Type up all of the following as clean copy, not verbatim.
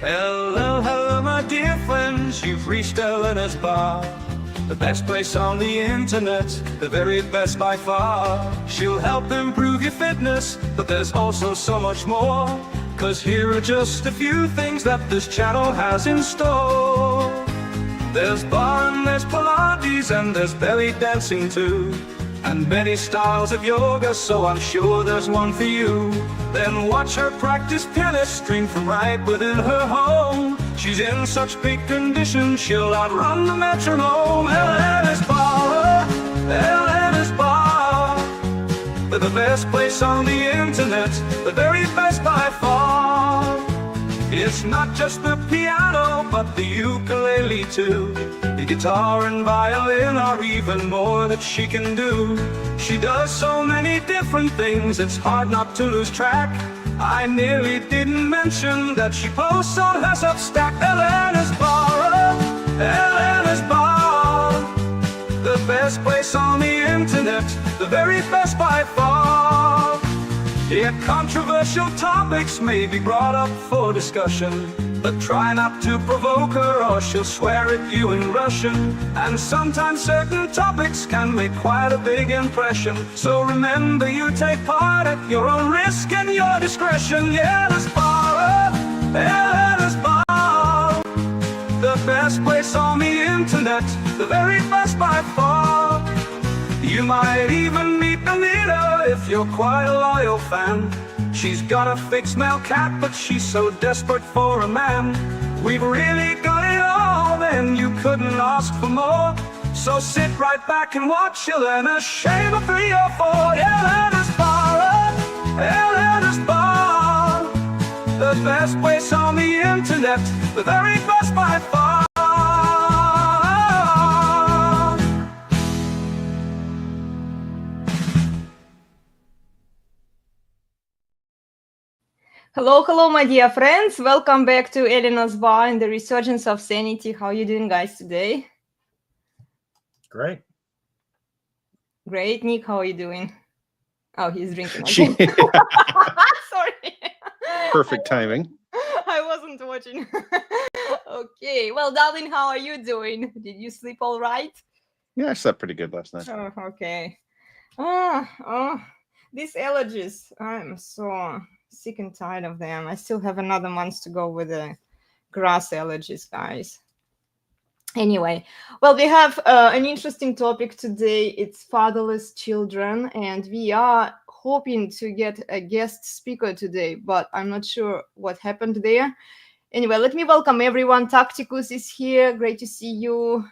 Hello, hello, my dear friends, you've reached Elena's Barre, the best place on the internet, the very best by far. She'll help improve your fitness, but there's also so much more, 'cause here are just a few things that this channel has in store. There's barre and there's Pilates and there's belly dancing too, and many styles of yoga, so I'm sure there's one for you. Then watch her practice pianist string from right within her home. She's in such big condition, she'll outrun the metronome. Elena's Barre, Elena's Barre, the best place on the internet, the very best by far. It's not just the piano, but the ukulele too. The guitar and violin are even more that she can do. She does so many different things, it's hard not to lose track. I nearly didn't mention that she posts on her Substack. Elena's Barre, Elena's Barre, the best place on the internet, the very best by far. Yet controversial topics may be brought up for discussion, but try not to provoke her or she'll swear at you in Russian. And sometimes certain topics can make quite a big impression, so remember you take part at your own risk and your discretion. Elena's Barre, Elena's Barre, the best place on the internet, the very best by far. You might even meet Elena if you're quite a loyal fan. She's got a fixed male cat, but she's so desperate for a man. We've really got it all, then you couldn't ask for more. So sit right back and watch Elena shave a 3 or 4. Elena's Barre, Elena's Barre, the best place on the internet, the very best by far. Hello, hello, my dear friends. Welcome back to Elena's Barre and the resurgence of sanity. How are you doing, guys, today? Great. Great. Nick, how are you doing? Oh, he's drinking. Okay. Sorry. Perfect timing. I wasn't watching. Okay. Well, darling, how are you doing? Did you sleep all right? Yeah, I slept pretty good last night. Oh, okay. These allergies, I'm so sick and tired of them. I still have another month to go with the grass allergies, guys. Anyway, well, we have an interesting topic today. It's fatherless children, and we are hoping to get a guest speaker today, but I'm not sure what happened there. Anyway, let me welcome everyone. Tacticus is here. Great to see you.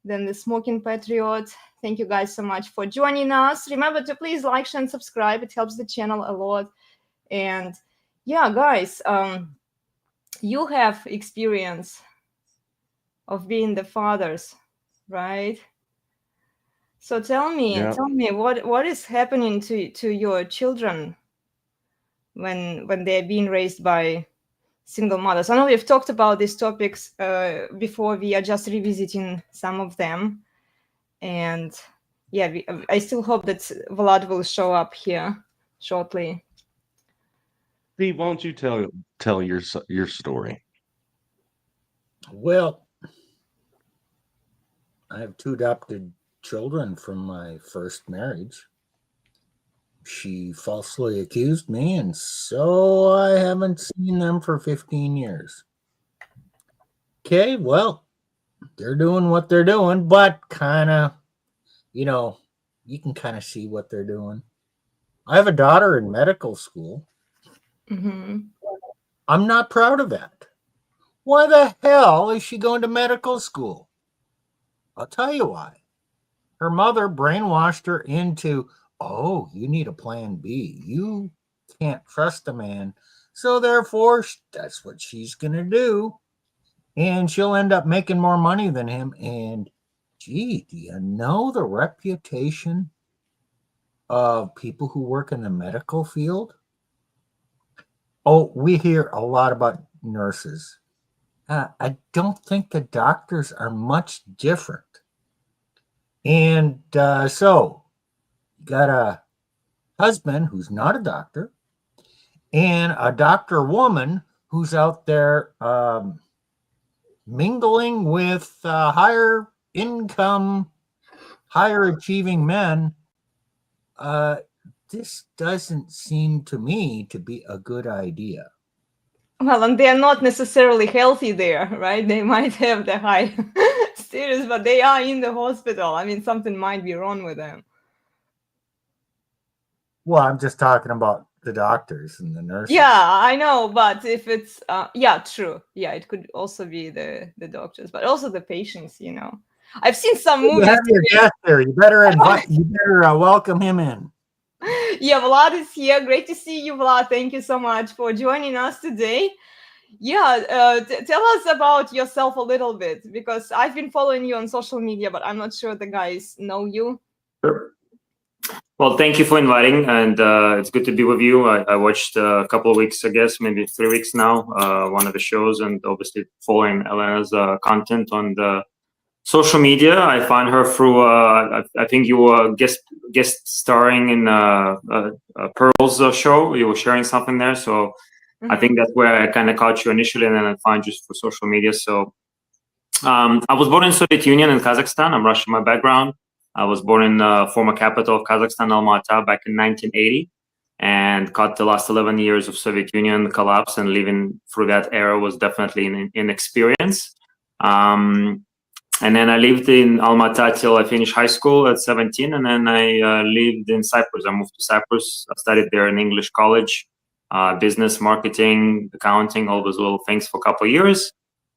Then the Smoking Patriot. Thank you guys so much for joining us. Remember to please like, share, and subscribe. It helps the channel a lot. And yeah, guys, you have experience of being the fathers, right? So tell me what is happening to your children when they're being raised by single mothers. I know we've talked about these topics before. We are just revisiting some of them, and yeah, I still hope that Vlad will show up here shortly. Steve, why don't you tell your story? Well, I have 2 adopted children from my first marriage. She falsely accused me, and so I haven't seen them for 15 years. Okay, well, they're doing what they're doing, but kind of, you can kind of see what they're doing. I have a daughter in medical school. Mm-hmm. I'm not proud of that. Why the hell is she going to medical school? I'll tell you why. Her mother brainwashed her into, oh, you need a plan B. You can't trust a man. So therefore, that's what she's going to do. And she'll end up making more money than him. And gee, do you know the reputation of people who work in the medical field? Oh, we hear a lot about nurses. I don't think the doctors are much different. And so you got a husband who's not a doctor and a doctor woman who's out there mingling with higher income, higher achieving men, this doesn't seem to me to be a good idea. Well, and they're not necessarily healthy there, right? They might have the high status, but they are in the hospital. I mean, something might be wrong with them. Well, I'm just talking about the doctors and the nurses. Yeah, I know, but if it's yeah, true. Yeah, it could also be the doctors, but also the patients, you know. I've seen some You movies. have your guest there. You better invite. You better welcome him in. Yeah, Vlad is here. Great to see you, Vlad. Thank you so much for joining us today. Yeah, tell us about yourself a little bit, because I've been following you on social media, but I'm not sure the guys know you. Sure. Well, thank you for inviting, and it's good to be with you. I watched a couple of weeks, I guess, maybe 3 weeks now, one of the shows, and obviously following Elena's content on the social media. I find her through, I think you were guest starring in Pearl's show. You were sharing something there, so I think that's where I kind of caught you initially, and then I found you through social media. So I was born in Soviet Union in Kazakhstan. I'm Russian by background. I was born in the former capital of Kazakhstan, Almaty, back in 1980, and caught the last 11 years of Soviet Union collapse, and living through that era was definitely an experience. And then I lived in Almaty till I finished high school at 17, and then I lived in Cyprus. I moved to Cyprus. I studied there in English college, business, marketing, accounting, all those little things for a couple of years.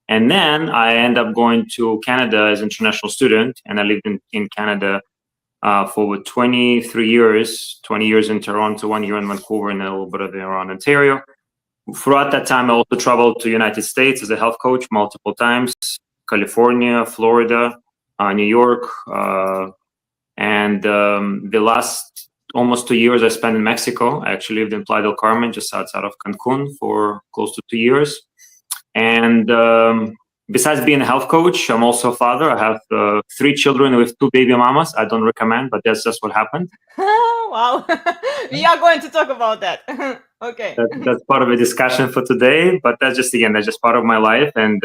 And then I ended up going to Canada as an international student, and I lived in Canada for 23 years, 20 years in Toronto, 1 year in Vancouver, and a little bit of around Ontario. Throughout that time, I also traveled to the United States as a health coach multiple times, California, Florida, New York, and the last almost 2 years I spent in Mexico. I actually lived in Playa del Carmen, just outside of Cancun, for close to 2 years. And besides being a health coach, I'm also a father. I have 3 children with 2 baby mamas. I don't recommend, but that's just what happened. Wow. We are going to talk about that. Okay. That's part of a discussion for today, but that's just part of my life. And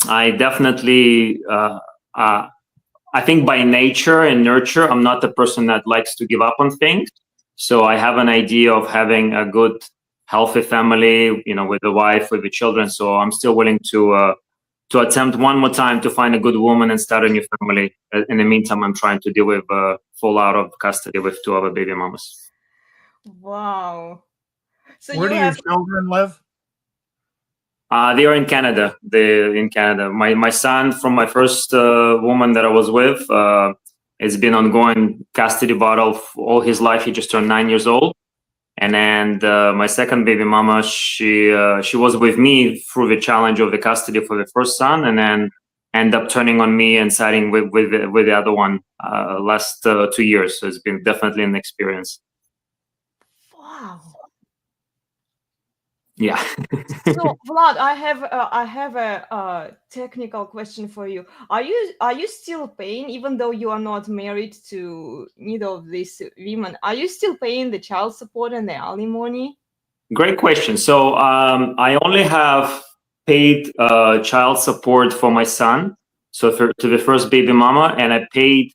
I definitely, I think by nature and nurture, I'm not the person that likes to give up on things. So I have an idea of having a good, healthy family, you know, with the wife, with the children. So I'm still willing to attempt one more time to find a good woman and start a new family. In the meantime, I'm trying to deal with fall out of custody with 2 other baby mamas. Wow. So Where do your children live? They are in Canada. They're in Canada. My son, from my first woman that I was with, has been ongoing custody battle all his life. He just turned 9 years old. And then my second baby mama, she was with me through the challenge of the custody for the first son, and then end up turning on me and siding with the other one last 2 years. So it's been definitely an experience. Wow. Yeah. So Vlad, I have a technical question for you. Are you still paying, even though you are not married to neither of these women? Are you still paying the child support and the alimony? Great question. So I only have paid child support for my son, so to the first baby mama, and I paid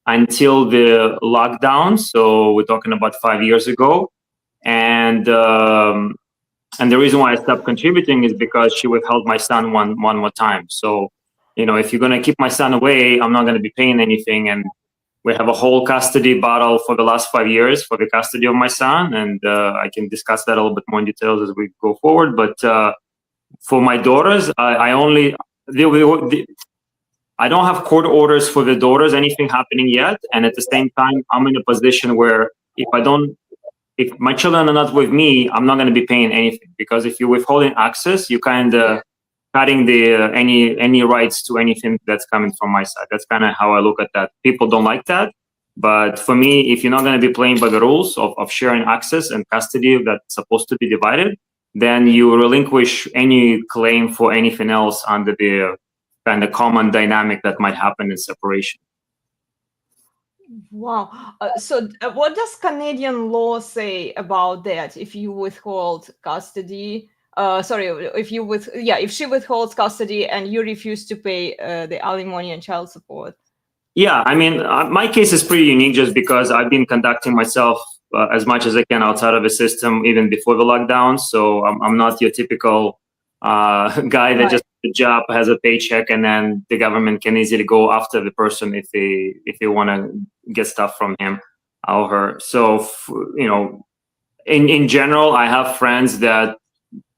until the lockdown. So we're talking about 5 years ago, and the reason why I stopped contributing is because she withheld my son one more time. So, you know, if you're gonna keep my son away, I'm not gonna be paying anything, and we have a whole custody battle for the last 5 years for the custody of my son, and I can discuss that a little bit more in details as we go forward. But for my daughters, I don't have court orders for the daughters, anything happening yet. And at the same time, I'm in a position where if my children are not with me, I'm not going to be paying anything, because if you're withholding access, you kind of cutting the any rights to anything that's coming from my side. That's kind of how I look at that. People don't like that, but for me, if you're not going to be playing by the rules of sharing access and custody that's supposed to be divided, then you relinquish any claim for anything else under the kind of common dynamic that might happen in separation. Wow. So what does Canadian law say about that? If you withhold custody, sorry, if she withholds custody and you refuse to pay the alimony and child support. Yeah, I mean, my case is pretty unique just because I've been conducting myself as much as I can outside of the system, even before the lockdown. So I'm not your typical guy that just has a job, has a paycheck, and then the government can easily go after the person if they want to get stuff from him or her. So, in general, I have friends that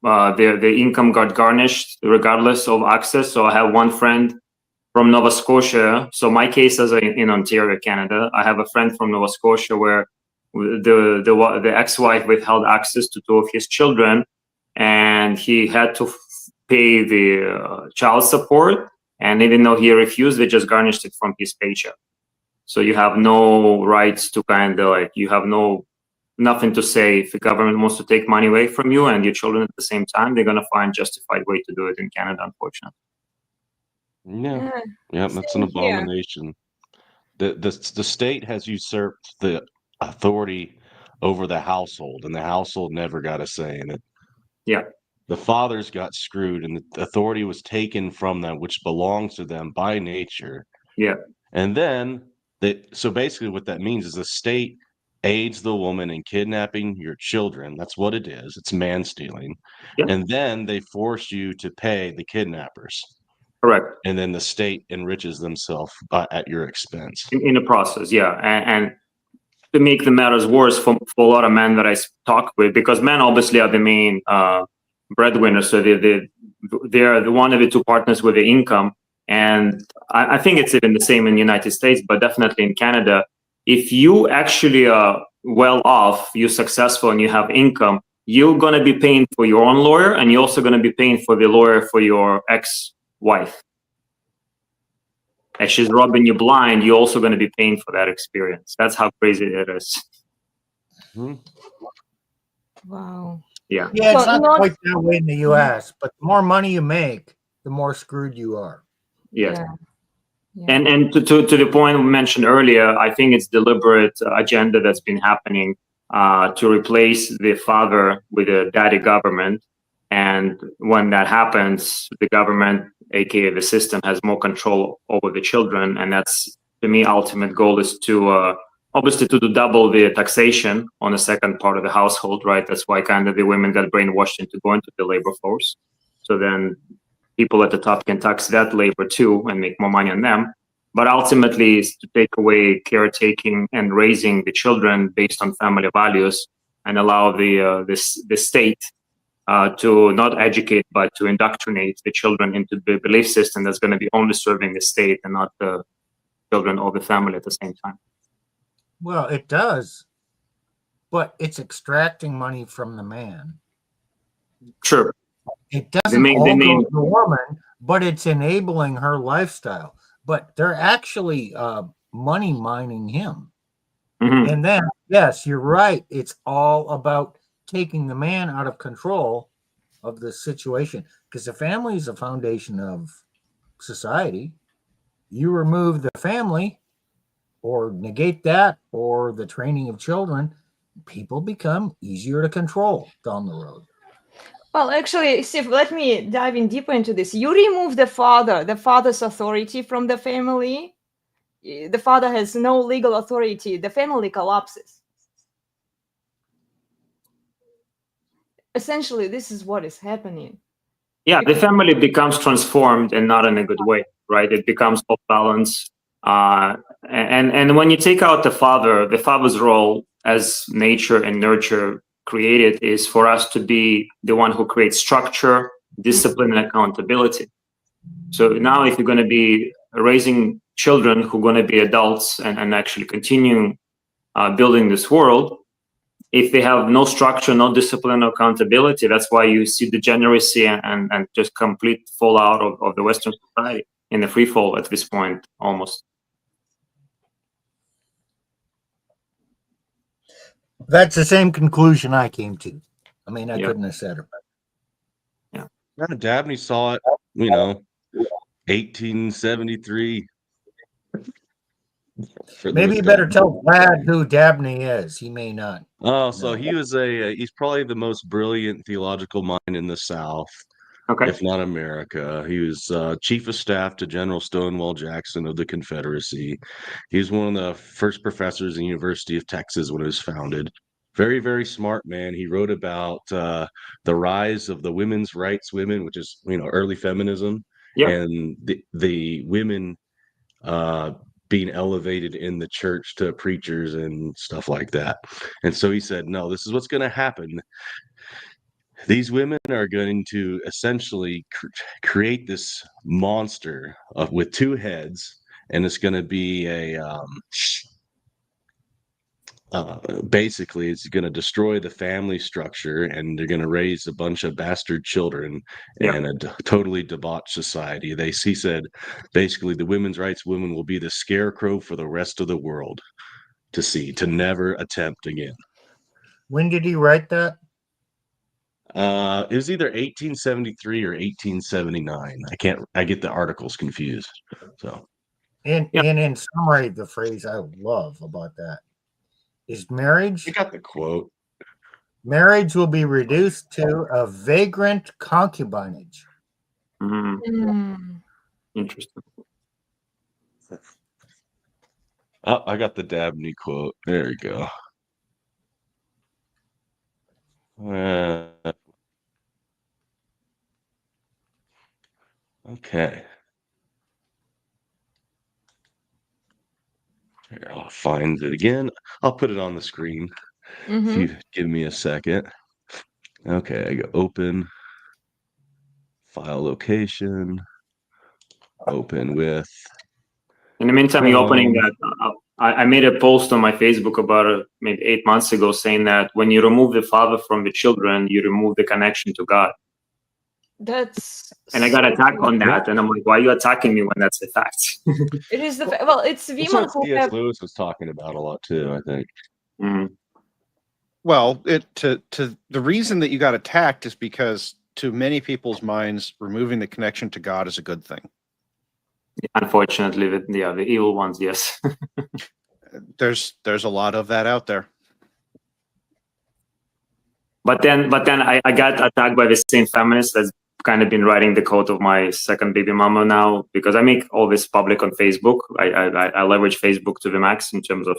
their income got garnished regardless of access. So I have one friend from Nova Scotia. So my case is in Ontario, Canada. I have a friend from Nova Scotia where the ex-wife withheld access to 2 of his children, and he had to pay the child support. And even though he refused, they just garnished it from his paycheck. So you have no rights to you have nothing to say. If the government wants to take money away from you and your children at the same time, they're going to find justified way to do it in Canada, unfortunately. Yeah, that's an abomination. The state has usurped the authority over the household, and the household never got a say in it. Yeah. The fathers got screwed, and the authority was taken from them, which belongs to them by nature. Yeah. And then so basically what that means is the state aids the woman in kidnapping your children. That's what it is. It's man stealing. Yeah. And then they force you to pay the kidnappers. Correct. And then the state enriches themselves at your expense. In the process, yeah. And to make the matters worse for a lot of men that I talk with, because men obviously are the main breadwinners, so they're the one of the two partners with the income. And I think it's even the same in the United States, but definitely in Canada. If you actually are well off, you're successful, and you have income, you're going to be paying for your own lawyer, and you're also going to be paying for the lawyer for your ex-wife. If she's robbing you blind, you're also going to be paying for that experience. That's how crazy it is. Wow. Yeah. Yeah, it's So not quite that way in the U.S., but the more money you make, the more screwed you are. Yes. Yeah. And to the point we mentioned earlier, I think it's deliberate agenda that's been happening to replace the father with a daddy government. And when that happens, the government, aka the system, has more control over the children. And that's, to me, ultimate goal is to obviously to double the taxation on the second part of the household, right? That's why kind of the women got brainwashed into going to the labor force. So then people at the top can tax that labor too and make more money on them. But ultimately is to take away caretaking and raising the children based on family values and allow the state to not educate, but to indoctrinate the children into the belief system that's going to be only serving the state and not the children or the family at the same time. Well, it does, but it's extracting money from the man. Sure. It doesn't all go to the woman, but it's enabling her lifestyle. But they're actually money mining him. Mm-hmm. And then, yes, you're right. It's all about taking the man out of control of the situation, because the family is the foundation of society. You remove the family or negate that or the training of children, people become easier to control down the road. Well, actually, Steve, let me dive in deeper into this. You remove the father's authority from the family. The father has no legal authority. The family collapses. Essentially, this is what is happening. Yeah, the family becomes transformed and not in a good way, right? It becomes off balance. And when you take out the father's role as nature and nurture created is for us to be the one who creates structure, discipline, and accountability. So now if you're going to be raising children who are going to be adults and actually continue building this world, if they have no structure, no discipline, no accountability, that's why you see degeneracy and just complete fallout of the Western society in the free fall at this point, almost. That's the same conclusion I came to. I mean, I couldn't have said it better. Yeah. Dabney saw it, 1873. For Maybe Louis you better Dabney. tell Vlad who Dabney is. He may not. Oh, so No. he was he's probably the most brilliant theological mind in the South, Okay. if not America. He was chief of staff to General Stonewall Jackson of the Confederacy. He was one of the first professors at the University of Texas when it was founded. Very, very smart man. He wrote about the rise of the women's rights women, which is, early feminism, Yeah. and the women being elevated in the church to preachers and stuff like that. And so he said, no, this is what's going to happen. These women are going to essentially create this monster with two heads, and it's going to be basically it's going to destroy the family structure, and they're going to raise a bunch of bastard children and a totally debauched society. He said basically the women's rights women will be the scarecrow for the rest of the world to never attempt again. When did he write that? It was either 1873 or 1879. I get the articles confused. So And in summary, the phrase I love about that is marriage. I got the quote. Marriage will be reduced to a vagrant concubinage. Interesting. Oh, I got the Dabney quote. There we go. Okay. Here, I'll find it again. I'll put it on the screen. If you give me a second. Okay, I go open, file location, open with. In the meantime, you're opening that. I made a post on my Facebook about maybe 8 months ago saying that when you remove the father from the children, you remove the connection to God. And I got attacked on that, and I'm like, why are you attacking me when that's a fact? It is it's That's women what who C.S. have. Lewis was talking about a lot too, I think. Well, to the reason that you got attacked is because to many people's minds, removing the connection to God is a good thing. Unfortunately, the evil ones, yes. There's a lot of that out there. But then I got attacked by the same feminist that's kind of been writing the code of my second baby mama now, because I make all this public on Facebook. I leverage Facebook to the max in terms of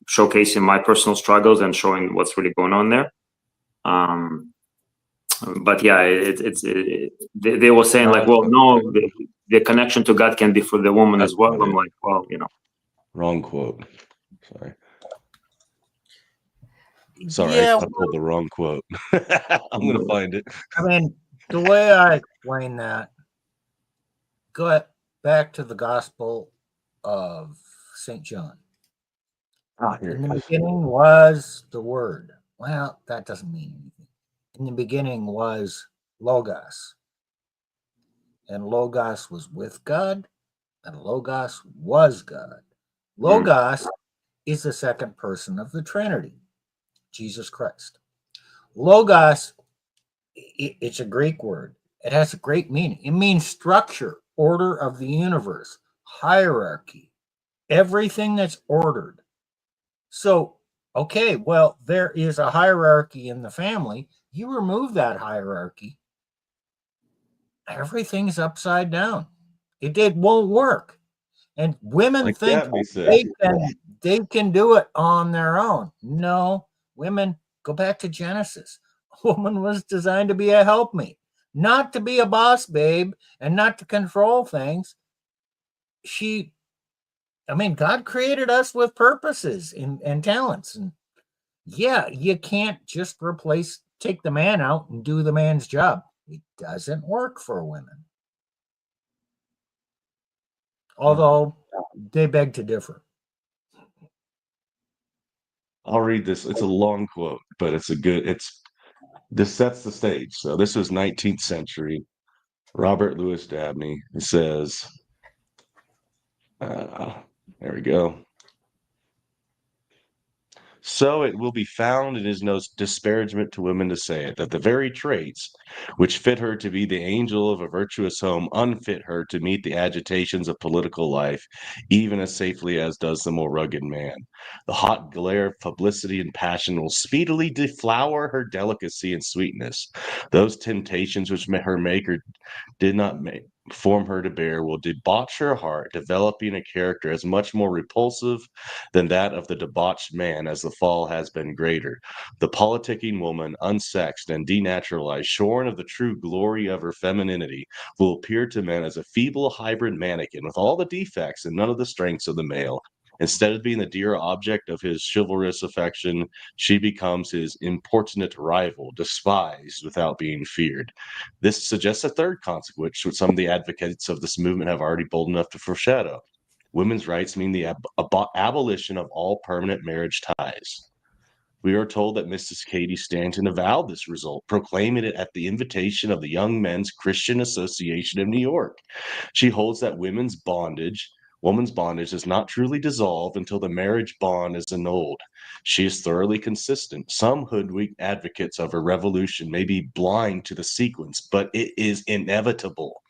showcasing my personal struggles and showing what's really going on there. But yeah, they were saying like, well, no, the connection to God can be for the woman as well. I'm like, well, Wrong quote. Sorry, Yeah, I pulled the wrong quote. I'm going to find it. I mean, the way I explain that, go back to the Gospel of St. John. In the beginning was the Word. Well, that doesn't mean anything. In the beginning was Logos. And Logos was with God, and Logos was God. Logos is the second person of the Trinity, Jesus Christ. Logos, it's a Greek word. It has a great meaning. It means structure, order of the universe, hierarchy, everything that's ordered. So, okay, well, there is a hierarchy in the family. You remove that hierarchy, everything's upside down. It won't work. And women Like think they can do it on their own. No, women, go back to Genesis. A woman was designed to be a helpmate, not to be a boss babe and not to control things. God created us with purposes and talents. And yeah, you can't just take the man out and do the man's job. It doesn't work for women. Although they beg to differ. I'll read this. It's a long quote, but this sets the stage. So this was 19th century. Robert Louis Dabney. It says, there we go. So it will be found, it is no disparagement to women to say it, that the very traits which fit her to be the angel of a virtuous home unfit her to meet the agitations of political life, even as safely as does the more rugged man. The hot glare of publicity and passion will speedily deflower her delicacy and sweetness. Those temptations which her maker did not form her to bear will debauch her heart, developing a character as much more repulsive than that of the debauched man as the fall has been greater. The politicking woman, unsexed and denaturalized, shorn of the true glory of her femininity, will appear to men as a feeble hybrid mannequin with all the defects and none of the strengths of the male. Instead of being the dear object of his chivalrous affection, she becomes his importunate rival, despised without being feared. This suggests a third consequence, which some of the advocates of this movement have already bold enough to foreshadow. Women's rights mean the abolition of all permanent marriage ties. We are told that Mrs. Katie Stanton avowed this result, proclaiming it at the invitation of the Young Men's Christian Association of New York. She holds that woman's bondage does not truly dissolve until the marriage bond is annulled. She is thoroughly consistent. Some hoodwinked advocates of her revolution may be blind to the sequence, but it is inevitable.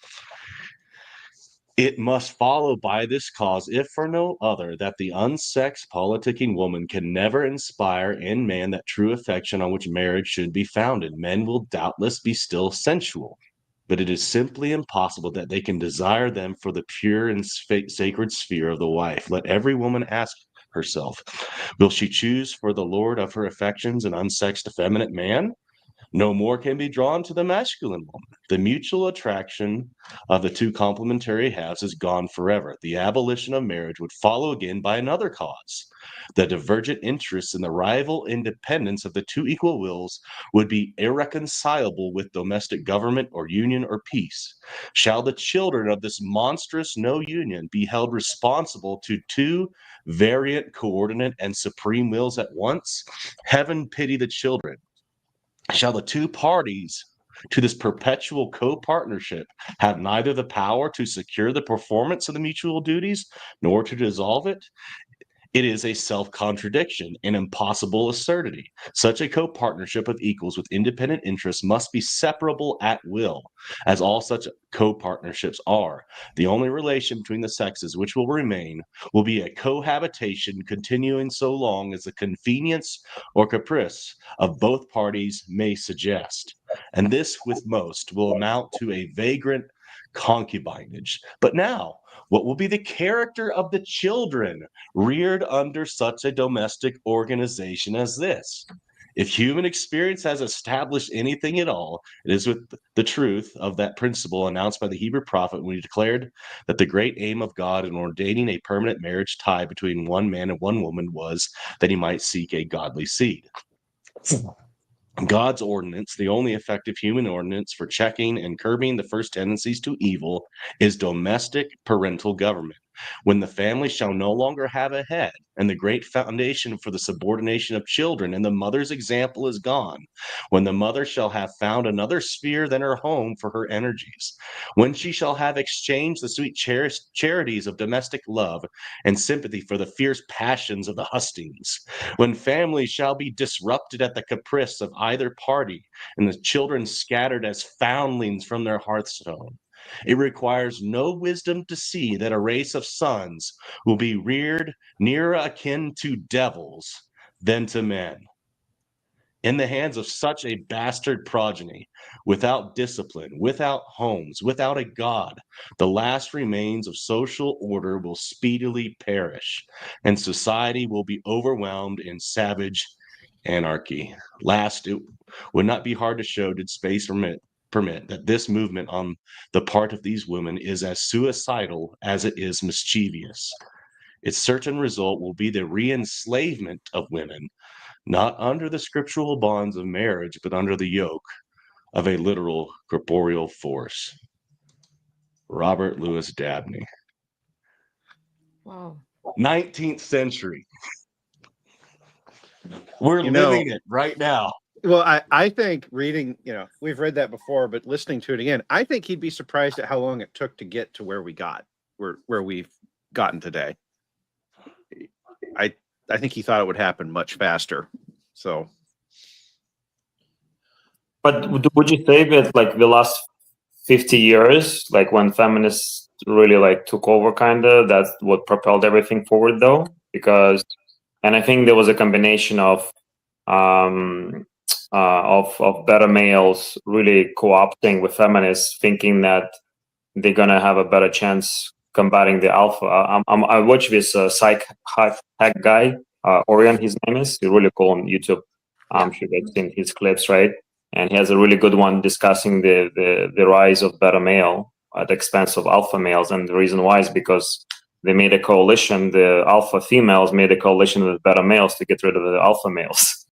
It must follow by this cause, if for no other, that the unsexed politicking woman can never inspire in man that true affection on which marriage should be founded. Men will doubtless be still sensual, but it is simply impossible that they can desire them for the pure and sacred sphere of the wife. Let every woman ask herself, will she choose for the lord of her affections an unsexed effeminate man? No more can be drawn to the masculine woman. The mutual attraction of the two complementary halves is gone forever. The abolition of marriage would follow again by another cause. The divergent interests in the rival independence of the two equal wills would be irreconcilable with domestic government or union or peace. Shall the children of this monstrous no union be held responsible to two variant, coordinate, and supreme wills at once? Heaven pity the children. Shall the two parties to this perpetual co-partnership have neither the power to secure the performance of the mutual duties nor to dissolve it? It is a self-contradiction, an impossible absurdity. Such a co-partnership of equals with independent interests must be separable at will, as all such co-partnerships are. The only relation between the sexes which will remain will be a cohabitation continuing so long as the convenience or caprice of both parties may suggest. And this, with most, will amount to a vagrant concubinage. But now, what will be the character of the children reared under such a domestic organization as this? If human experience has established anything at all, it is with the truth of that principle announced by the Hebrew prophet when he declared that the great aim of God in ordaining a permanent marriage tie between one man and one woman was that he might seek a godly seed. God's ordinance, the only effective human ordinance for checking and curbing the first tendencies to evil, is domestic parental government. When the family shall no longer have a head, and the great foundation for the subordination of children and the mother's example is gone, when the mother shall have found another sphere than her home for her energies, when she shall have exchanged the sweet charities of domestic love and sympathy for the fierce passions of the hustings, when families shall be disrupted at the caprice of either party, and the children scattered as foundlings from their hearthstone, it requires no wisdom to see that a race of sons will be reared nearer akin to devils than to men. In the hands of such a bastard progeny, without discipline, without homes, without a God, the last remains of social order will speedily perish, and society will be overwhelmed in savage anarchy. Last, it would not be hard to show, did space permit, that this movement on the part of these women is as suicidal as it is mischievous. Its certain result will be the re-enslavement of women, not under the scriptural bonds of marriage, but under the yoke of a literal corporeal force. Robert Louis Dabney. Wow. 19th century. We're living it right now. Well, I think reading, we've read that before, but listening to it again, I think he'd be surprised at how long it took to get to where we got, where we've gotten today. I think he thought it would happen much faster. So, But would you say that like the last 50 years, like when feminists really like took over, that's what propelled everything forward though? Because, and I think there was a combination of better males really co-opting with feminists, thinking that they're gonna have a better chance combating the alpha. I watch this psych hack guy, Orion, his name is. He's really cool on YouTube. I'm sure you've seen his clips, right? And he has a really good one discussing the rise of beta male at the expense of alpha males. And the reason why is because they made a coalition, the alpha females made a coalition with beta males to get rid of the alpha males.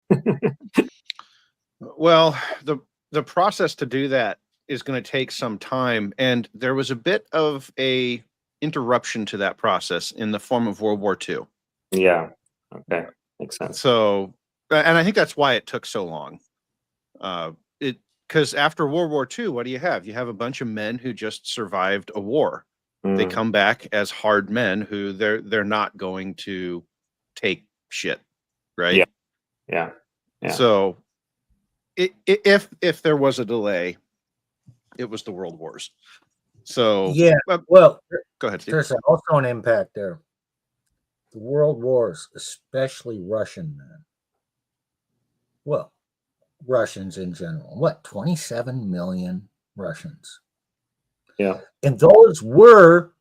well, the process to do that is going to take some time. And there was a bit of a interruption to that process in the form of World War II. Yeah. Okay. Makes sense. So, and I think that's why it took so long. Because after World War II, what do you have? You have a bunch of men who just survived a war. They come back as hard men who they're not going to take shit, right? Yeah. So, if there was a delay, it was the World Wars. So yeah, well, go ahead, Steve. There's also an impact there. The World Wars, especially Russian men. Well, Russians in general. What, 27 million Russians? Yeah. And those were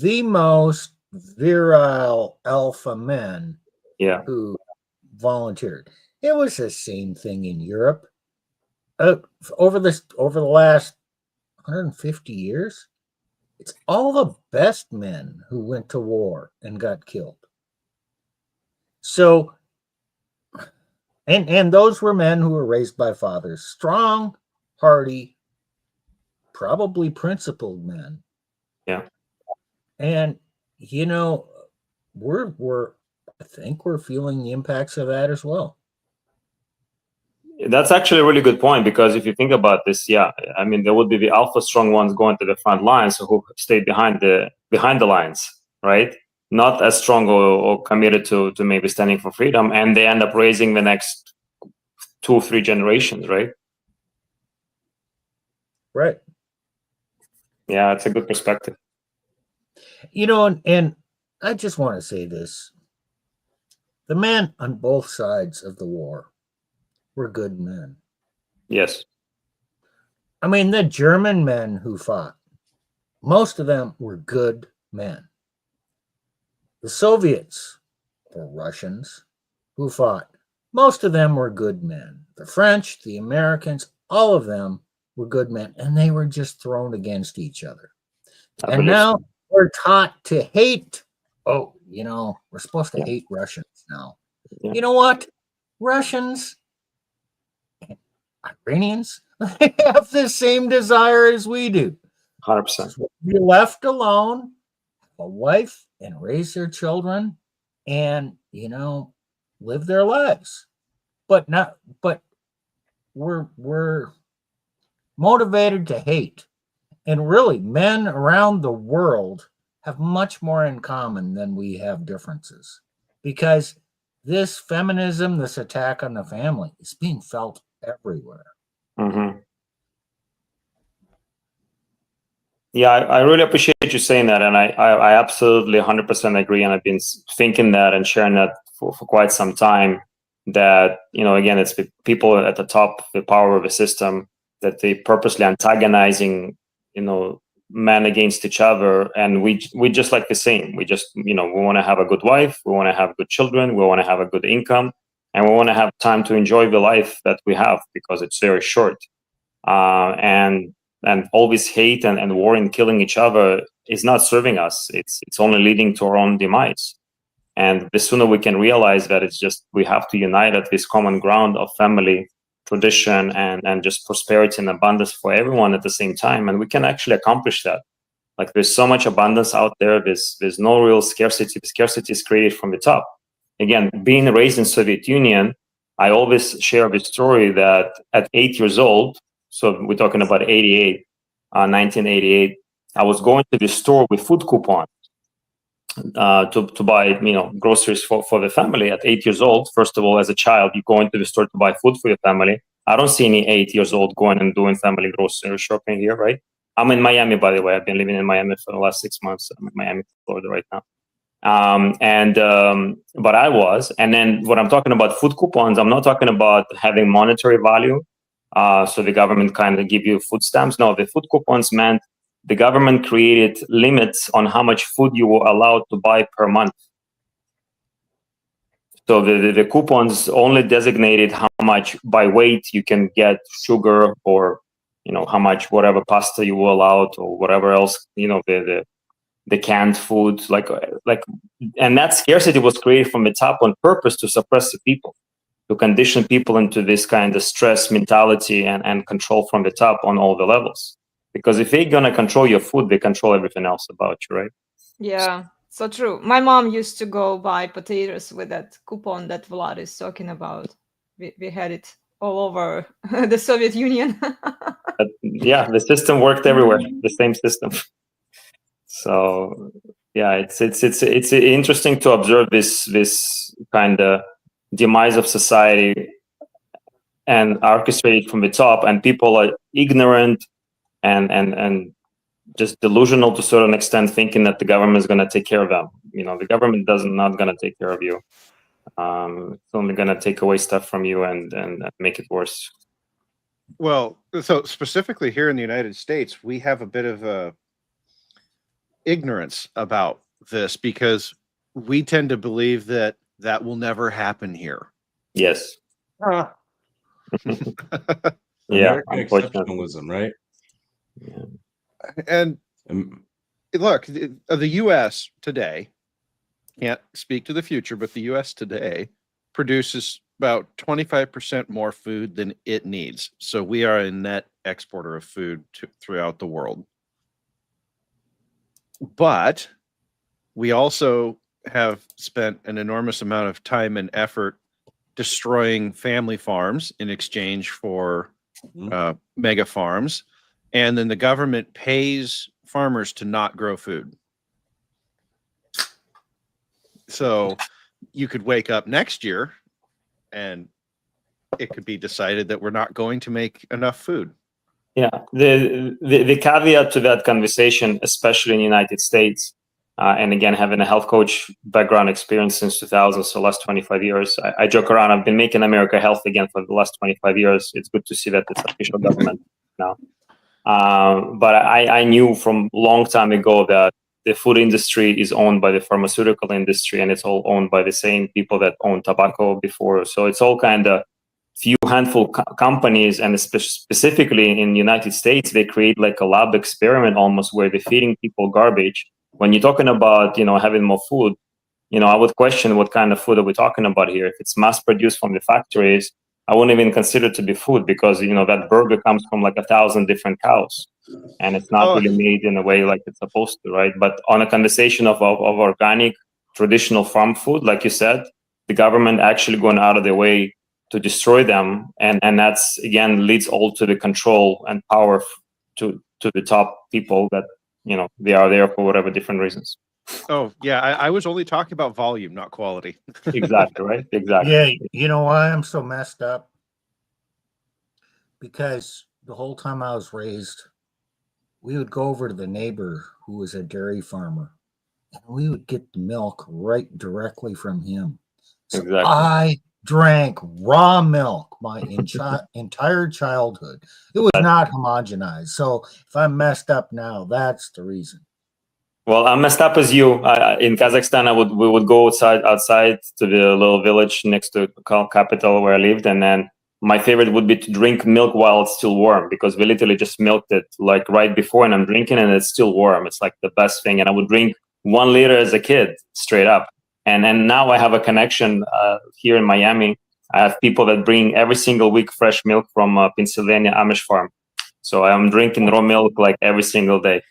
the most virile alpha men who volunteered. It was the same thing in Europe. Over the last 150 years, it's all the best men who went to war and got killed. So, and those were men who were raised by fathers, strong, hardy, probably principled men. Yeah. And I think we're feeling the impacts of that as well. That's actually a really good point, because if you think about this, I mean, there would be the alpha strong ones going to the front lines who stay behind the lines, right? Not as strong or committed to maybe standing for freedom, and they end up raising the next 2 or 3 generations, right? Right. Yeah, it's a good perspective. And I just want to say this. The men on both sides of the war were good men. Yes. I mean, the German men who fought, most of them were good men. The Soviets, or Russians, who fought, most of them were good men. The French, the Americans, all of them were good men, and they were just thrown against each other. And now we're taught to hate. Oh, we're supposed to hate Russians now. Yeah. You know what? Russians, Iranians, they have the same desire as we do. 100%. Be left alone, a wife, and raise their children, and live their lives. But we're motivated to hate. And really, men around the world have much more in common than we have differences, because this feminism, this attack on the family, is being felt everywhere. Mm-hmm. Yeah, I really appreciate you saying that, and I absolutely 100% agree, and I've been thinking that and sharing that for quite some time, that, again, it's the people at the top, the power of the system, that they purposely antagonizing, men against each other, and we just like the same. We just, we want to have a good wife, we want to have good children, we want to have a good income, and we want to have time to enjoy the life that we have, because it's very short. And all this hate and war and killing each other is not serving us. It's only leading to our own demise. And the sooner we can realize that, it's just, we have to unite at this common ground of family, tradition, and just prosperity and abundance for everyone at the same time. And we can actually accomplish that. Like, there's so much abundance out there. There's no real scarcity. The scarcity is created from the top. Again, being raised in Soviet Union, I always share this story that at 8 years old, so we're talking about 1988, I was going to the store with food coupons. to buy groceries for the family at 8 years old. First of all, as a child, you go into the store to buy food for your family. I don't see any 8 years old going and doing family grocery shopping here, right? I'm in Miami, by the way. I've been living in Miami for the last 6 months. I'm in Miami, Florida right now. But I was, and then when I'm talking about food coupons, I'm not talking about having monetary value. So the government kind of give you food stamps. No, the food coupons meant the government created limits on how much food you were allowed to buy per month. So the coupons only designated how much by weight you can get sugar, or how much whatever pasta you were allowed, or whatever else, the canned food, and that scarcity was created from the top on purpose to suppress the people, to condition people into this kind of stress mentality and control from the top on all the levels. Because if they're gonna control your food, they control everything else about you, right? Yeah, so true. My mom used to go buy potatoes with that coupon that Vlad is talking about. We had it all over the Soviet Union. Yeah, the system worked everywhere, the same system. So yeah, it's interesting to observe this kind of demise of society and orchestrated from the top, and people are ignorant and just delusional to a certain extent, thinking that the government is going to take care of them. The government not going to take care of you. It's only going to take away stuff from you and make it worse. Well, so specifically here in the United States, we have a bit of ignorance about this, because we tend to believe that will never happen here. Yes. Yeah, exceptionalism, right? Yeah. And look, the U.S. today, can't speak to the future, but the U.S. today produces about 25% more food than it needs. So we are a net exporter of food throughout the world. But we also have spent an enormous amount of time and effort destroying family farms in exchange for mega farms. And then the government pays farmers to not grow food. So you could wake up next year and it could be decided that we're not going to make enough food. Yeah, the caveat to that conversation, especially in the United States, and again, having a health coach background experience since 2000, so last 25 years, I joke around, I've been making America healthy again for the last 25 years. It's good to see that it's official government now. But I knew from a long time ago that the food industry is owned by the pharmaceutical industry, and it's all owned by the same people that owned tobacco before. So it's all kind of few handful companies, and specifically in the United States, they create like a lab experiment almost, where they're feeding people garbage. When you're talking about, having more food, I would question what kind of food are we talking about here. If it's mass produced from the factories, I wouldn't even consider it to be food, because, that burger comes from like 1,000 different cows, and it's not really made in a way like it's supposed to, right? But on a conversation of organic, traditional farm food, like you said, the government actually going out of their way to destroy them, and that's again leads all to the control and power to the top people that they are there for whatever different reasons. Oh yeah, I was only talking about volume, not quality. Exactly, right? Exactly. Yeah, you know why I'm so messed up? Because the whole time I was raised, we would go over to the neighbor who was a dairy farmer, and we would get the milk right directly from him. So exactly. I drank raw milk my entire childhood. It was not homogenized. So if I'm messed up now, that's the reason. Well, I'm messed up as you. In Kazakhstan, we would go outside to the little village next to the capital where I lived, and then my favorite would be to drink milk while it's still warm, because we literally just milked it like right before, and I'm drinking and it's still warm. It's like the best thing, and I would drink 1 liter as a kid straight up. And now I have a connection here in Miami. I have people that bring every single week fresh milk from Pennsylvania Amish farm. So I'm drinking raw milk like every single day.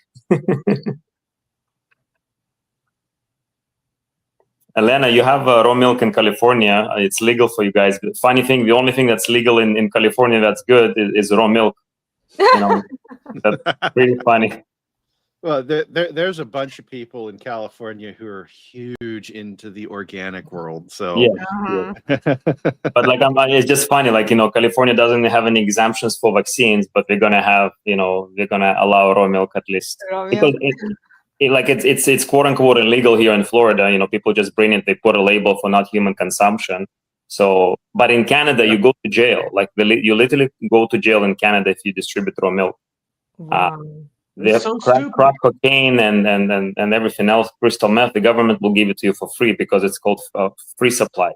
Elena, you have raw milk in California. It's legal for you guys. The funny thing, the only thing that's legal in California that's good is raw milk. That's pretty funny. Well, there's a bunch of people in California who are huge into the organic world. So Yeah. Uh-huh. But like, it's just funny. Like, California doesn't have any exemptions for vaccines, but they're gonna have, they're gonna allow raw milk at least Raw because milk. it's quote unquote illegal here in Florida. People just bring it. They put a label for not human consumption. So, but in Canada, you go to jail. Like you literally go to jail in Canada if you distribute raw milk. Wow. They have so crack stupid. cocaine and everything else, crystal meth. The government will give it to you for free because it's called free supply.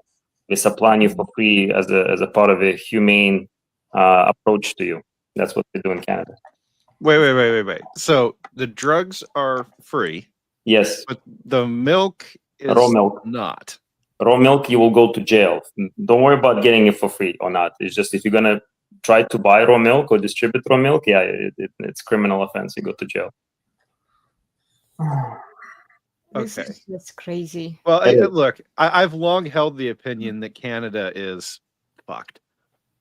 They supply you for free as a part of a humane approach to you. That's what they do in Canada. Wait. So the drugs are free. Yes. But the milk is Raw milk. not. Raw milk, you will go to jail. Don't worry about getting it for free or not. It's just if you're gonna try to buy raw milk or distribute raw milk, yeah, it's criminal offense. You go to jail. Okay. That's crazy. Well, look, I've long held the opinion that Canada is fucked.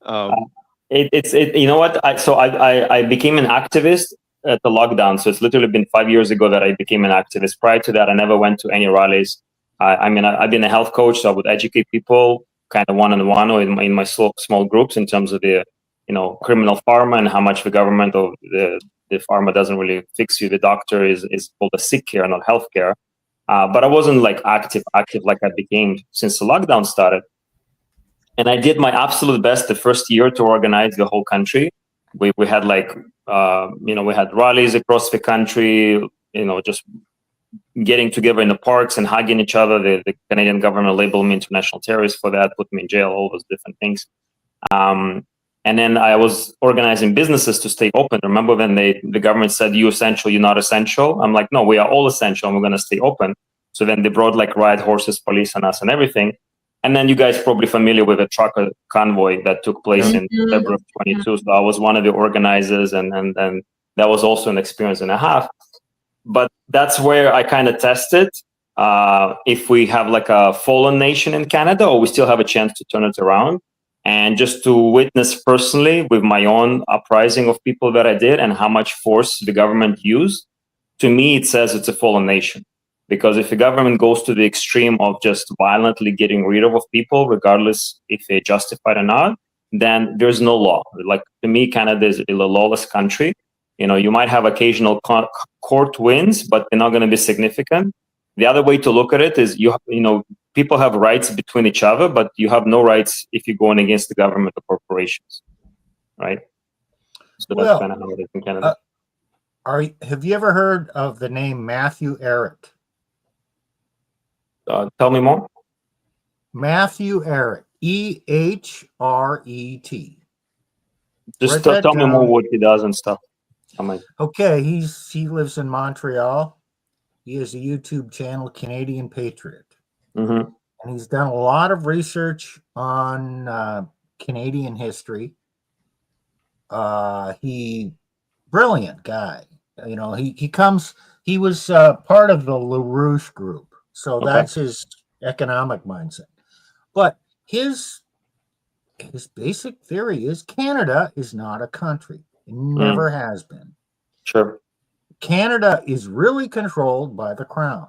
You know what? I became an activist at the lockdown. So it's literally been 5 years ago that I became an activist. Prior to that, I never went to any rallies. I've been a health coach, so I would educate people kind of one-on-one or in my small groups in terms of the, criminal pharma and how much the government or the pharma doesn't really fix you. The doctor is called a sick care, not health care. But I wasn't like active like I became since the lockdown started. And I did my absolute best the first year to organize the whole country. We had like, we had rallies across the country, just getting together in the parks and hugging each other. The Canadian government labeled me international terrorist for that, put me in jail, all those different things. And then I was organizing businesses to stay open. Remember when the government said, you essential, you're not essential? I'm like, no, we are all essential and we're going to stay open. So then they brought like riot horses, police on us and everything. And then you guys probably familiar with the trucker convoy that took place in February of 22. So I was one of the organizers and that was also an experience and a half. But that's where I kind of tested if we have like a fallen nation in Canada or we still have a chance to turn it around. And just to witness personally with my own uprising of people that I did and how much force the government used, to me, it says it's a fallen nation. Because if the government goes to the extreme of just violently getting rid of people, regardless if they're justified or not, then there's no law. Like to me, Canada is a lawless country. You might have occasional court wins, but they're not going to be significant. The other way to look at it is people have rights between each other, but you have no rights if you're going against the government or corporations, right? So that's kind of how it is in Canada. Have you ever heard of the name Matthew Ehret? Tell me more. Matthew Ehret, Ehret. Just tell me more what he does and stuff. Okay, he lives in Montreal. He has a YouTube channel, Canadian Patriot. Mm-hmm. And he's done a lot of research on Canadian history. Brilliant guy. He was part of the LaRouche group. So that's his economic mindset. But his basic theory is Canada is not a country. It never has been. Sure. Canada is really controlled by the crown.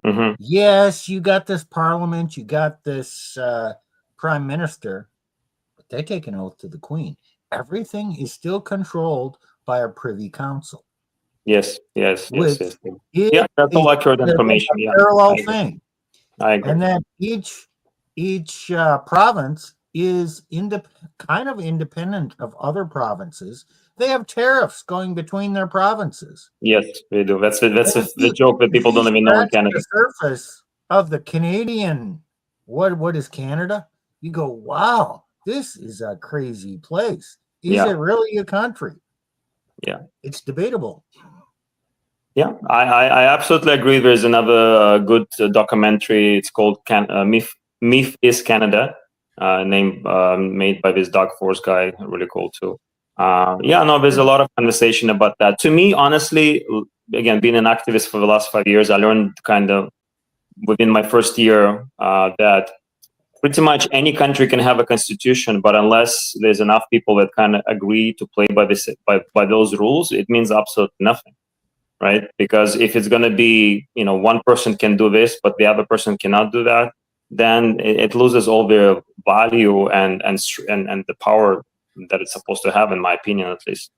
Mm-hmm. Yes, you got this parliament, you got this prime minister, but they take an oath to the queen. Everything is still controlled by a privy council. Yes. Yeah, that's all accurate information. Yeah, parallel thing. I agree. And then each province is kind of independent of other provinces. They have tariffs going between their provinces. Yes, they do. That's the joke that people don't even know in Canada. The surface of the Canadian, what is Canada? You go, wow, this is a crazy place. Is it really a country? Yeah, it's debatable. Yeah, I absolutely agree. There's another good documentary. It's called Myth is Canada, made by this Doug Force guy. Really cool too. There's a lot of conversation about that. To me, honestly, again, being an activist for the last 5 years, I learned kind of within my first year that pretty much any country can have a constitution, but unless there's enough people that kind of agree to play by those rules, it means absolutely nothing, right? Because if it's going to be, one person can do this, but the other person cannot do that, then it loses all the value and the power that it's supposed to have, in my opinion, at least.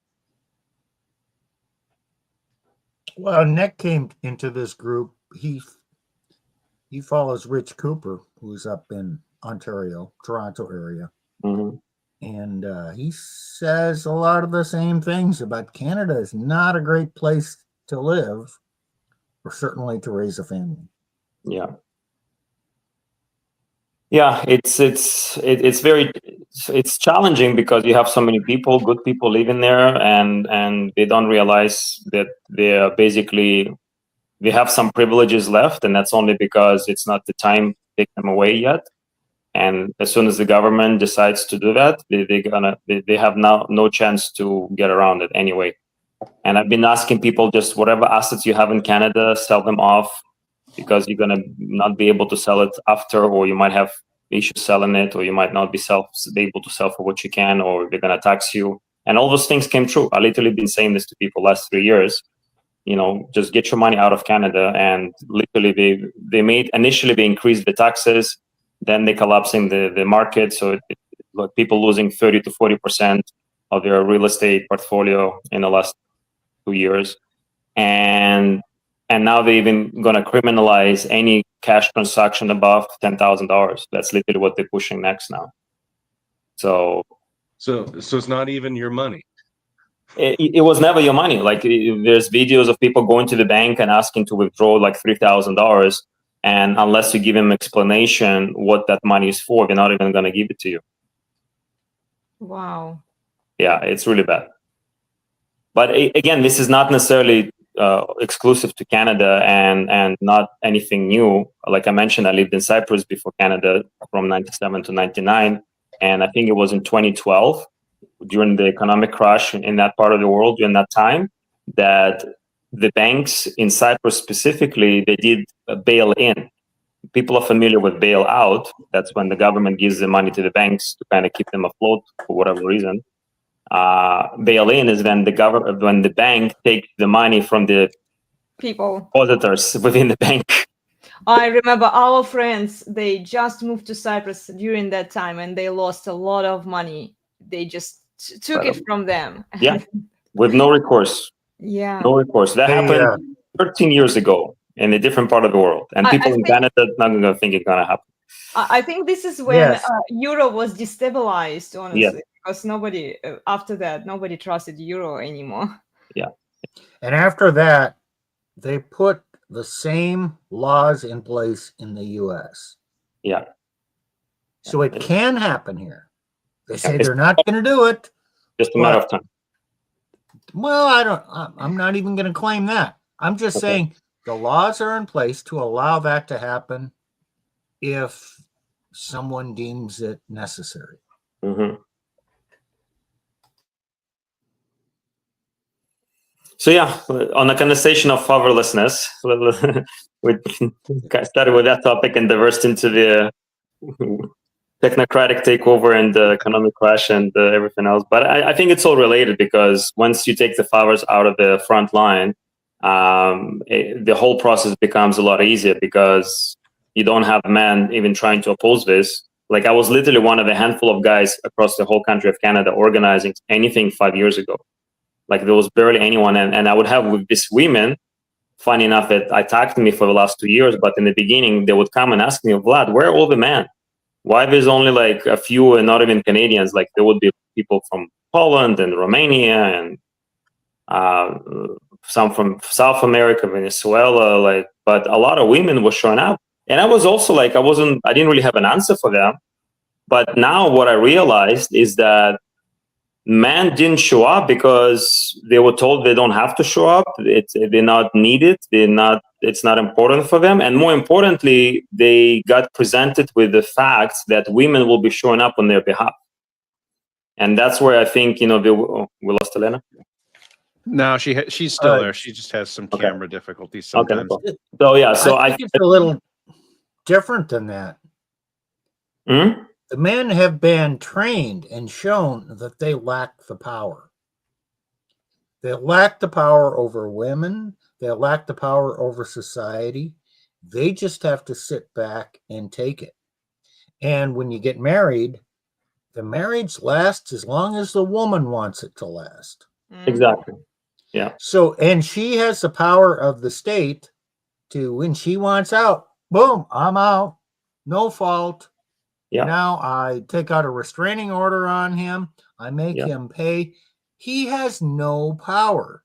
Well, Nick came into this group. He follows Rich Cooper, who's up in Ontario, Toronto area. Mm-hmm. And he says a lot of the same things about Canada is not a great place to live, or certainly to raise a family. Yeah. Yeah, it's challenging because you have so many people, good people living there, and they don't realize that they have some privileges left, and that's only because it's not the time to take them away yet. And as soon as the government decides to do that, they have now no chance to get around it anyway. And I've been asking people, just whatever assets you have in Canada, sell them off, because you're gonna not be able to sell it after, or you might have issues selling it, or you might not be able to sell for what you can, or they're gonna tax you. And all those things came true. I literally been saying this to people last 3 years. Just get your money out of Canada. And literally, initially they increased the taxes. Then they collapsing the market, so people losing 30 to 40% of their real estate portfolio in the last 2 years, and now they're even going to criminalize any cash transaction above $10,000. That's literally what they're pushing next now. So it's not even your money. It was never your money. Like, there's videos of people going to the bank and asking to withdraw like $3,000. And unless you give them explanation what that money is for, they're not even going to give it to you. Wow. Yeah, it's really bad. But again, this is not necessarily exclusive to Canada and not anything new. Like I mentioned, I lived in Cyprus before Canada from 97 to 99. And I think it was in 2012, during the economic crash in that part of the world during that time, that the banks in Cyprus specifically, they did a bail-in. People are familiar with bail-out. That's when the government gives the money to the banks to kind of keep them afloat for whatever reason. Bail-in is when the bank takes the money from the People, depositors within the bank. I remember our friends, they just moved to Cyprus during that time and they lost a lot of money. They just took it from them. Yeah, with no recourse. Yeah. No recourse. That happened 13 years ago in a different part of the world. And people in Canada are not going to think it's going to happen. I think this is when euro was destabilized, honestly, because nobody, after that, nobody trusted euro anymore. Yeah. And after that, they put the same laws in place in the U.S. Yeah. So it can happen here. They say they're not going to do it. Just a matter of time. Well, I'm not even going to claim that. I'm just saying the laws are in place to allow that to happen if someone deems it necessary. Mm-hmm. So yeah, on the conversation of fatherlessness, we started with that topic and diverged into the technocratic takeover and the economic crash and everything else. But I think it's all related, because once you take the fathers out of the front line, the whole process becomes a lot easier, because you don't have men even trying to oppose this. Like, I was literally one of a handful of guys across the whole country of Canada organizing anything 5 years ago. Like, there was barely anyone. And I would have with these women, funny enough, that attacked me for the last 2 years. But in the beginning, they would come and ask me, Vlad, where are all the men? Why there's only like a few and not even Canadians? Like, there would be people from Poland and Romania and some from South America, Venezuela, but a lot of women were showing up. And I was also like, I didn't really have an answer for them. But now what I realized is that men didn't show up because they were told they don't have to show up. They're not needed. It's not important for them. And more importantly, they got presented with the fact that women will be showing up on their behalf. And that's where I think, we lost Elena. No, she's still there. She just has some camera difficulties sometimes. Okay. So yeah, I think it's a little different than that. Mm-hmm. The men have been trained and shown that they lack the power. They lack the power over women. They lack the power over society. They just have to sit back and take it. And when you get married, the marriage lasts as long as the woman wants it to last. Exactly. Yeah. So, and she has the power of the state to, when she wants out, boom, I'm out. No fault. Yeah. Now I take out a restraining order on him. I make him pay. He has no power.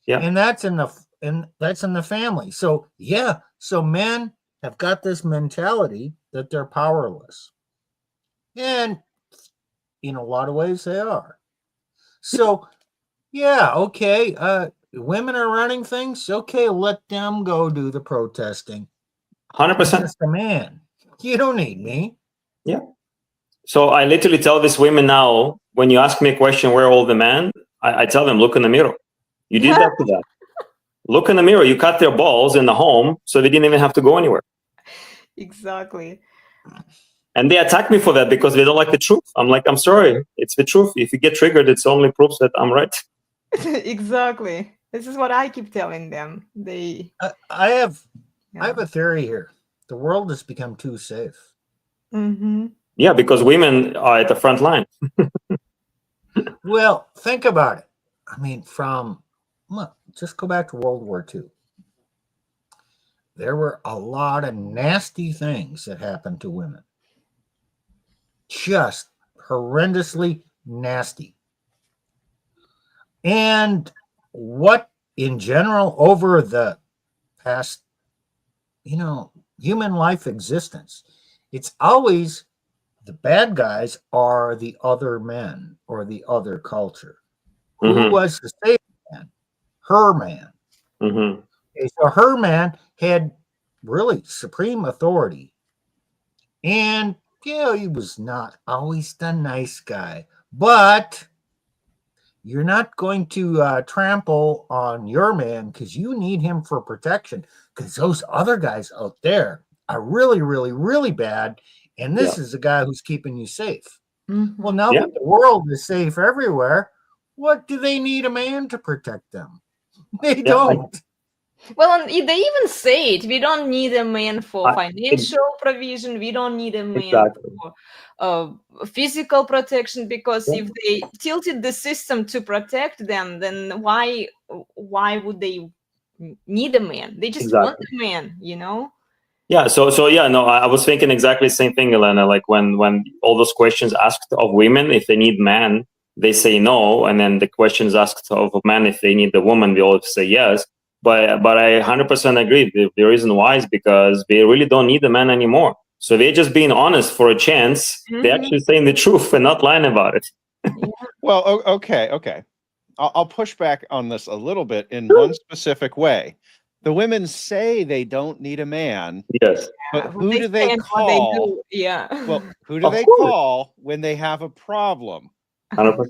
Yeah. And that's in the family. So yeah, so men have got this mentality that they're powerless. And in a lot of ways they are. So yeah, okay. Women are running things. Okay, let them go do the protesting. 100%. I'm just a man. You don't need me. Yeah. So I literally tell these women now, when you ask me a question, where are all the men? I tell them, look in the mirror. You did that to them. Look in the mirror. You cut their balls in the home, so they didn't even have to go anywhere. Exactly. And they attack me for that because they don't like the truth. I'm like, I'm sorry. It's the truth. If you get triggered, it's only proves that I'm right. Exactly. This is what I keep telling them. I have a theory here. The world has become too safe. Mm-hmm. Yeah, because women are at the front line. Well, think about it. I mean, just go back to World War II. There were a lot of nasty things that happened to women. Just horrendously nasty. And what, in general, over the past, human life existence, it's always the bad guys are the other men or the other culture. Who was the safe man? Her man. Okay, so her man had really supreme authority. And, he was not always the nice guy. But you're not going to trample on your man because you need him for protection, because those other guys out there are really, really, really bad. And this is the guy who's keeping you safe. Mm-hmm. Well, now that the world is safe everywhere, what do they need a man to protect them? They don't. Well, and they even say it. We don't need a man for financial provision. We don't need a man for physical protection, because if they tilted the system to protect them, then why would they need a man? They just want a man, Yeah. So yeah, no, I was thinking exactly the same thing, Elena. Like when all those questions asked of women if they need man, they say no, and then the questions asked of men if they need the woman, they all say yes. But I 100% agree. The reason why is because they really don't need the man anymore. So they're just being honest for a chance. They're actually saying the truth and not lying about it. Well, okay. I'll push back on this a little bit in one specific way. The women say they don't need a man. Yes. But who do they call? Well, who do they call when they have a problem? 100%.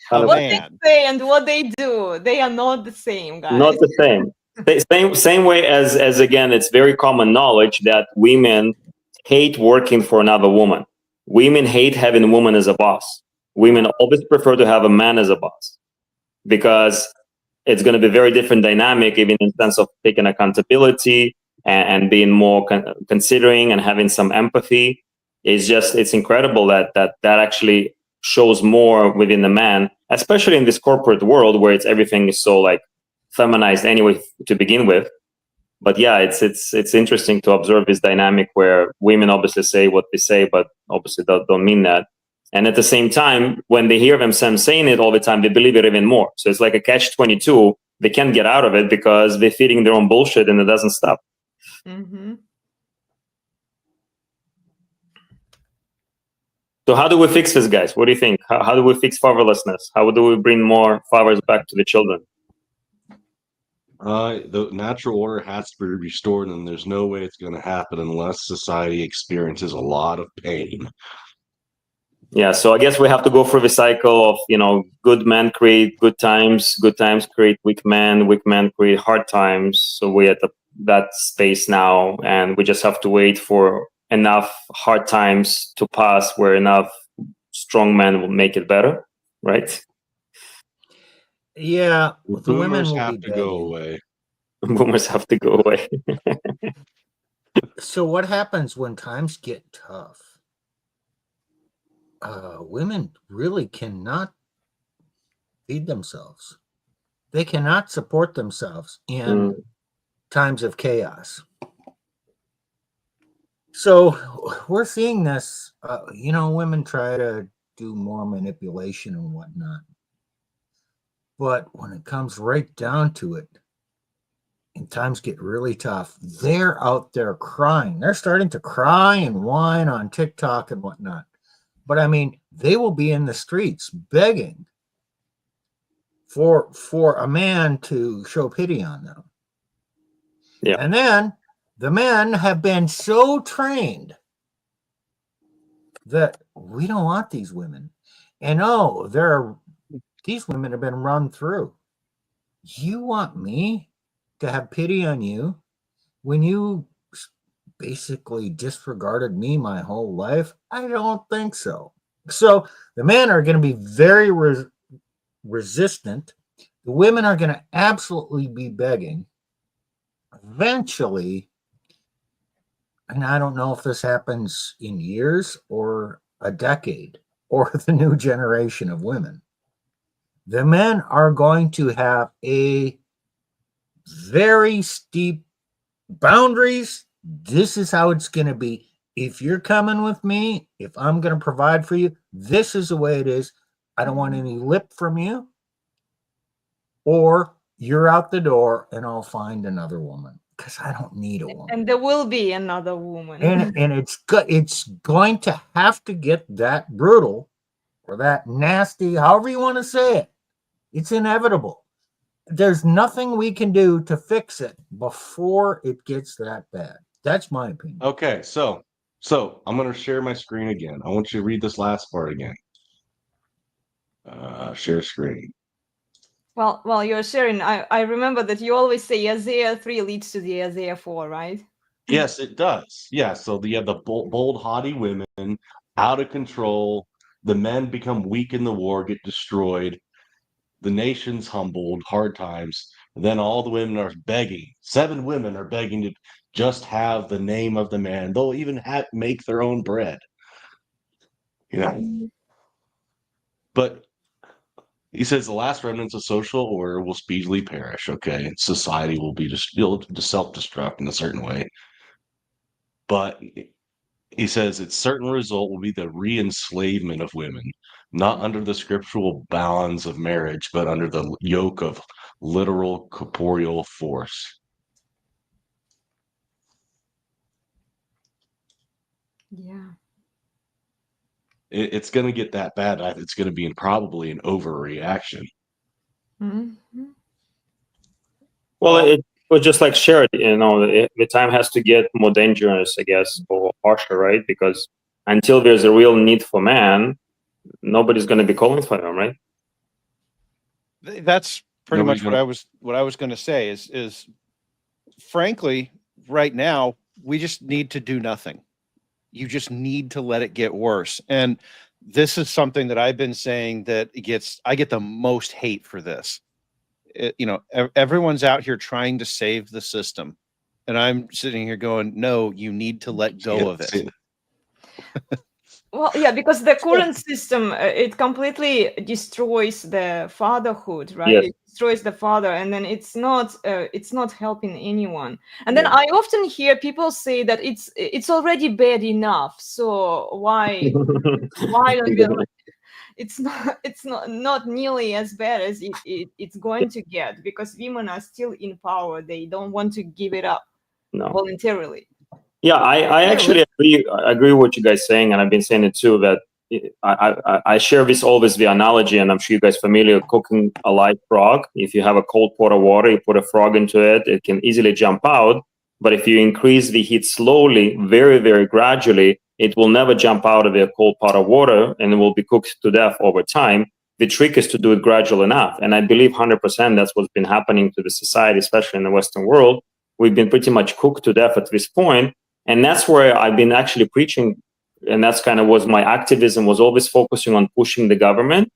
What they say and what they do, they are not the same, guys. Not the same. Same way as again, it's very common knowledge that women hate working for another woman. Women hate having a woman as a boss. Women always prefer to have a man as a boss, because it's going to be very different dynamic, even in sense of taking accountability and being more considering and having some empathy. It's incredible that actually shows more within the man, especially in this corporate world where everything is so like feminized anyway to begin with. But yeah, it's interesting to observe this dynamic where women obviously say what they say, but obviously don't mean that. And at the same time, when they hear them saying it all the time, they believe it even more. So it's like a catch-22. They can't get out of it because they're feeding their own bullshit and it doesn't stop. So how do we fix this, guys? What do you think? How do we fix fatherlessness? How do we bring more fathers back to the children? The natural order has to be restored, and there's no way it's going to happen unless society experiences a lot of pain. Yeah, so I guess we have to go through the cycle of, good men create good times create weak men create hard times. So we're at that space now, and we just have to wait for enough hard times to pass where enough strong men will make it better, right? Yeah, the women Boomers will have be to go begging. away. Boomers have to go away. So what happens when times get tough? Women really cannot feed themselves. They cannot support themselves in times of chaos. So we're seeing this, women try to do more manipulation and whatnot. But when it comes right down to it, and times get really tough, they're out there crying. They're starting to cry and whine on TikTok and whatnot. But I mean, they will be in the streets begging for a man to show pity on them. Yeah. And then the men have been so trained that we don't want these women. And these women have been run through. You want me to have pity on you when you basically disregarded me my whole life? I don't think so. So the men are going to be very resistant. The women are going to absolutely be begging. Eventually, and I don't know if this happens in years or a decade or the new generation of women, the men are going to have a very steep boundaries. This is how it's going to be. If you're coming with me, if I'm going to provide for you, this is the way it is. I don't want any lip from you, or you're out the door and I'll find another woman because I don't need a woman. And there will be another woman. And it's going to have to get that brutal or that nasty, however you want to say it. It's inevitable. There's nothing we can do to fix it before it gets that bad. That's my opinion. Okay, so I'm going to share my screen again. I want you to read this last part again. Share screen. Well, you're sharing. I remember that you always say Isaiah 3 leads to the Isaiah 4, right? Yes, it does. Yeah, so you have the bold, haughty women out of control. The men become weak in the war, get destroyed. The nation's humbled, hard times. And then all the women are begging. 7 women are begging to just have the name of the man. They'll even make their own bread. But he says the last remnants of social order will speedily perish. Okay, society will be just self-destruct in a certain way. But he says its certain result will be the re-enslavement of women, not under the scriptural bonds of marriage, but under the yoke of literal corporeal force. Yeah. It's going to get that bad. It's going to be probably an overreaction. Mm-hmm. Well, it was just like shared, the time has to get more dangerous, I guess, or harsher, right? Because until there's a real need for man, nobody's going to be calling for them, right? That's pretty much what I was going to say is frankly, right now, we just need to do nothing. You just need to let it get worse. And this is something that I've been saying that I get the most hate for this. Everyone's out here trying to save the system. And I'm sitting here going, no, you need to let go of it. Well, yeah, because the current system, it completely destroys the fatherhood, right? Yes. It destroys the father, and then it's not helping anyone. And then I often hear people say that it's already bad enough, so why it's not nearly as bad as it's going to get, because women are still in power. They don't want to give it up voluntarily. Yeah, I actually agree with what you guys saying, and I've been saying it too, that I share this always the analogy, and I'm sure you guys are familiar, cooking a live frog. If you have a cold pot of water, you put a frog into it, it can easily jump out. But if you increase the heat slowly, very, very gradually, it will never jump out of the cold pot of water, and it will be cooked to death over time. The trick is to do it gradual enough. And I believe 100% that's what's been happening to the society, especially in the Western world. We've been pretty much cooked to death at this point. And that's where I've been actually preaching, and that's kind of was my activism, was always focusing on pushing the government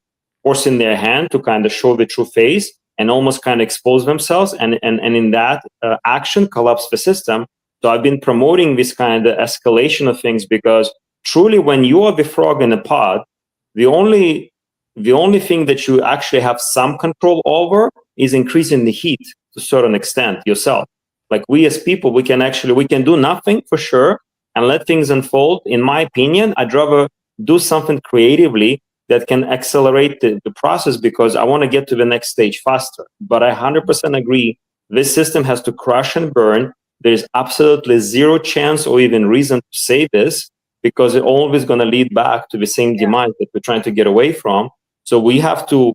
forcing their hand to kind of show the true face and almost kind of expose themselves, and in that action collapse the system. So I've been promoting this kind of escalation of things, because truly, when you are the frog in the pot, the only thing that you actually have some control over is increasing the heat to a certain extent yourself. Like, we as people, we can do nothing for sure and let things unfold. In my opinion, I'd rather do something creatively that can accelerate the process, because I want to get to the next stage faster. But I 100% agree, this system has to crush and burn. There's absolutely zero chance or even reason to say this, because it's always going to lead back to the same demise that we're trying to get away from. So we have to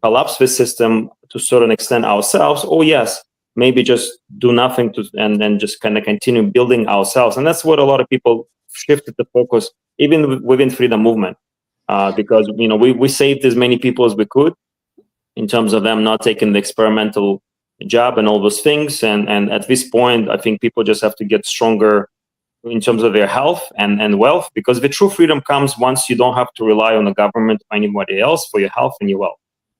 collapse the system to a certain extent ourselves. Oh yes, maybe just do nothing and then just kind of continue building ourselves. And that's what a lot of people shifted the focus, even within freedom movement, because we saved as many people as we could in terms of them not taking the experimental job and all those things. And at this point, I think people just have to get stronger in terms of their health and wealth, because the true freedom comes once you don't have to rely on the government or anybody else for your health and your wealth.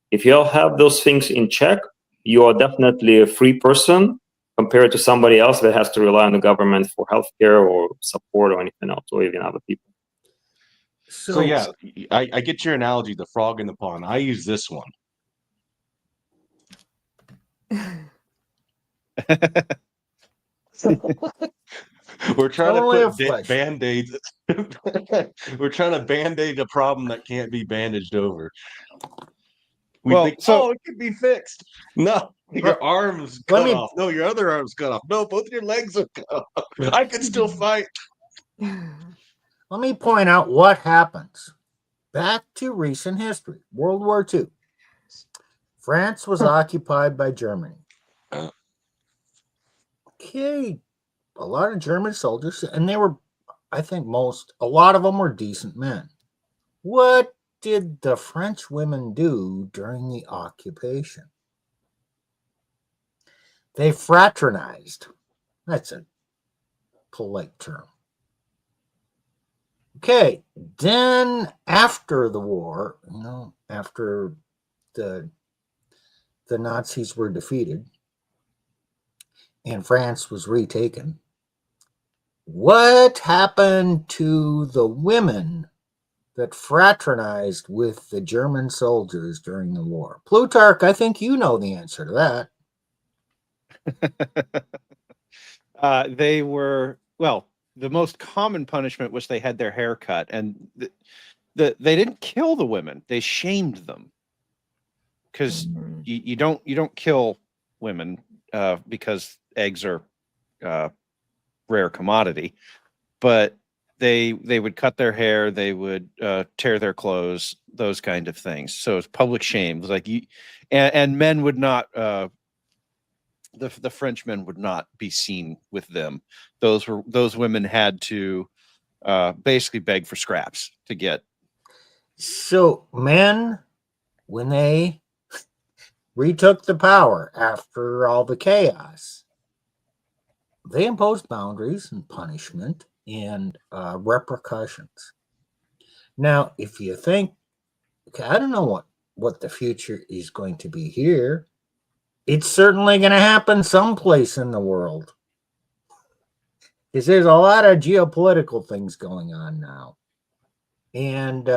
If you all have those things in check, you are definitely a free person compared to somebody else that has to rely on the government for healthcare or support or anything else, or even other people. So yeah, I get your analogy, the frog in the pond. I use this one. We're trying to put band-aids. We're trying to band-aid a problem that can't be bandaged over. We think, it can be fixed. No, your arm's cut off. No, your other arm's cut off. No, both your legs are cut off. I can still fight. Let me point out what happens. Back to recent history. World War II. France was occupied by Germany. Okay, a lot of German soldiers, and they were, I think a lot of them were decent men. What did the French women do during the occupation? They fraternized. That's a polite term. Okay, then after the war, after the Nazis were defeated and France was retaken, what happened to the women that fraternized with the German soldiers during the war? Plutarch, I think you know the answer to that. They were, the most common punishment was they had their hair cut, and they didn't kill the women; they shamed them, because you don't kill women because eggs are rare commodity, but they would cut their hair, they would tear their clothes, those kind of things. So it's public shame. It was like and men would not. The Frenchmen would not be seen with them. Those women had to basically beg for scraps to get. So men, when they retook the power after all the chaos, they imposed boundaries and punishment and repercussions. Now, if you think, okay, I don't know what the future is going to be here, it's certainly going to happen someplace in the world, because there's a lot of geopolitical things going on now. And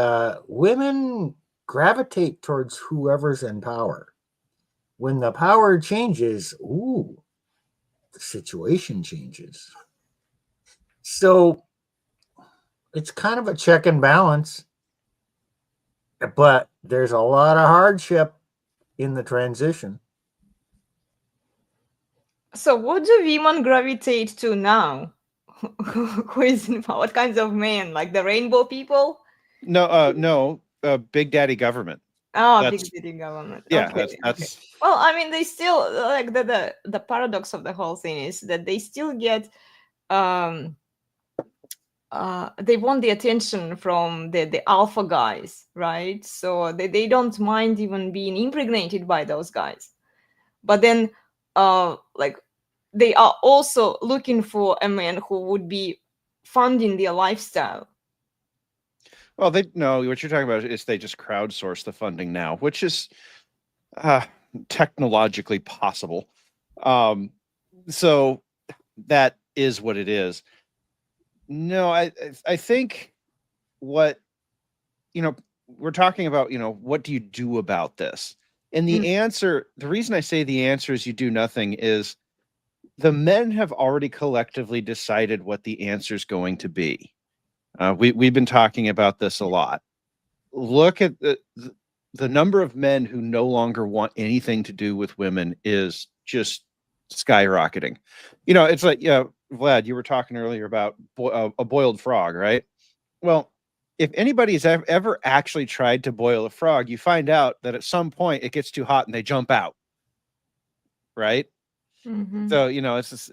women gravitate towards whoever's in power. When the power changes, the situation changes. So it's kind of a check and balance, but there's a lot of hardship in the transition. So what do women gravitate to now? Who is in power? What kinds of men? Like the rainbow people? No, Big Daddy government. Big Daddy government. Yeah, okay. that's. Well, I mean, they still, like, the paradox of the whole thing is that they still get they want the attention from the alpha guys, right? So they don't mind even being impregnated by those guys, but then like, they are also looking for a man who would be funding their lifestyle. Well, they no. What you're talking about is they just crowdsource the funding now, which is technologically possible. So that is what it is. No, I think what we're talking about. What do you do about this? And the answer, the reason I say the answer is you do nothing, is the men have already collectively decided what the answer is going to be. We've been talking about this a lot. Look at the number of men who no longer want anything to do with women is just skyrocketing. It's like, Vlad, you were talking earlier about a boiled frog, right? Well, if anybody's ever actually tried to boil a frog, you find out that at some point it gets too hot and they jump out, right? Mm-hmm. So, it's just,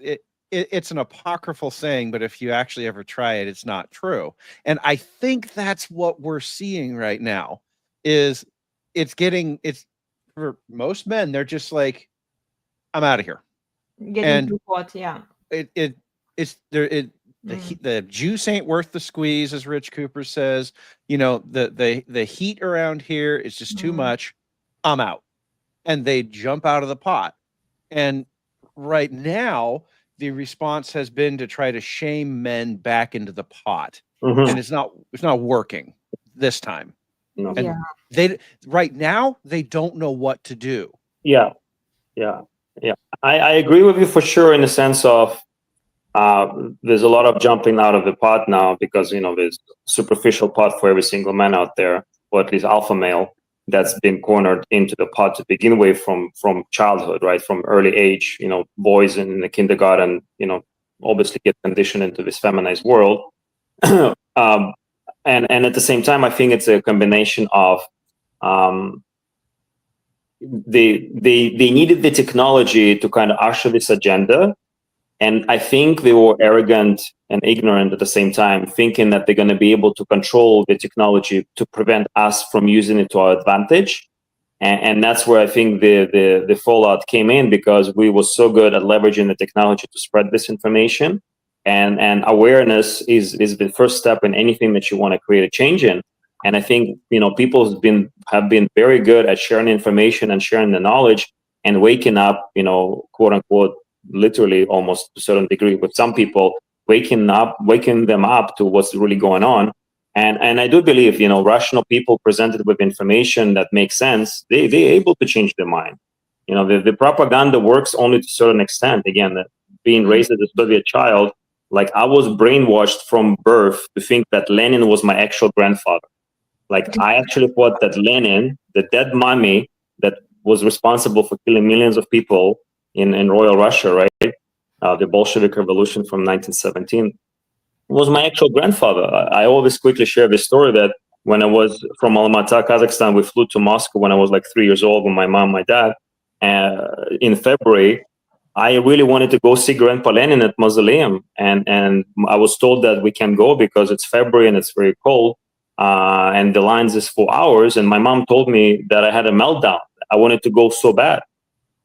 it's an apocryphal saying, but if you actually ever try it, it's not true. And I think that's what we're seeing right now. Is it's for most men, they're just like, I'm out of here. Getting too hot, yeah. The juice ain't worth the squeeze, as Rich Cooper says. The heat around here is just too much. I'm out. And they jump out of the pot. And right now, the response has been to try to shame men back into the pot. And it's not working this time. No. And they right now they don't know what to do. Yeah. I agree with you for sure, in the sense of there's a lot of jumping out of the pot now, because there's superficial pot for every single man out there, or at least alpha male, that's been cornered into the pot to begin with from childhood, right? From early age, boys in the kindergarten, obviously get conditioned into this feminized world. And at the same time, I think it's a combination of they needed the technology to kind of usher this agenda. And I think they were arrogant and ignorant at the same time, thinking that they're going to be able to control the technology to prevent us from using it to our advantage. And that's where I think the fallout came in, because we were so good at leveraging the technology to spread this information. And awareness is the first step in anything that you want to create a change in. And I think, people have been very good at sharing information and sharing the knowledge and waking up, quote unquote, literally almost to a certain degree, with some people waking them up to what's really going on. And I do believe, rational people presented with information that makes sense, they're able to change their mind. The propaganda works only to a certain extent. Again, being raised as a Soviet child, like, I was brainwashed from birth to think that Lenin was my actual grandfather. Like, I actually thought that Lenin, the dead mummy that was responsible for killing millions of people in Royal Russia, right? The Bolshevik Revolution from 1917, was my actual grandfather. I always quickly share this story that when I was from Almaty, Kazakhstan, we flew to Moscow when I was like 3 years old with my mom, my dad. In February, I really wanted to go see Grandpa Lenin at Mausoleum. And I was told that we can't go because it's February and it's very cold. And the lines is 4 hours. And my mom told me that I had a meltdown. I wanted to go so bad.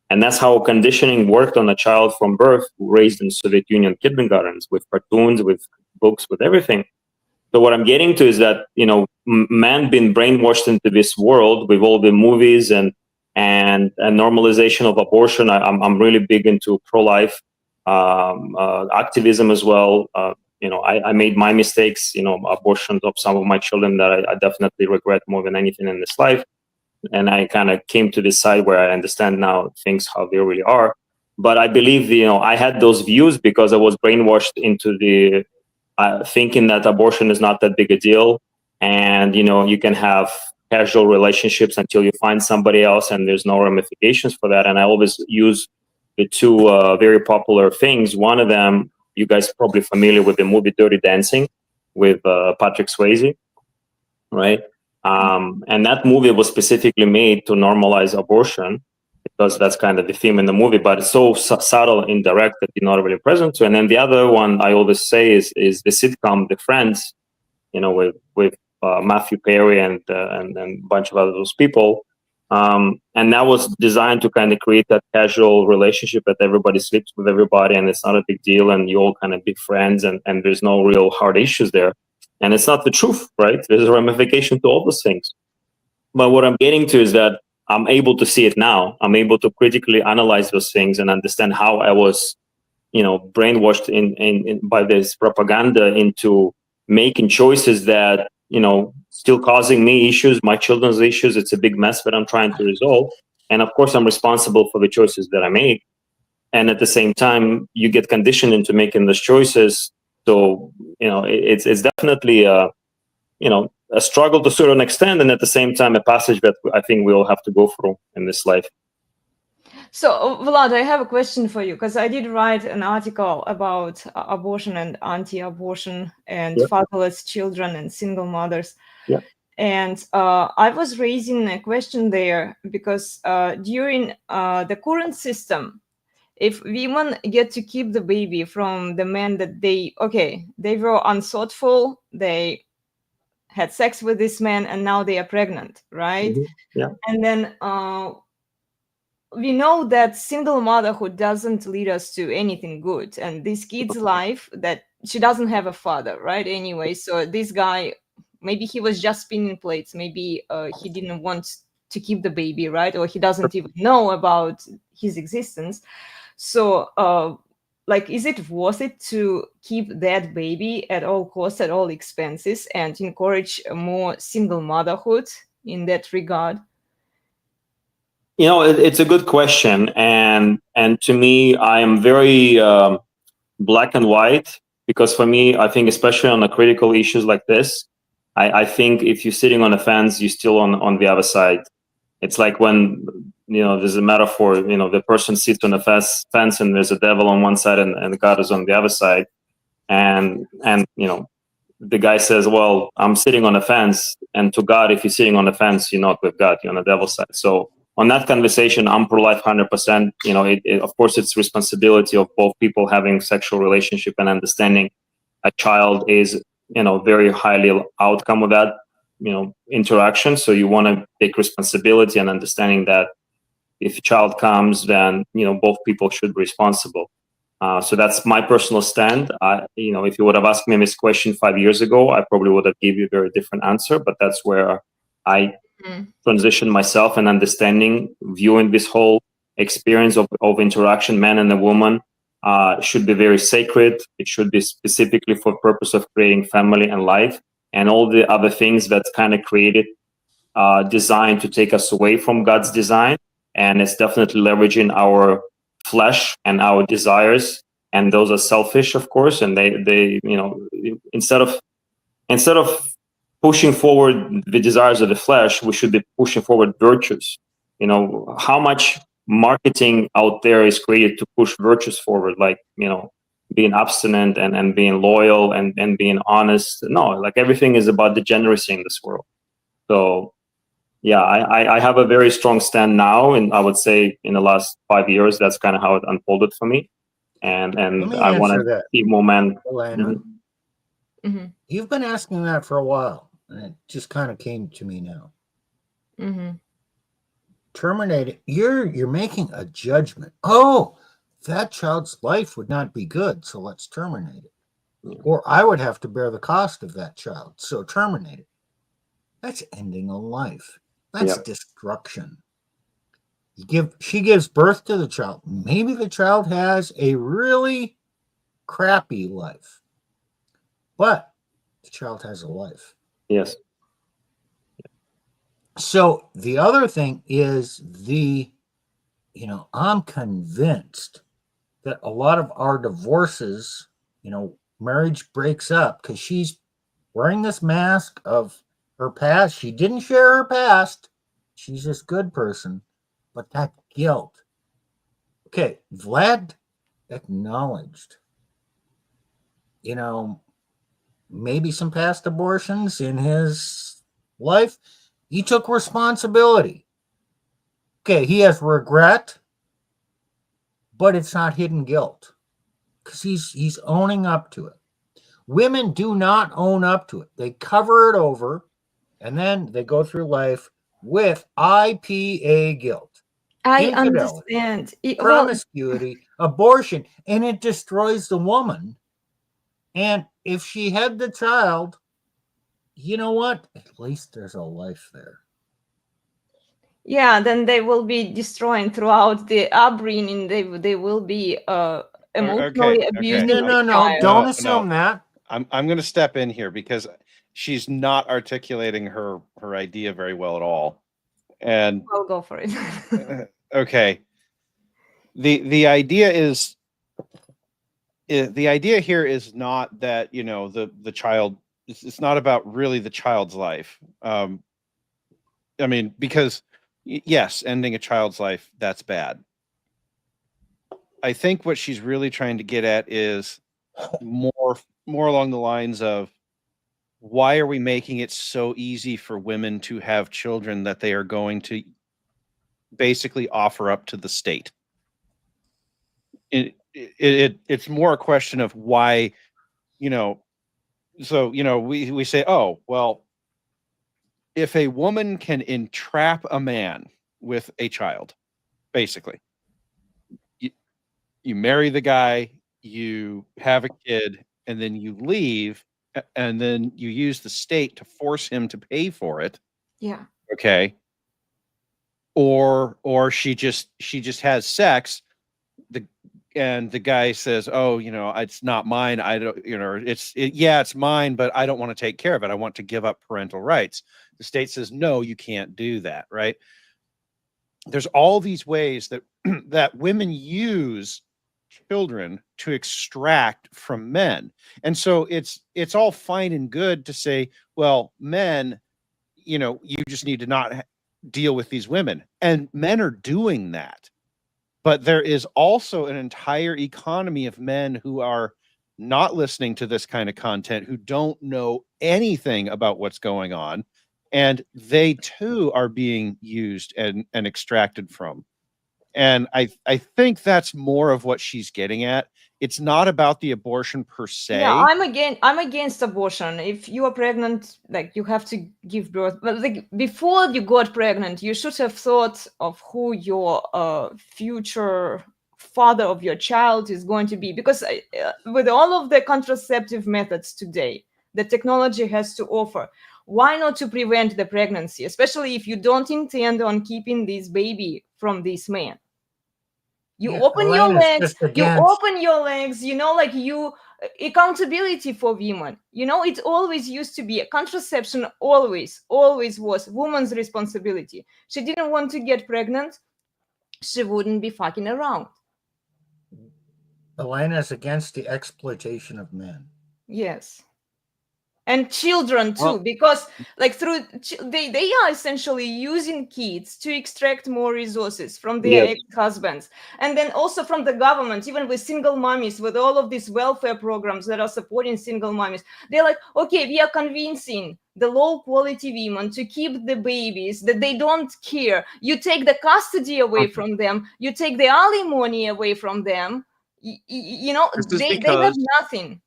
And that's how conditioning worked on a child from birth, raised in Soviet Union kindergartens, with cartoons, with books, with everything. So what I'm getting to is that, man been brainwashed into this world with all the movies and normalization of abortion. I'm really big into pro-life activism as well. I made my mistakes, abortions of some of my children that I definitely regret more than anything in this life. And I kind of came to this side where I understand now things how they really are. But I believe, I had those views because I was brainwashed into the thinking that abortion is not that big a deal. And, you can have casual relationships until you find somebody else, and there's no ramifications for that. And I always use the two very popular things. One of them, you guys are probably familiar with the movie Dirty Dancing with Patrick Swayze, right? And that movie was specifically made to normalize abortion, because that's kind of the theme in the movie, but it's so subtle and indirect that you're not really present to. And then the other one I always say is the sitcom The Friends, with Matthew Perry and a bunch of other those people. And that was designed to kind of create that casual relationship that everybody sleeps with everybody and it's not a big deal and you all kind of be friends and there's no real hard issues there. And it's not the truth, right? There's a ramification to all those things. But what I'm getting to is that I'm able to see it now. I'm able to critically analyze those things and understand how I was, brainwashed by this propaganda into making choices that, still causing me issues, my children's issues. It's a big mess that I'm trying to resolve. And of course, I'm responsible for the choices that I make. And at the same time, you get conditioned into making those choices. So, it's definitely a struggle to a certain extent, and at the same time, a passage that I think we all have to go through in this life. So, Vlad, I have a question for you, because I did write an article about abortion and anti-abortion and fatherless children and single mothers. Yeah. And I was raising a question there because during the current system, if women get to keep the baby from the men that they were unthoughtful, they had sex with this man, and now they are pregnant, right? Mm-hmm. Yeah. And then we know that single motherhood doesn't lead us to anything good, and this kid's life, that she doesn't have a father, right? Anyway, so this guy, maybe he was just spinning plates, maybe he didn't want to keep the baby, right? Or he doesn't even know about his existence. So is it worth it to keep that baby at all costs, at all expenses, and encourage a more single motherhood in that regard? It's a good question, and to me, I am very black and white, because for me, I think, especially on the critical issues like this, I think if you're sitting on a fence, you're still on the other side. It's like when there's a metaphor. The person sits on a fence, and there's a devil on one side, and God is on the other side, and the guy says, well, I'm sitting on a fence, and to God, if you're sitting on a fence, you're not with God, you're on the devil's side. So on that conversation, I'm pro-life 100%. Of course, it's responsibility of both people having sexual relationship and understanding a child is, very highly outcome of that, interaction. So you want to take responsibility and understanding that if a child comes, then, both people should be responsible. So that's my personal stand. If you would have asked me this question 5 years ago, I probably would have given you a very different answer, but that's where I transition myself and understanding, viewing this whole experience of interaction, man and a woman, should be very sacred. It should be specifically for the purpose of creating family and life, and all the other things that's kind of created, designed to take us away from God's design. And it's definitely leveraging our flesh and our desires, and those are selfish, of course. And they instead of pushing forward the desires of the flesh, we should be pushing forward virtues. How much marketing out there is created to push virtues forward, like being abstinent and being loyal and being honest. No, like everything is about degeneracy in this world. So yeah, I have a very strong stand now, and I would say in the last 5 years, that's kind of how it unfolded for me. And I want to keep more men. Elena, you've been asking that for a while, and it just kind of came to me now. Terminating, you're making a judgment. Oh, that child's life would not be good, so let's terminate it. Or I would have to bear the cost of that child, so terminate it. That's ending a life. That's destruction. She gives birth to the child. Maybe the child has a really crappy life, but the child has a life. Yes. So the other thing is I'm convinced that a lot of our divorces, marriage breaks up because she's wearing this mask of her past. She didn't share her past. She's this good person, but that guilt. Okay, Vlad acknowledged, maybe some past abortions in his life. He took responsibility. Okay, he has regret, but it's not hidden guilt because he's owning up to it. Women do not own up to it. They cover it over, and then they go through life with IPA guilt. I Infidelity, understand. Promiscuity, abortion, and it destroys the woman. And if she had the child, you know what? At least there's a life there. Yeah, then they will be destroying throughout the upbringing. They will be emotionally abused. No. Don't assume that. I'm going to step in here because she's not articulating her idea very well at all. And I'll go for it. okay. The idea is the idea here is not that, you know, the child, it's not about really the child's life. I mean, because yes, ending a child's life, that's bad. I think what she's really trying to get at is more along the lines of, why are we making it so easy for women to have children that they are going to basically offer up to the state? It's more a question of why, you know, so, you know, we say, oh, well, if a woman can entrap a man with a child, basically, you marry the guy, you have a kid, and then you leave, and then you use the state to force him to pay for it. Yeah. Okay. Or she just has sex, and the guy says, oh, you know, it's not mine. I don't, you know, it's mine, but I don't want to take care of it. I want to give up parental rights. The state says, no, you can't do that. Right. There's all these ways that that women use children to extract from men. And so it's all fine and good to say, well, men, you know, you just need to not deal with these women. And men are doing that. But there is also an entire economy of men who are not listening to this kind of content, who don't know anything about what's going on. And they too are being used and extracted from. And I think that's more of what she's getting at. It's not about the abortion per se. Yeah, I'm against abortion. If you are pregnant, like, you have to give birth. But like, before you got pregnant, you should have thought of who your future father of your child is going to be. Because with all of the contraceptive methods today, the technology has to offer, why not to prevent the pregnancy, especially if you don't intend on keeping this baby from this man? You open your legs, you know, like, you accountability for women. You know, it always used to be contraception, always was woman's responsibility. She didn't want to get pregnant, she wouldn't be fucking around. Elena is against the exploitation of men. Yes. And children too, because like they are essentially using kids to extract more resources from their ex-husbands, and then also from the government, even with single mommies, with all of these welfare programs that are supporting single mommies. They're like, okay, we are convincing the low quality women to keep the babies, that they don't care. You take the custody away from them, you take the alimony away from them, you know, they have nothing.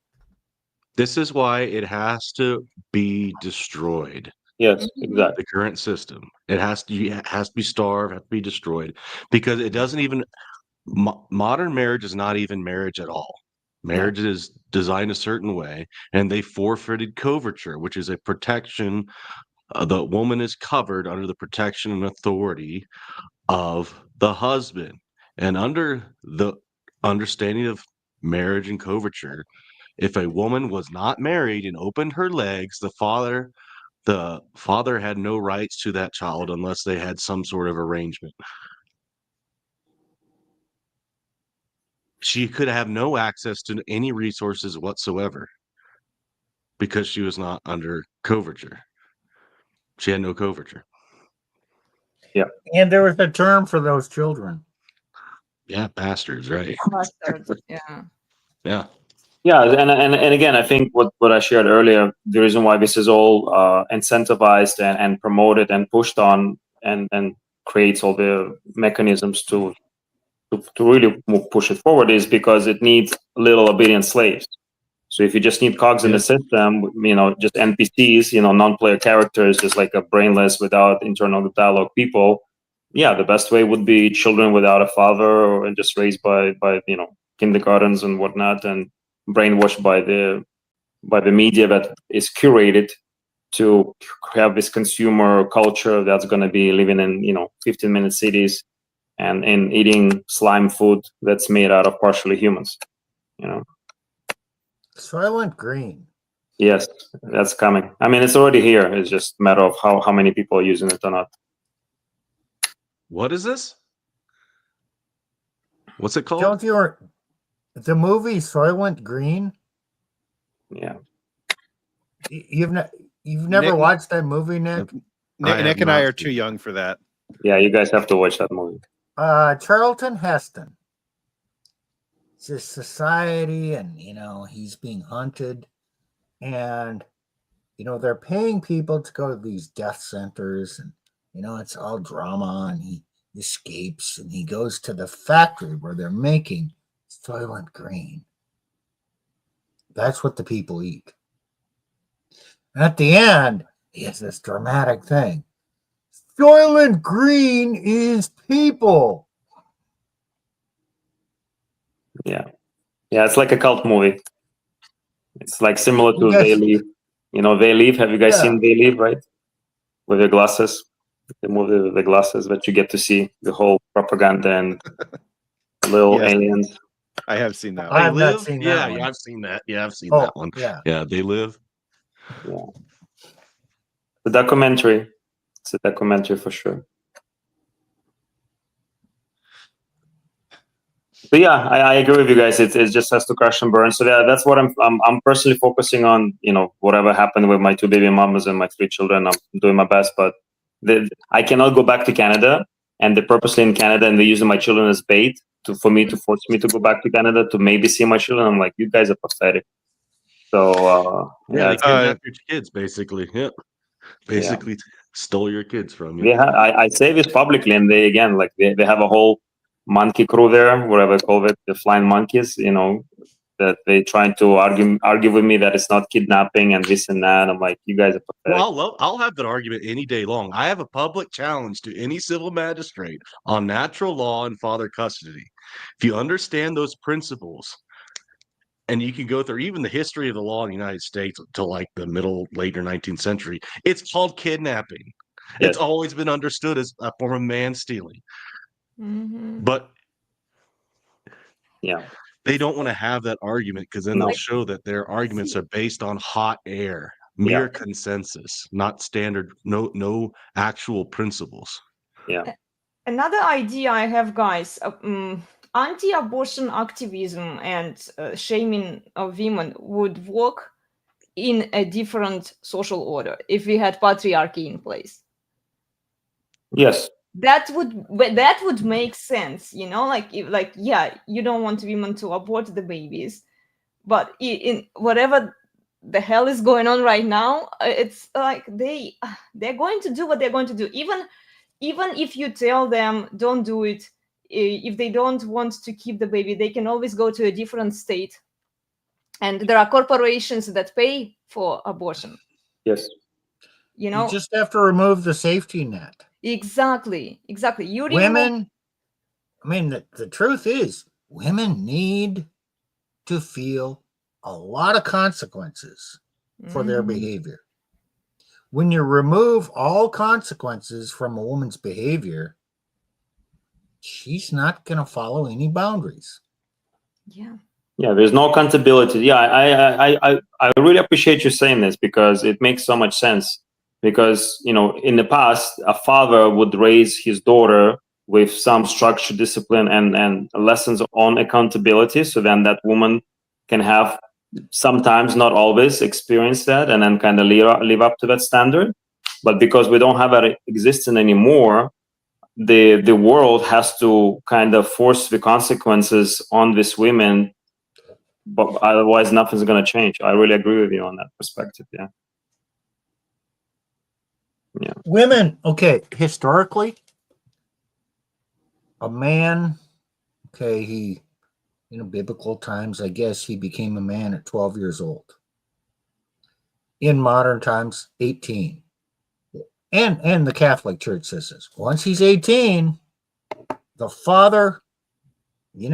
This is why it has to be destroyed. Yes, exactly. The current system. It has to be starved, has to be destroyed, because it doesn't even, modern marriage is not even marriage at all. Marriage is designed a certain way, and they forfeited coverture, which is a protection. The woman is covered under the protection and authority of the husband. And under the understanding of marriage and coverture, if a woman was not married and opened her legs, the father had no rights to that child unless they had some sort of arrangement. She could have no access to any resources whatsoever because she was not under coverture. She had no coverture. Yeah. And there was a term for those children. Yeah, bastards, right? Bastards, yeah. Yeah. Yeah, and again, I think what I shared earlier, the reason why this is all incentivized and promoted and pushed on and creates all the mechanisms to really push it forward is because it needs little obedient slaves. So if you just need cogs in the system, you know, just NPCs, you know, non-player characters, just like a brainless, without internal dialogue people, yeah, the best way would be children without a father, or just raised by you know, kindergartens and whatnot, and brainwashed by the media that is curated to have this consumer culture that's going to be living in 15-minute cities and eating slime food that's made out of partially humans. Soylent Green. Yes, that's coming. I mean, it's already here. It's just a matter of how many people are using it or not. What is this? What's it called? Don't you? The movie Soylent Green. Yeah. You've never Nick- watched that movie, Nick? Nick and I are too young for that. Yeah, you guys have to watch that movie. Charlton Heston. It's a society, and he's being hunted, and they're paying people to go to these death centers, and it's all drama, and he escapes and he goes to the factory where they're making Soylent Green. That's what the people eat. And at the end, he has this dramatic thing. Soylent Green is people. Yeah, it's like a cult movie. It's like similar to Yes. They Leave. They Leave. Have you guys seen They Leave? Right, with your glasses. The movie with the glasses, that you get to see the whole propaganda and little Yes. aliens. I have seen that. I One. have not seen that Yeah, one. yeah, I've seen that. Yeah, I've seen that one. Yeah. Yeah, They Live. Yeah, the documentary. It's a documentary for sure. But yeah, I agree with you guys. It just has to crash and burn. So that's what I'm personally focusing on. Whatever happened with my 2 baby mamas and my 3 children, I'm doing my best. But I cannot go back to Canada, and they're purposely in Canada, and they're using my children as bait to force me to go back to Canada to maybe see my children. I'm like, you guys are pathetic. So They kidnapped your kids, basically. Yeah, basically stole your kids from you. Yeah, I say this publicly, and they have a whole monkey crew there, whatever they call it, the flying monkeys. That they trying to argue with me that it's not kidnapping and this and that. I'm like, you guys are pathetic. Well, I'll have that argument any day long. I have a public challenge to any civil magistrate on natural law and father custody. If you understand those principles, and you can go through even the history of the law in the United States until like the late 19th century, it's called kidnapping. Yes. It's always been understood as a form of man stealing. Mm-hmm. But yeah, they don't want to have that argument, because then they'll show that their arguments are based on hot air, mere consensus, not standard, no actual principles. Yeah. Another idea I have, guys, anti-abortion activism and shaming of women would work in a different social order if we had patriarchy in place. Yes. That would make sense, you don't want women to abort the babies, but in whatever the hell is going on right now, it's like they're going to do what they're going to do, even if you tell them don't do it. If they don't want to keep the baby, they can always go to a different state, and there are corporations that pay for abortion. Yes. You just have to remove the safety net. Exactly. Women, the truth is, women need to feel a lot of consequences for their behavior. When you remove all consequences from a woman's behavior, she's not going to follow any boundaries. Yeah, there's no accountability. Yeah, I really appreciate you saying this, because it makes so much sense. Because in the past, a father would raise his daughter with some structure, discipline, and lessons on accountability, so then that woman can have, sometimes, not always, experience that, and then kind of live up to that standard. But because we don't have that existing anymore, the world has to kind of force the consequences on these women, but otherwise nothing's going to change. I really agree with you on that perspective. Yeah. Women, historically, a man, he, biblical times, I guess he became a man at 12 years old. In modern times, 18. And the Catholic Church says this. Once he's 18, the father, you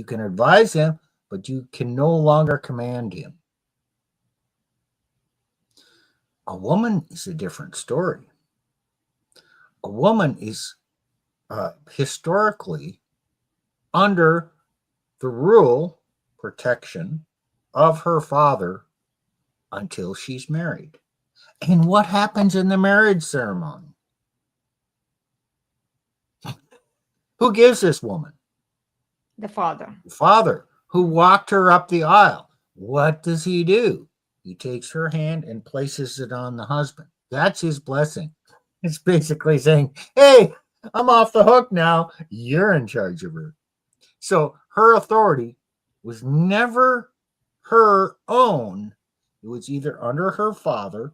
can advise him, but you can no longer command him. A woman is a different story. A woman is historically under the rule, protection of her father until she's married. And what happens in the marriage ceremony? Who gives this woman? The father. The father, who walked her up the aisle. What does he do? He takes her hand and places it on the husband. That's his blessing. It's basically saying, hey, I'm off the hook now. You're in charge of her. So her authority was never her own. It was either under her father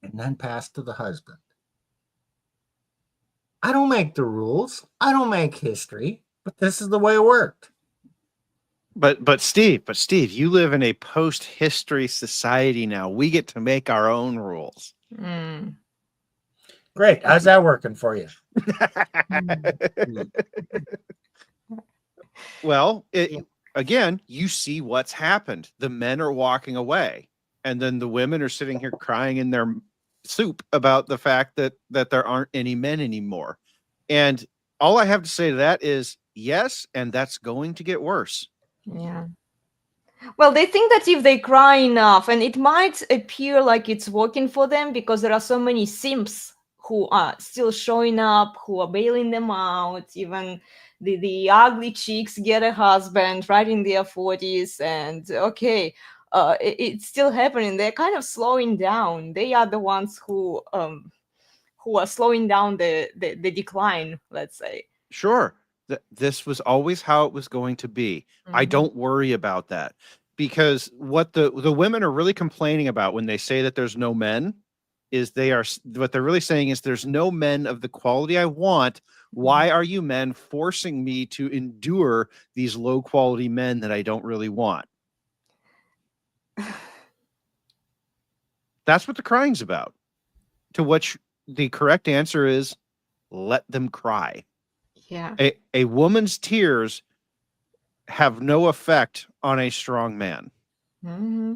and then passed to the husband. I don't make the rules. I don't make history, but this is the way it worked. But Steve, you live in a post-history society now. We get to make our own rules. Mm. Great. How's that working for you? Well, again, you see what's happened. The men are walking away, and then the women are sitting here crying in their soup about the fact that there aren't any men anymore. And all I have to say to that is yes, and that's going to get worse. Yeah. Well, they think that if they cry enough, and it might appear like it's working for them because there are so many simps who are still showing up, who are bailing them out. Even the ugly chicks get a husband right in their 40s, and okay, it's still happening. They're kind of slowing down. They are the ones who are slowing down the decline, let's say. Sure. This was always how it was going to be. I don't worry about that, because what the women are really complaining about when they say that there's no men is what they're really saying is there's no men of the quality I want. Why are you men forcing me to endure these low quality men that I don't really want? That's what the crying's about. To which the correct answer is let them cry. Yeah. A woman's tears have no effect on a strong man. Mm-hmm.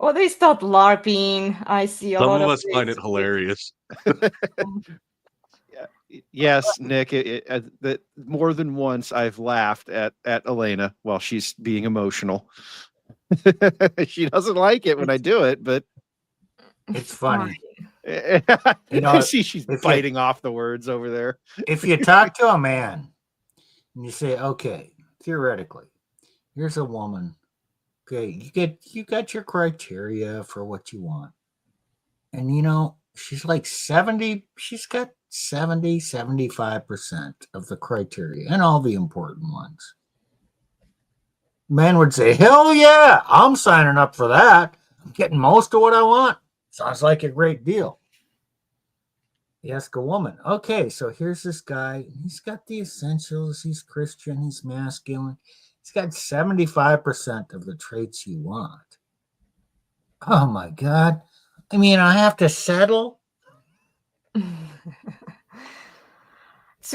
Or they start LARPing. I see a Some lot of of us find this. it hilarious. Yes, Nick, that more than once I've laughed at Elena while she's being emotional. She doesn't like it when I do it, but It's funny. I see she's biting off the words over there. If you talk to a man and you say, okay, theoretically, here's a woman. Okay, you got your criteria for what you want. And she's like 70, she's got 75% of the criteria and all the important ones. Men would say, hell yeah, I'm signing up for that. I'm getting most of what I want. Sounds like a great deal. You ask a woman, okay, so here's this guy. He's got the essentials. He's Christian. He's masculine. He's got 75% of the traits you want. Oh my God. I mean, I have to settle? To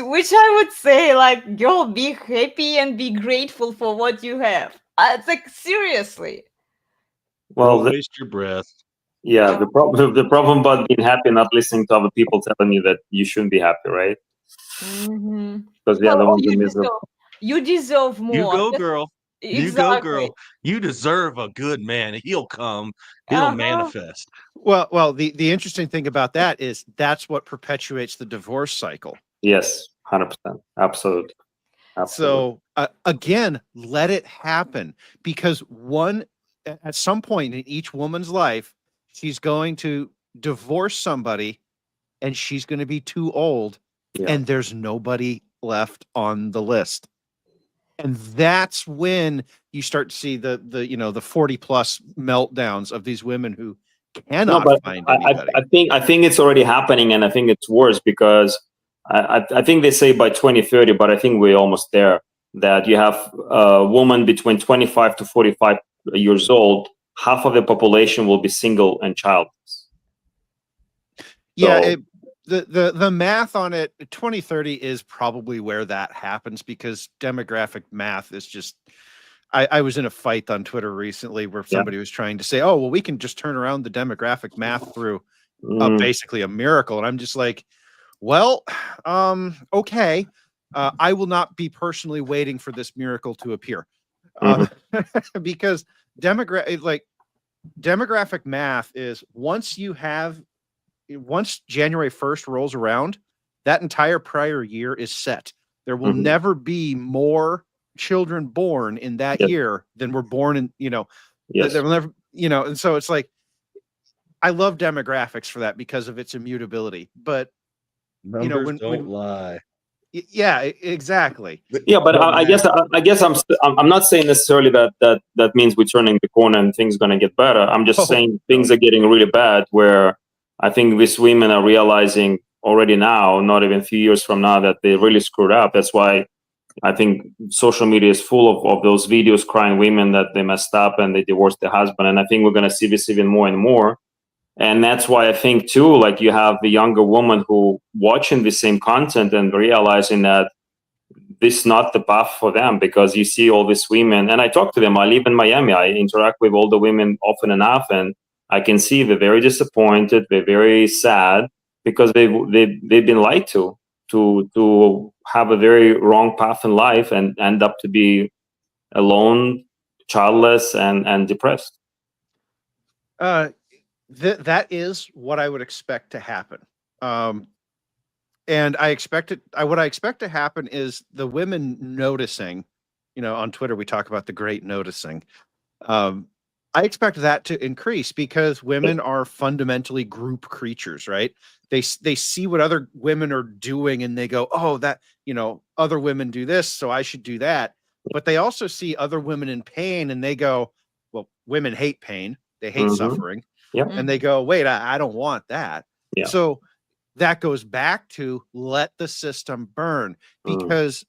which I would say, like, girl, be happy and be grateful for what you have. It's like, seriously. Well, Don't waste your breath. Yeah, the problem about being happy and not listening to other people telling you that you shouldn't be happy, right? Mm-hmm. Because the other ones are miserable. You deserve more. You go, girl. Exactly. You go, girl. You deserve a good man. He'll come. He'll manifest. Well, the interesting thing about that is that's what perpetuates the divorce cycle. Yes, 100%. Absolutely. So again, let it happen, because at some point in each woman's life, she's going to divorce somebody and she's going to be too old, and there's nobody left on the list. And that's when you start to see the 40 plus meltdowns of these women who cannot find anybody. I think it's already happening, and I think it's worse because I think they say by 2030, but I think we're almost there, that you have a woman between 25 to 45 years old, half of the population will be single and childless. Yeah, the math on it, 2030 is probably where that happens, because demographic math is just, I was in a fight on Twitter recently where somebody was trying to say, oh, well, we can just turn around the demographic math through basically a miracle. And I'm just like, well, okay. I will not be personally waiting for this miracle to appear. Because demographic math is once January 1st rolls around, that entire prior year is set. There will never be more children born in that year than were born in, there will never, and so it's like, I love demographics for that because of its immutability, but numbers don't lie. Yeah, exactly. Yeah, but I guess I'm not saying necessarily that means we're turning the corner and things are going to get better. I'm just saying things are getting really bad, where I think these women are realizing already now, not even a few years from now, that they really screwed up. That's why I think social media is full of those videos crying women that they messed up and they divorced their husband. And I think we're going to see this even more and more. And that's why I think too, like you have the younger woman who watching the same content and realizing that this is not the path for them, because you see all these women, and I talk to them. I live in Miami. I interact with all the women often enough, and I can see they're very disappointed. They're very sad because they've been lied to have a very wrong path in life and end up to be alone, childless, and depressed. That is what I would expect to happen. And I expect it. What I expect to happen is the women noticing, on Twitter, we talk about the great noticing. I expect that to increase because women are fundamentally group creatures, right? They see what other women are doing and they go, oh, that, other women do this, so I should do that. But they also see other women in pain and they go, well, women hate pain. They hate suffering. Yeah. And they go, wait, I don't want that. Yeah. So that goes back to let the system burn, because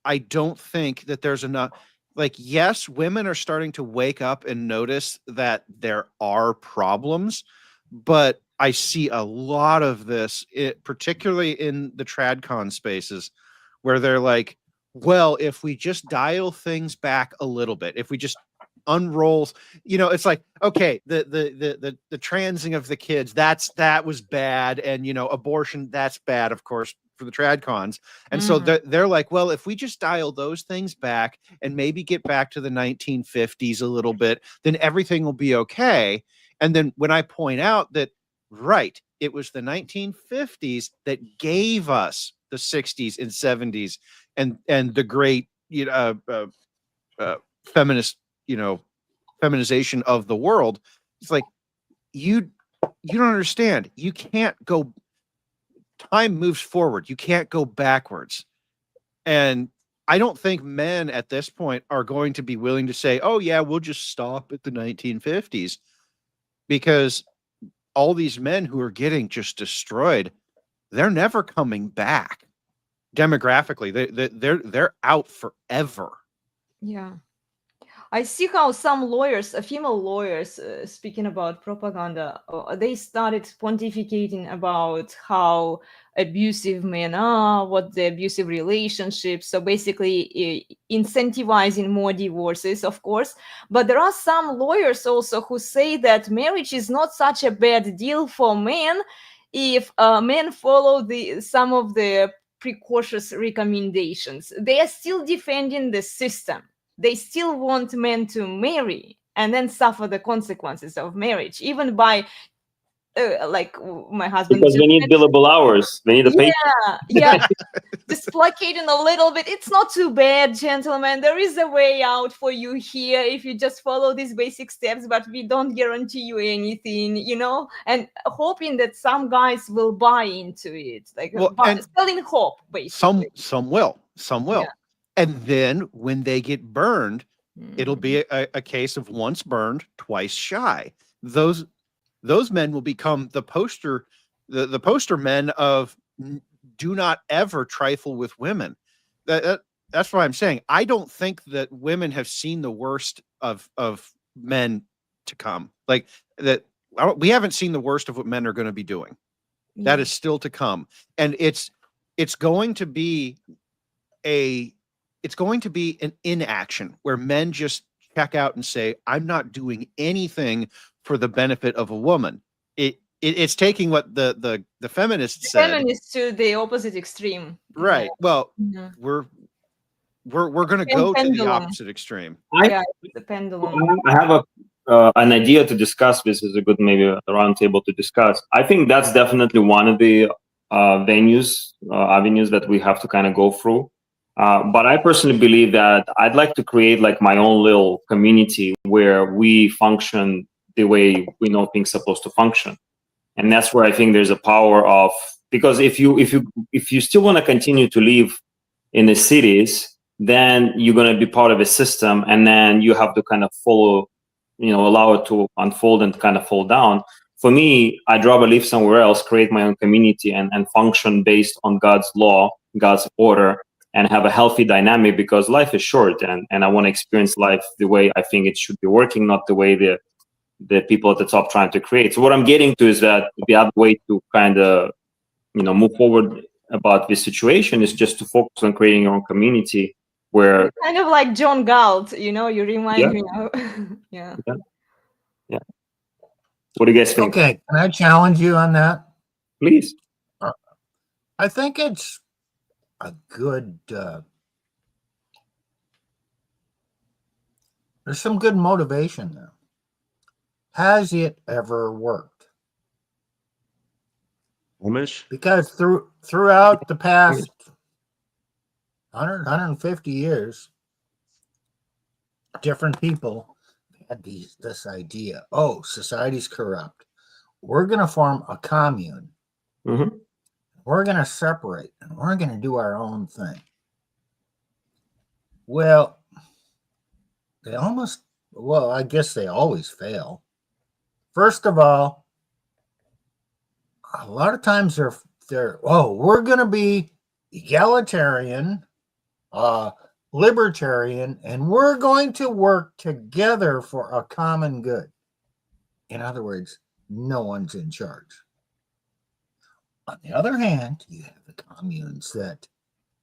I don't think that there's enough. Like, yes, women are starting to wake up and notice that there are problems, but I see a lot of this, particularly in the tradcon spaces, where they're like, well, if we just dial things back a little bit, if we just unrolls, it's like, okay, the transing of the kids, that was bad, and abortion, that's bad, of course, for the tradcons. And so they're like, well, if we just dial those things back and maybe get back to the 1950s a little bit, then everything will be okay. And then when I point out that, right, it was the 1950s that gave us the 60s and 70s and the great feminist feminization of the world. It's like, you don't understand. You can't go, time moves forward. You can't go backwards. And I don't think men at this point are going to be willing to say, oh yeah, we'll just stop at the 1950s, because all these men who are getting just destroyed, they're never coming back. Demographically, they're out forever. Yeah. I see how some lawyers, female lawyers, speaking about propaganda, they started pontificating about how abusive men are, what the abusive relationships. So basically incentivizing more divorces, of course. But there are some lawyers also who say that marriage is not such a bad deal for men if men follow some of the precautious recommendations. They are still defending the system. They still want men to marry and then suffer the consequences of marriage, even by, like my husband. Because they need billable hours. They need a pay. Yeah. Just placating a little bit. It's not too bad, gentlemen. There is a way out for you here if you just follow these basic steps, but we don't guarantee you anything, and hoping that some guys will buy into it. Like, selling hope, basically. Some will. Yeah. And then when they get burned, it'll be a case of once burned, twice shy. Those men will become the poster men of do not ever trifle with women. That's what I'm saying. I don't think that women have seen the worst of men to come. Like that, we haven't seen the worst of what men are going to be doing. Yeah. That is still to come, and it's going to be it's going to be an inaction where men just check out and say, I'm not doing anything for the benefit of a woman. It's taking what the feminists said. Feminists to the opposite extreme. Right. Well, Mhm. we're going to go to the Pendulum. opposite extreme. Yeah, the pendulum. I have an idea to discuss. This is a good maybe a roundtable to discuss. I think that's definitely one of the avenues that we have to kind of go through. But I personally believe that I'd like to create like my own little community where we function the way we know things are supposed to function. And that's where I think there's a power of, because if you still want to continue to live in the cities, then you're going to be part of a system, and then you have to kind of follow, allow it to unfold and kind of fall down. For me, I'd rather live somewhere else, create my own community, and function based on God's law, God's order, and have a healthy dynamic, because life is short, and I want to experience life the way I think it should be working, not the way the people at the top trying to create. So what I'm getting to is that the other way to kind of, move forward about this situation is just to focus on creating your own community where... Kind of like John Galt, you remind me of. Yeah. What do you guys think? Okay, can I challenge you on that? Please. I think it's a good... there's some good motivation there. Has it ever worked? Because throughout the past 150 years, different people had this idea. Oh, society's corrupt. We're going to form a commune. Mm-hmm. We're going to separate, and we're going to do our own thing. Well, I guess they always fail. First of all, a lot of times they're we're going to be egalitarian, libertarian, and we're going to work together for a common good. In other words, no one's in charge. On the other hand, you have the communes that,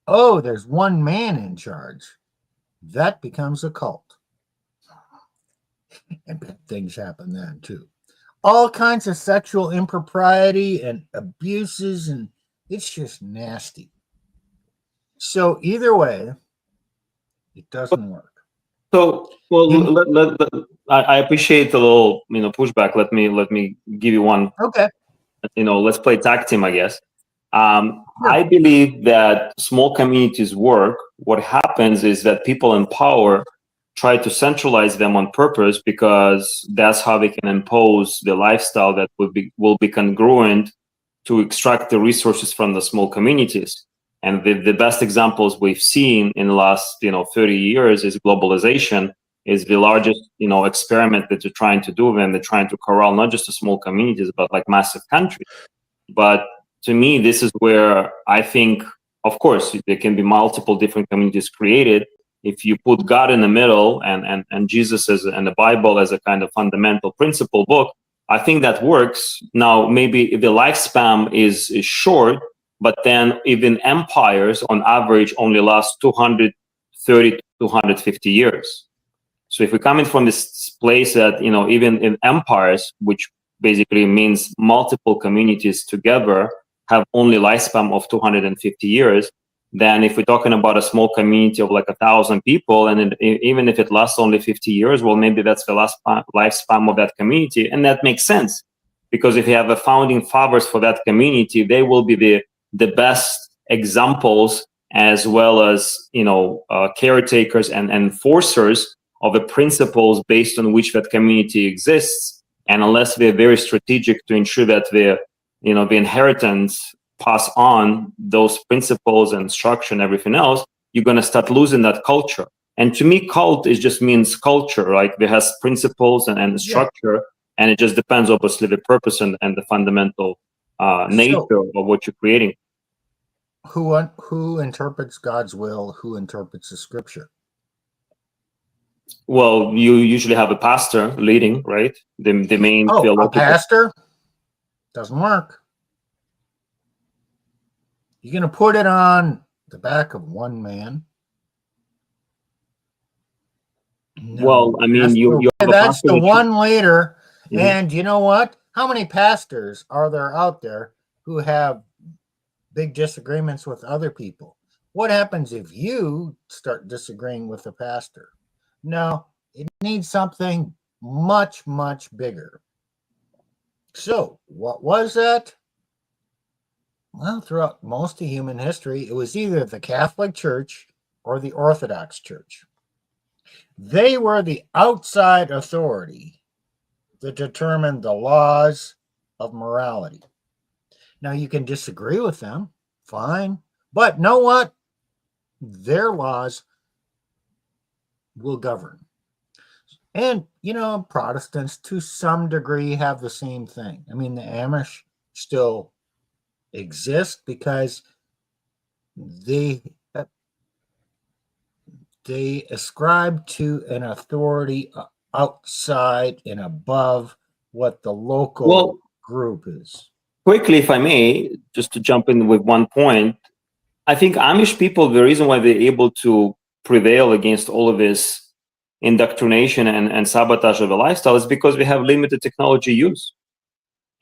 there's one man in charge. That becomes a cult. And bad things happen then too. All kinds of sexual impropriety and abuses, and it's just nasty. So either way, it doesn't work. So, I appreciate the little, pushback. Let me give you one. Okay. Let's play tag team, I guess. I believe that small communities work. What happens is that people in power try to centralize them on purpose, because that's how they can impose the lifestyle that will be congruent to extract the resources from the small communities. And the best examples we've seen in the last 30 years is globalization is the largest experiment that they're trying to do, and they're trying to corral not just the small communities but like massive countries. But to me, this is where I think, of course, there can be multiple different communities created. If you put God in the middle and Jesus and the Bible as a kind of fundamental principle book, I think that works. Now, maybe the lifespan is short, but then even empires on average only last 230 to 250 years. So if we're coming from this place that, even in empires, which basically means multiple communities together have only lifespan of 250 years, then if we're talking about a small community of like 1,000 people, and even if it lasts only 50 years, well, maybe that's the last lifespan of that community. And that makes sense, because if you have a founding fathers for that community, they will be the best examples, as well as, caretakers and enforcers of the principles based on which that community exists. And unless they're very strategic to ensure that the inheritance pass on those principles and structure and everything else, you're going to start losing that culture. And to me, cult just means culture, right? It has principles and structure, and it just depends, obviously, the purpose and the fundamental nature of what you're creating. Who interprets God's will? Who interprets the scripture? Well, you usually have a pastor leading, right? The main theological... a pastor? Doesn't work. You're going to put it on the back of one man? No, Well, I mean, you have a that's the pastor that one leader. Mhm. And you know what? How many pastors are there out there who have big disagreements with other people? What happens if you start disagreeing with the pastor? No, it needs something much, much bigger. So, what was that? Well, throughout most of human history, it was either the Catholic Church or the Orthodox Church. They were the outside authority that determined the laws of morality. Now, you can disagree with them, fine, but know what? Their laws will govern. And, Protestants to some degree have the same thing. I mean, the Amish still exist because they ascribe to an authority outside and above what the local group is. Quickly, if I may, just to jump in with one point, I think Amish people, the reason why they're able to prevail against all of this indoctrination and sabotage of the lifestyle is because we have limited technology use.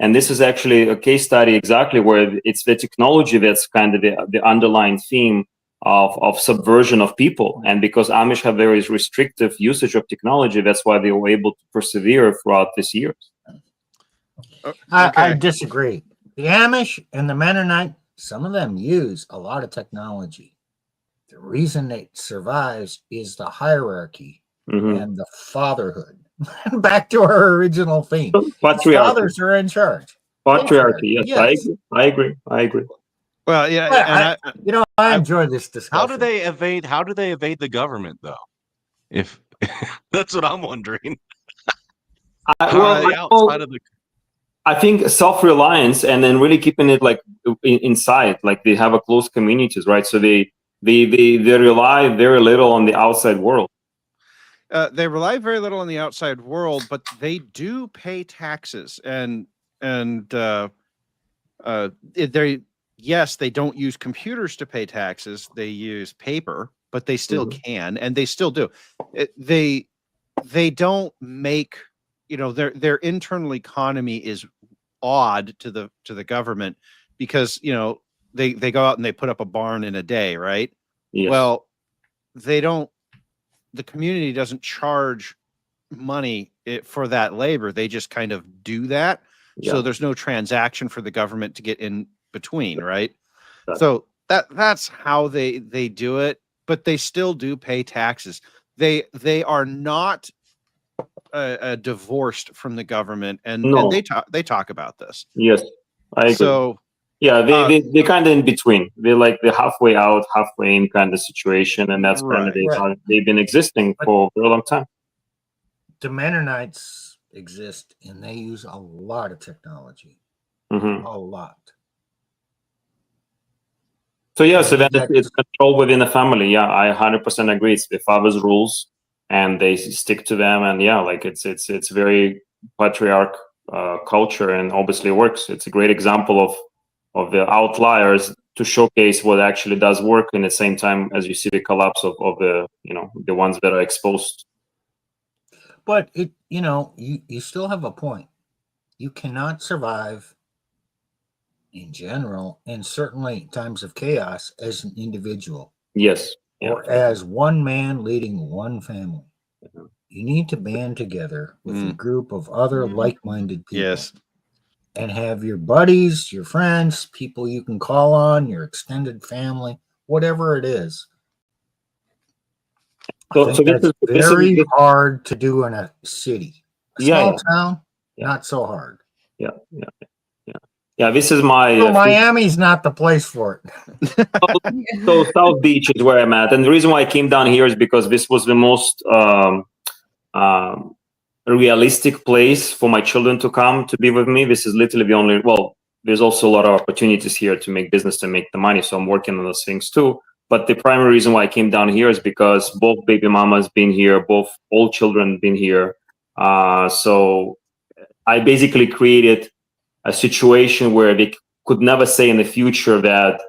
And this is actually a case study exactly where it's the technology that's kind of the underlying theme of subversion of people. And because Amish have very restrictive usage of technology, that's why they were able to persevere throughout these years. I disagree. The Amish and the Mennonite, some of them use a lot of technology. The reason it survives is the hierarchy and the fatherhood. Back to our original theme. Fathers are in charge. Patriarchy, yes. I agree. Well, yeah, and I enjoy this discussion. How do they evade the government, though? If that's what I'm wondering. I think self-reliance and then really keeping it like inside, like they have a close communities, right? So they rely very little on the outside world. They rely very little on the outside world, but they do pay taxes, and they don't use computers to pay taxes. They use paper, but they still can, and they still do. They don't make, their internal economy is odd to the government because they go out and they put up a barn in a day, right? Yes. Well, the community doesn't charge money for that labor. They just kind of do that. Yeah. So there's no transaction for the government to get in between, right? So that's how they do it, but they still do pay taxes. They are not divorced from the government, and they talk about this. Yes, I agree. So yeah, they kind of in between. They're like the halfway out, halfway in kind of situation, and that's kind of how they've been existing for a long time. The Mennonites exist, and they use a lot of technology, a lot. So yeah, so then it's control within the family. Yeah, I 100% agree. It's the father's rules, and they stick to them. And yeah, like it's very patriarch culture, and obviously it works. It's a great example of the outliers to showcase what actually does work, and at the same time as you see the collapse of the the ones that are exposed. But you still have a point. You cannot survive in general, and certainly times of chaos, as an individual. Yes. Or as one man leading one family. You need to band together with a group of other like-minded people. Yes. And have your buddies, your friends, people you can call on, your extended family, whatever it is. So that's very hard to do in a city. A small town, not so hard. Yeah, this is my... So Miami's not the place for it. So South Beach is where I'm at. And the reason why I came down here is because this was the most realistic place for my children to come to be with me. This is literally the only... Well, there's also a lot of opportunities here to make business, to make the money. So I'm working on those things too. But the primary reason why I came down here is because both baby mamas been here, all children been here. So I basically created a situation where they could never say in the future that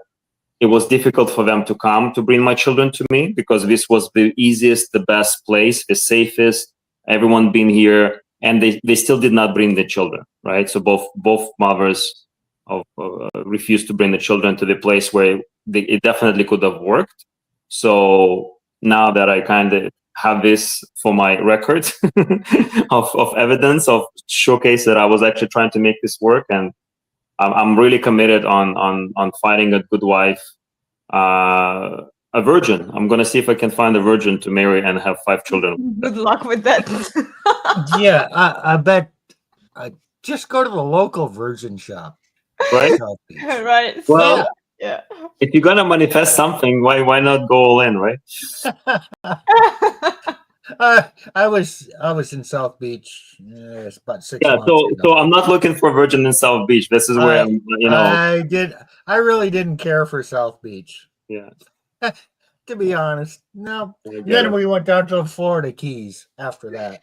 it was difficult for them to come to bring my children to me, because this was the easiest, the best place, the safest, everyone been here, and they still did not bring the children, right? So both mothers refused to bring the children to the place where it definitely could have worked. So now that I kind of have this for my record of evidence, of showcase that I was actually trying to make this work, and I'm really committed on finding a good wife, a virgin. I'm gonna see if I can find a virgin to marry and have 5 children. Good luck with that. Yeah, I bet. Just go to the local virgin shop. Right? South Beach. Right. Well, So, yeah. if you're gonna manifest something, why not go all in, right? I was in South Beach. It's about 6 Yeah. months So ago. I'm not looking for a virgin in South Beach. This is where I'm, I really didn't care for South Beach. Yeah. To be honest, no. I get Then it. we went down to the Florida Keys after that.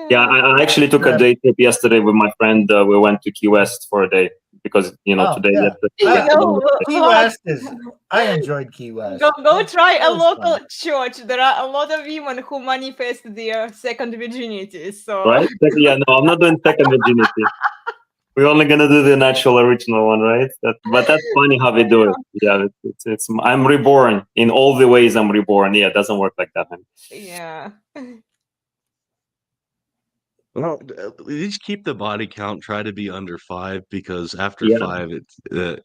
Yeah, I actually took a day trip yesterday with my friend. We went to Key West for a day because today. Yeah. You Key know, West I enjoyed Key West. go try a That was local fun. church. There are a lot of women who manifest their second virginity. So Right? Yeah, no, I'm not doing second virginity. We're only gonna do the natural original one, right? But that's funny how they do it. Yeah, it's I'm reborn in all the ways. I'm reborn. Yeah, it doesn't work like that, man. yeah. Well, just keep the body count. Try to be under 5, because after Yeah. 5, it's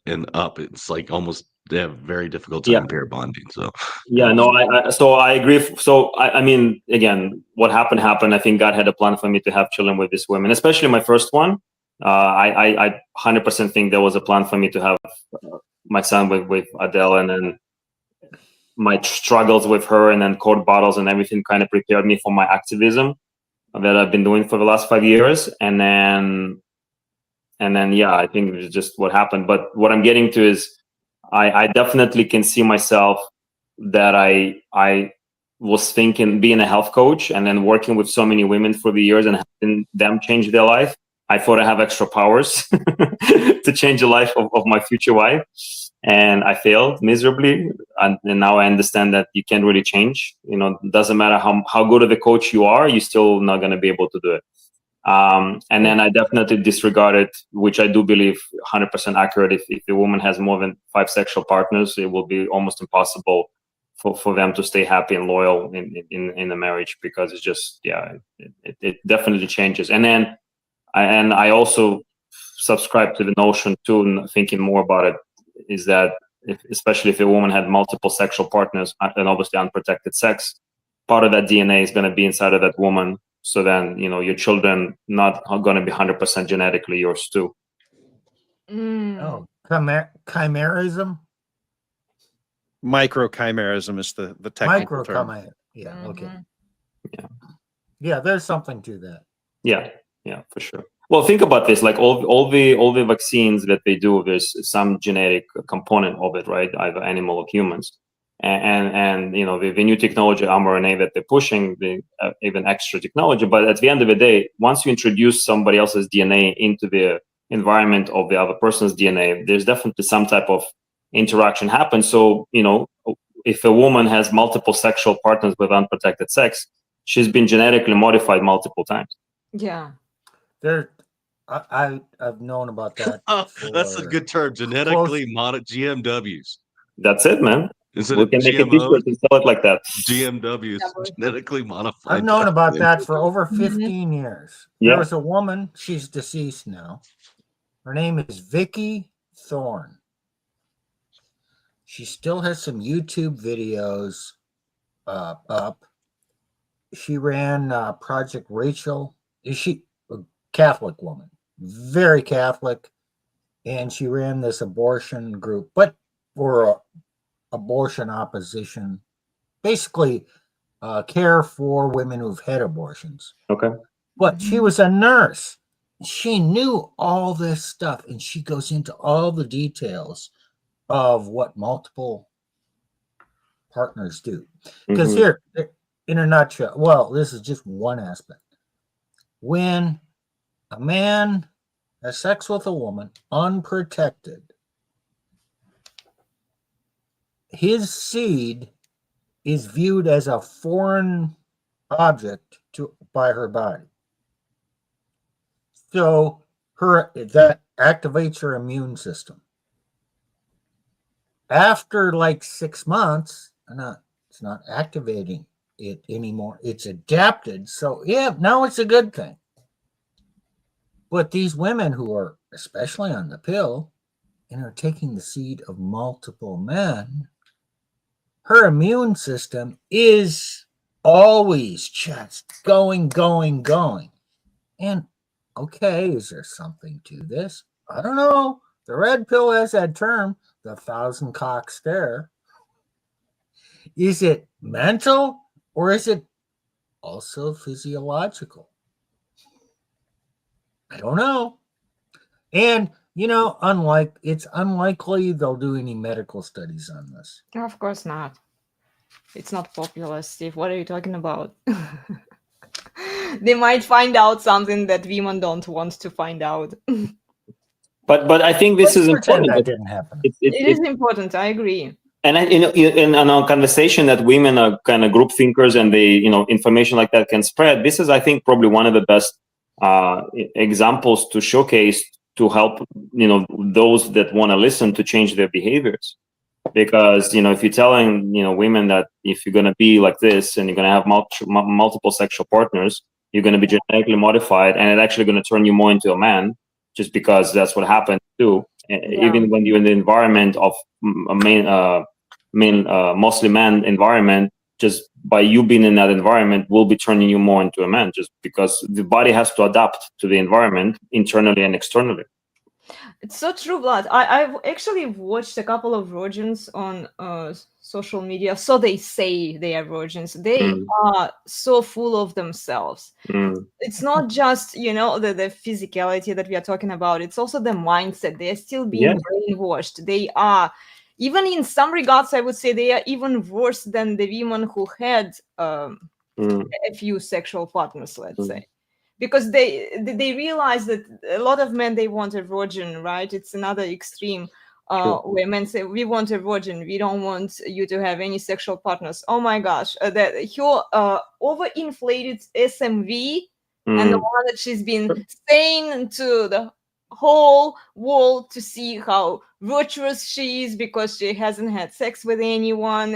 and up, it's like almost they have a very difficult Yeah. time pair bonding. So Yeah, no, so I agree. So I mean, again, what happened. I think God had a plan for me to have children with these women, especially my first one. I 100% think there was a plan for me to have my son with Adele, and then my struggles with her, and then court battles and everything kind of prepared me for my activism that I've been doing for the last 5 years. And then yeah, I think it's just what happened. But what I'm getting to is I definitely can see myself that I was thinking being a health coach and then working with so many women for the years and having them change their life. I thought I have extra powers to change the life of my future wife. And I failed miserably. And now I understand that you can't really change. It doesn't matter how good of a coach you are, you're still not going to be able to do it. And then I definitely disregarded, which I do believe 100% accurate. If a woman has more than 5 sexual partners, it will be almost impossible for them to stay happy and loyal in a marriage, because it's just, it definitely changes. And then I also subscribe to the notion too, and thinking more about it, is that especially if a woman had multiple sexual partners and obviously unprotected sex, part of that DNA is going to be inside of that woman. So then, your children not going to be 100% genetically yours too. Oh, chimerism? Microchimerism is the technical term. Yeah, okay. Mhm. Yeah, there's something to that. Yeah, for sure. Well, think about this: like all the vaccines that they do, there's some genetic component of it, right? Either animal or humans. And the new technology, mRNA, that they're pushing, the even extra technology. But at the end of the day, once you introduce somebody else's DNA into the environment of the other person's DNA, there's definitely some type of interaction happens. So, if a woman has multiple sexual partners with unprotected sex, she's been genetically modified multiple times. Yeah. I've known about that. That's a good term. Genetically modded GMWs. That's it, man. Instead We of can make a GMOs, t-shirt and sell it like that. GMWs, genetically modified. I've known about that for over 15 years. Yeah. There was a woman, she's deceased now. Her name is Vicky Thorne. She still has some YouTube videos up. She ran Project Rachel. Is she a Catholic woman? Very Catholic. And she ran this abortion group, but for abortion opposition, basically care for women who've had abortions. Okay. But she was a nurse. She knew all this stuff, and she goes into all the details of what multiple partners do. Because here, in a nutshell, well, this is just one aspect. When a man has sex with a woman unprotected, his seed is viewed as a foreign object by her body. So that activates her immune system. After like 6 months, it's not activating it anymore. It's adapted. So yeah, now it's a good thing. But these women who are especially on the pill and are taking the seed of multiple men, her immune system is always just going. And okay, is there something to this? I don't know. The red pill has that term, the 1,000 cock stare. Is it mental or is it also physiological? I don't know. And, it's unlikely they'll do any medical studies on this. Of course not. It's not popular, Steve. What are you talking about? They might find out something that women don't want to find out. But I think this is important. That didn't happen. It is important. I agree. And in a conversation that women are kind of group thinkers and they, information like that can spread. This is, I think, probably one of the best examples to showcase to help, those that want to listen to change their behaviors. Because, if you're telling, women that if you're going to be like this and you're going to have multiple sexual partners, you're going to be genetically modified and it's actually going to turn you more into a man, just because that's what happened too. Yeah. Even when you're in the environment of a mostly man environment, just by you being in that environment will be turning you more into a man, just because the body has to adapt to the environment internally and externally. It's so true, Vlad. I've actually watched a couple of virgins on social media. So they say they are virgins. They are so full of themselves. It's not just, the physicality that we are talking about. It's also the mindset. They are still being brainwashed. They are, even in some regards, I would say they are even worse than the women who had a few sexual partners, let's say. Because they realize that a lot of men, they want a virgin, right? It's another extreme where men say, we want a virgin. We don't want you to have any sexual partners. Oh my gosh, that your overinflated SMV and the one that she's been saying to the whole world to see how virtuous she is because she hasn't had sex with anyone.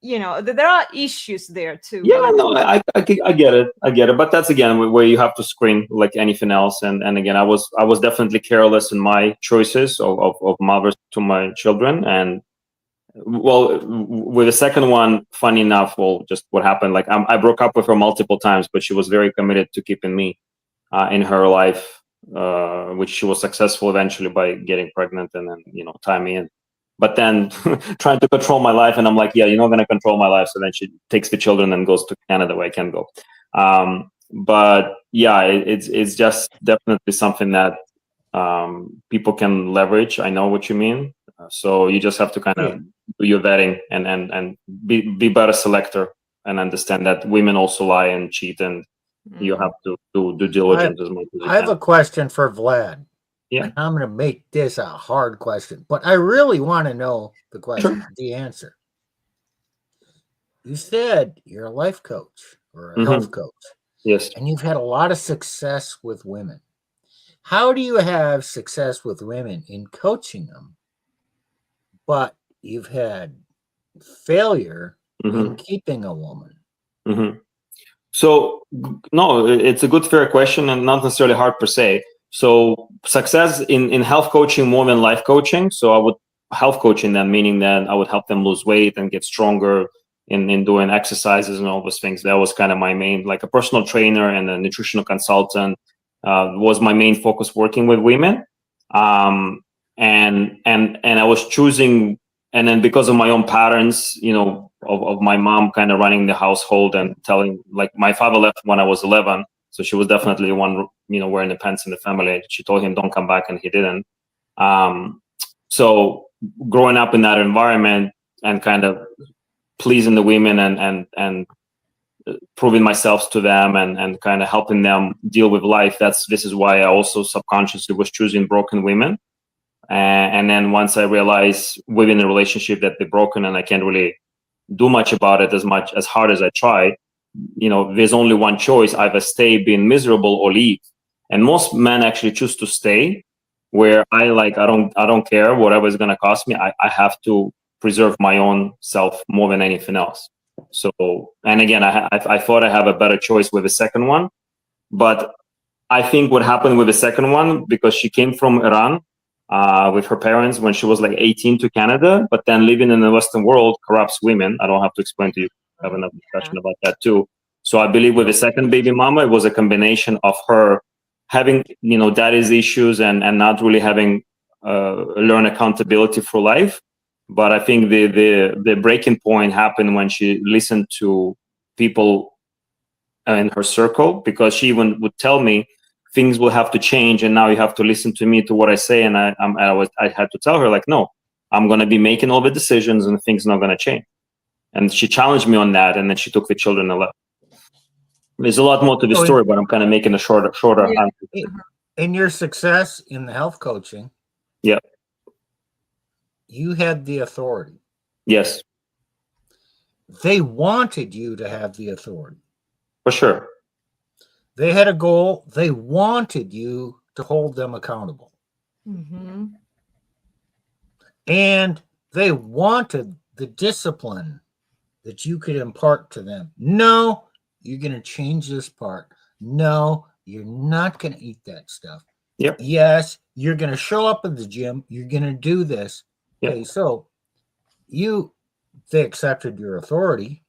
There are issues there too. Yeah, no, I get it. But that's again where you have to screen like anything else. And again, I was definitely careless in my choices of mothers to my children. And well, with the second one, funny enough, just what happened, like I broke up with her multiple times, but she was very committed to keeping me in her life, which she was successful eventually by getting pregnant and then, tie me in. But then trying to control my life, and I'm like, yeah, you're not going to control my life. So then she takes the children and goes to Canada where I can go. But yeah, it's just definitely something that people can leverage. I know what you mean. So you just have to kind of do your vetting and be better selector and understand that women also lie and cheat, and you have to do due diligence as much as you can. I have a question for Vlad. Yeah, and I'm going to make this a hard question, but I really want to know the question, the answer. You said you're a life coach or a health coach. Yes. And you've had a lot of success with women. How do you have success with women in coaching them, but you've had failure in keeping a woman? So, no, it's a good, fair question and not necessarily hard per se. So success in health coaching more than life coaching. So I would health coaching them, meaning that I would help them lose weight and get stronger in doing exercises and all those things. That was kind of my main, like a personal trainer and a nutritional consultant was my main focus working with women. And I was choosing, and then because of my own patterns, of my mom kind of running the household and telling, like my father left when I was 11. So she was definitely the one, wearing the pants in the family. She told him, don't come back, and he didn't. So growing up in that environment and kind of pleasing the women and proving myself to them and kind of helping them deal with life. This is why I also subconsciously was choosing broken women. And then once I realize within a relationship that they're broken and I can't really do much about it as hard as I try, there's only one choice: either stay being miserable or leave. And most men actually choose to stay, where I don't care whatever it's going to cost me. I have to preserve my own self more than anything else. So, and again, I thought I have a better choice with the second one, but I think what happened with the second one, because she came from Iran with her parents when she was like 18 to Canada, but then living in the Western world corrupts women. I don't have to explain to you. I have enough discussion about that too. So I believe with the second baby mama, it was a combination of her having, daddy's issues and not really having learn accountability for life. But I think the breaking point happened when she listened to people in her circle, because she even would tell me things will have to change, and now you have to listen to me, to what I say. And I had to tell her, like, no, I'm going to be making all the decisions and things not going to change. And she challenged me on that, and then she took the children and left. There's a lot more to the story, but I'm kind of making a shorter answer. In your success in the health coaching, yeah, you had the authority. Yes. They wanted you to have the authority. For sure. They had a goal. They wanted you to hold them accountable. Mm-hmm. And they wanted the discipline that you could impart to them. No, you're going to change this part. No, you're not going to eat that stuff. Yep. Yes, you're going to show up at the gym. You're going to do this. Yep. Okay, so they accepted your authority.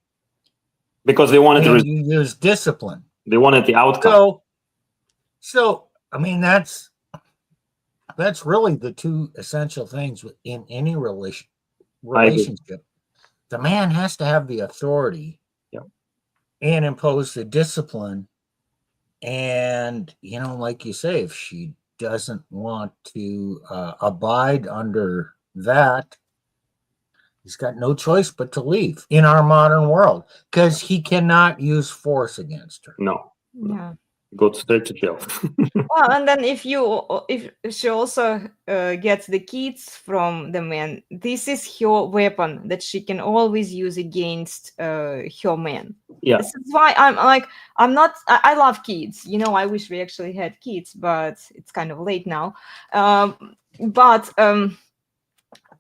Because they wanted to you use discipline. They wanted the outcome. So I mean, that's really the two essential things in any relationship. The man has to have the authority, and impose the discipline. And like you say, if she doesn't want to abide under that, he's got no choice but to leave in our modern world, because he cannot use force against her. No. Yeah. Go straight to jail. Well, and then if she also gets the kids from the man, this is her weapon that she can always use against her man. Yeah. This is why I love kids. I wish we actually had kids, but it's kind of late now. But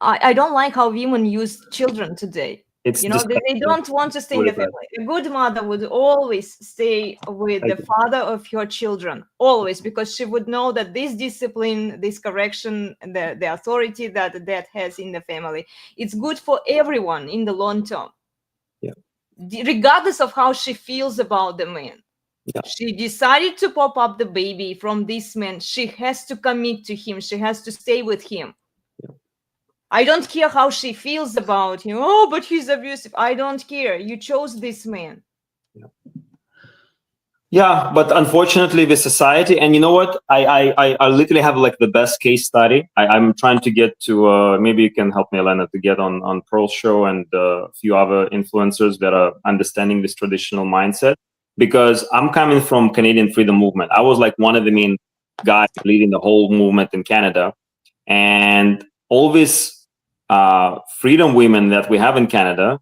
I don't like how women use children today. It's they don't want to stay in the family. A good mother would always stay with the father of her children, always, because she would know that this discipline, this correction, the authority that has in the family, it's good for everyone in the long term. Yeah. Regardless of how she feels about the man. Yeah. She decided to pop up the baby from this man. She has to commit to him. She has to stay with him. I don't care how she feels about him. Oh, but he's abusive. I don't care. You chose this man. Yeah, but unfortunately, the society, and you know what? I literally have like the best case study. I'm trying to get to, maybe you can help me, Elena, to get on Pearl's show and a few other influencers that are understanding this traditional mindset. Because I'm coming from Canadian freedom movement. I was like one of the main guys leading the whole movement in Canada. And all this freedom women that we have in Canada,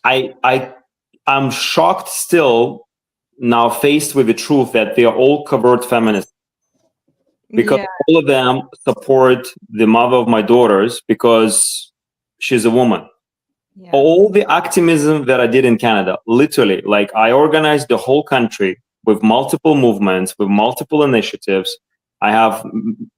I'm shocked still now, faced with the truth that they are all covert feminists, because all of them support the mother of my daughters because she's a woman. Yeah. All the activism that I did in Canada, literally, like I organized the whole country with multiple movements, with multiple initiatives. I have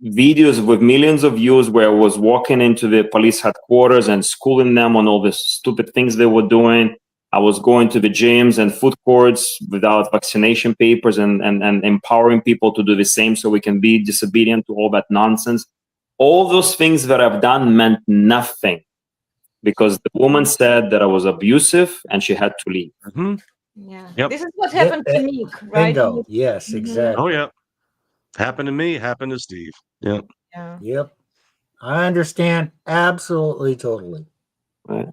videos with millions of views where I was walking into the police headquarters and schooling them on all the stupid things they were doing. I was going to the gyms and food courts without vaccination papers and empowering people to do the same so we can be disobedient to all that nonsense. All those things that I've done meant nothing because the woman said that I was abusive and she had to leave. Mm-hmm. Yeah. Yep. This is what happened to me, right? Bingo. Yes, exactly. Oh, yeah. Happened to me, happened to Steve. Yep. Yeah. Yep. I understand absolutely, totally. Right.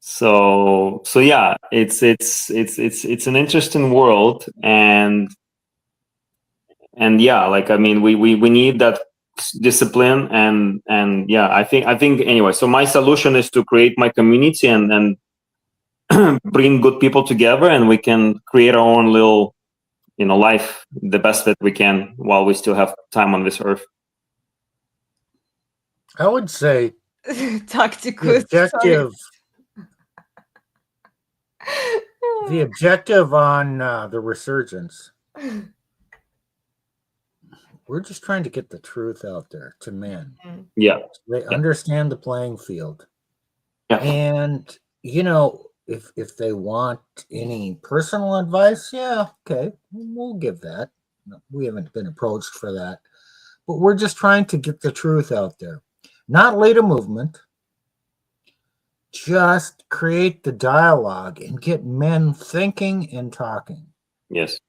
So yeah, it's an interesting world, and yeah, like I mean, we need that discipline, and yeah, I think anyway. So my solution is to create my community and bring good people together, and we can create our own little, life the best that we can while we still have time on this earth. I would say Tacticus. the objective on the resurgence. We're just trying to get the truth out there to men. Yeah. So they understand the playing field. Yeah. And, if they want any personal advice, yeah, okay, we'll give that. We haven't been approached for that. But we're just trying to get the truth out there. Not lead a movement. Just create the dialogue and get men thinking and talking. Yes.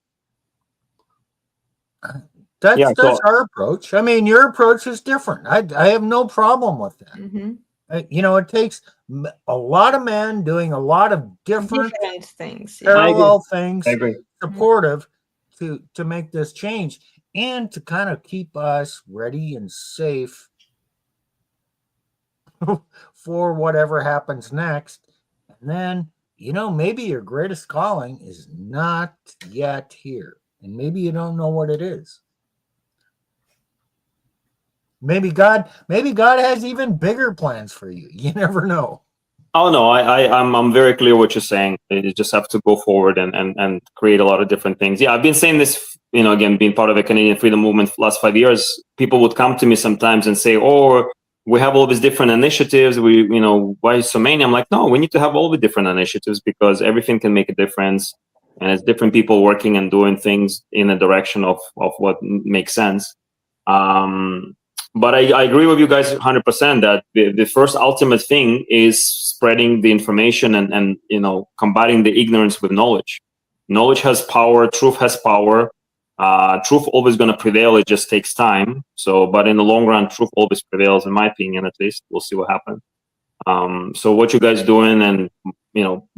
That's our approach. I mean, your approach is different. I have no problem with that. Mm-hmm. It takes a lot of men doing a lot of different things, parallel things, I agree. supportive to make this change and to kind of keep us ready and safe for whatever happens next. And then, maybe your greatest calling is not yet here. And maybe you don't know what it is. Maybe God has even bigger plans for you. You never know. Oh no, I'm very clear what you're saying. You just have to go forward and create a lot of different things. Yeah, I've been saying this, again, being part of the Canadian freedom movement for the last 5 years. People would come to me sometimes and say, "Oh, we have all these different initiatives. Why so many?" I'm like, no, we need to have all the different initiatives because everything can make a difference, and it's different people working and doing things in a direction of what makes sense. But I agree with you guys 100% that the first ultimate thing is spreading the information and combating the ignorance with knowledge. Knowledge has power. Truth has power. Truth always going to prevail. It just takes time. But in the long run, truth always prevails, in my opinion, at least. We'll see what happens. So what you guys doing and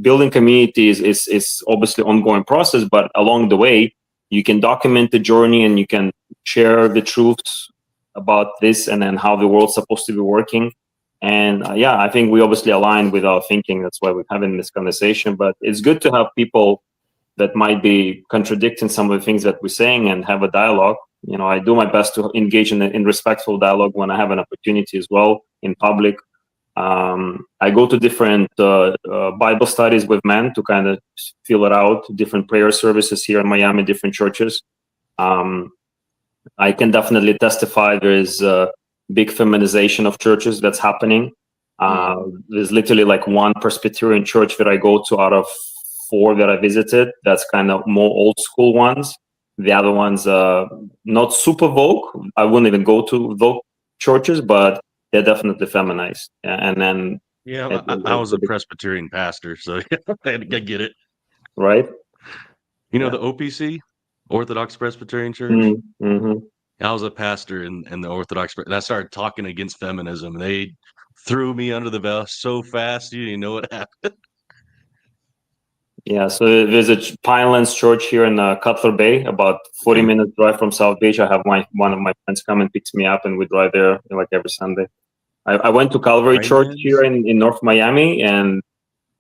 building communities is obviously ongoing process. But along the way, you can document the journey and you can share the truths about this and then how the world's supposed to be working. And I think we obviously align with our thinking. That's why we're having this conversation. But it's good to have people that might be contradicting some of the things that we're saying and have a dialogue. I do my best to engage in respectful dialogue when I have an opportunity as well in public. I go to different Bible studies with men to kind of feel it out, different prayer services here in Miami, different churches. I can definitely testify there is a big feminization of churches that's happening. There's literally like one Presbyterian church that I go to out of 4 that I visited. That's kind of more old school ones. The other ones, not super Vogue. I wouldn't even go to Vogue churches, but they're definitely feminized. And then I was a Presbyterian pastor, so I get it. Right. The OPC, Orthodox Presbyterian Church. Mm-hmm. I was a pastor in the Orthodox, and I started talking against feminism. They threw me under the bus so fast, you didn't know what happened. Yeah, so there's a Pinelands Church here in Cutler Bay, about 40 minutes drive from South Beach. I have one of my friends come and picks me up, and we drive there like every Sunday. I went to Calvary Church here in North Miami, and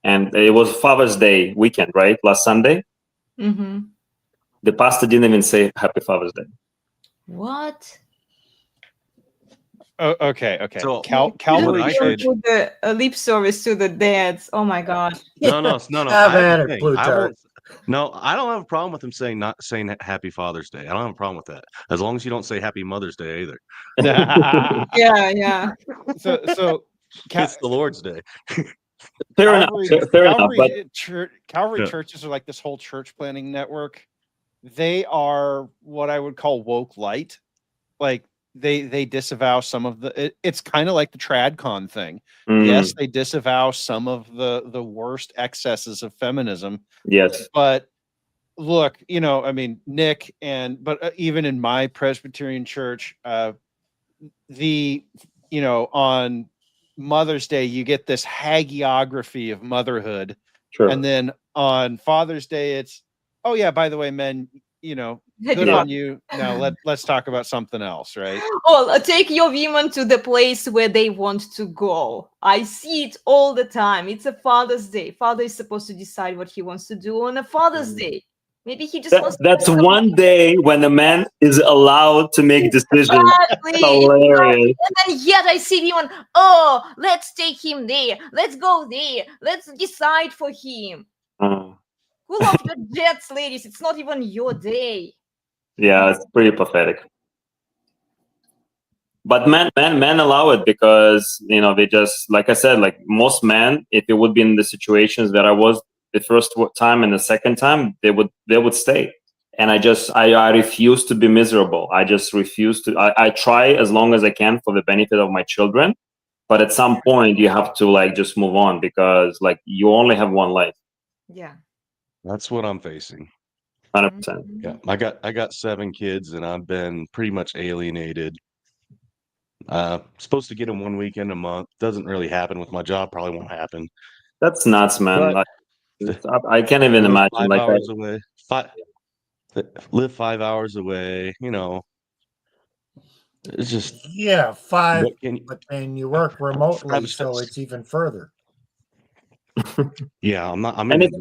it was Father's Day weekend, right? Last Sunday. Mm-hmm. The pastor didn't even say Happy Father's Day. What? Oh, okay. So Calvary Church. The lip service to the dads. Oh my God. No. Have at it, Plutarch. I don't have a problem with him not saying Happy Father's Day. I don't have a problem with that, as long as you don't say Happy Mother's Day either. Yeah. So It's the Lord's Day. Fair enough. Calvary churches are like this whole church planning network. They are what I would call woke light. Like they disavow some of it's kind of like the TradCon thing. Yes, they disavow some of the worst excesses of feminism. Yes. But look, Nick, but even in my Presbyterian church, on Mother's Day, you get this hagiography of motherhood. Sure. And then on Father's Day, it's, oh yeah, by the way, men, you know, good on you. Now let's talk about something else, right? Oh, take your women to the place where they want to go. I see it all the time. It's a Father's Day. Father is supposed to decide what he wants to do on a Father's Day. Maybe he just wants That's to one day when a man is allowed to make decisions. Exactly. Hilarious. And then yet I see women, oh, let's take him there. Let's go there. Let's decide for him. Cool off your jets, ladies. It's not even your day. Yeah, it's pretty pathetic. But men allow it because, you know, they just, like I said, like most men, if it would be in the situations that I was the first time and the second time, they would stay. And I refuse to be miserable. I just refuse to. I try as long as I can for the benefit of my children, but at some point you have to like just move on because like you only have one life. Yeah. That's what I'm facing. 100%. Yeah, I got 7 kids, and I've been pretty much alienated. Supposed to get them 1 weekend a month. Doesn't really happen with my job. Probably won't happen. That's nuts, man. But I can't even imagine. 5 Like hours away. Live 5 hours away. You know, it's just 5. what can But then you work remotely, so it's even further. Yeah, I'm not. let's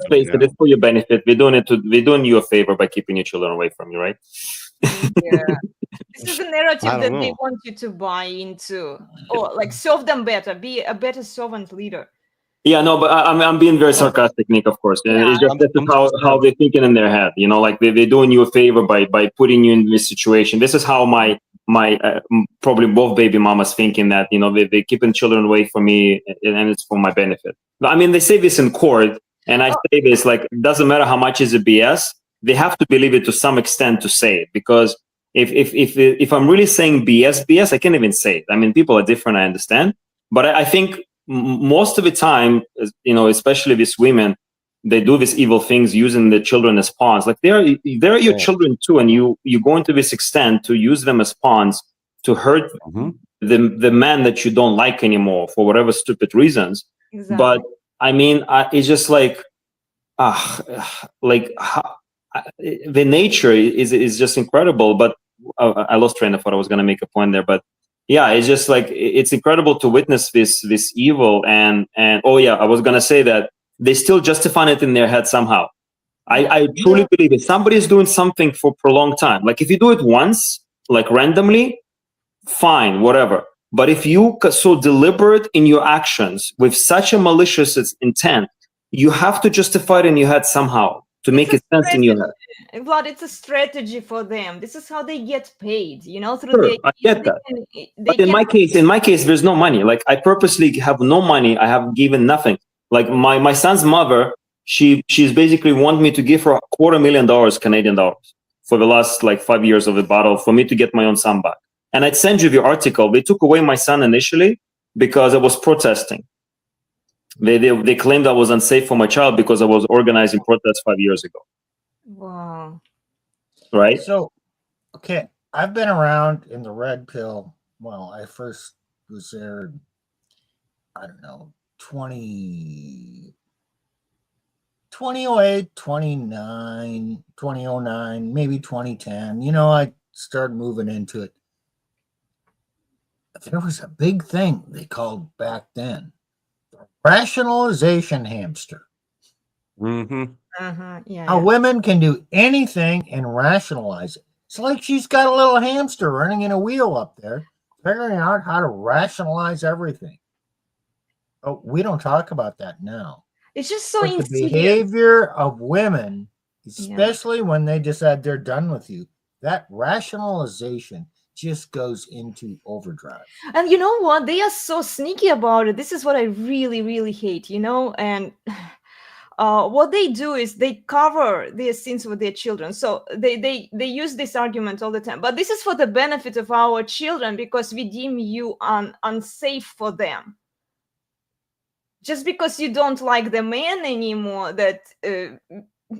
face it, it's for your benefit. We're doing you a favor by keeping your children away from you, right? Yeah. This is the narrative that they want you to buy into. Or like serve them better, be a better servant leader. Yeah, no, but I'm being very sarcastic, Nick, of course. And it's just how they're thinking in their head, you know, like they're doing you a favor by putting you in this situation. This is how my probably both baby mamas thinking that, you know, they're keeping children away from me and it's for my benefit. I mean, they say this in court, and I say this, like, it doesn't matter how much is a BS, they have to believe it to some extent to say it, because if I'm really saying BS, I can't even say it. I mean, people are different, I understand, but I think most of the time, you know, especially these women, they do these evil things using the children as pawns. Like they're your children too, and you go into this extent to use them as pawns to hurt the man that you don't like anymore for whatever stupid reasons. Exactly. But I mean, it's just like, the nature is just incredible. But I lost train of thought. I was going to make a point there, but yeah, it's just like, it's incredible to witness this evil. And oh yeah, I was going to say that they still justify it in their head somehow. I truly believe if somebody is doing something for a prolonged time, like if you do it once, like randomly, fine, whatever. But if you so deliberate in your actions with such a malicious intent, you have to justify it in your head somehow to make it sense in your head. Vlad, it's a strategy for them. This is how they get paid, you know, through sure, I get that. But in my case, there's no money. Like I purposely have no money. I have given nothing. Like my son's mother, she's basically want me to give her $250,000 Canadian dollars for the last like 5 years of the battle for me to get my own son back. And I'd send you the article. They took away my son initially because I was protesting. They claimed I was unsafe for my child because I was organizing protests 5 years ago. Wow. Right? So, okay, I've been around in the red pill. Well, I first was there, I don't know, 2008, 2009, maybe 2010. You know, I started moving into it. There was a big thing they called back then the rationalization hamster. How women can do anything and rationalize it. It's like she's got a little hamster running in a wheel up there, figuring out how to rationalize everything. Oh, we don't talk about that now. It's just so but the behavior of women, especially when they decide they're done with you, that rationalization just goes into overdrive. And you know what? They are so sneaky about it. This is what I really, really hate, you know? And what they do is they cover their sins with their children. So they use this argument all the time. But this is for the benefit of our children because we deem you unsafe for them. Just because you don't like the man anymore that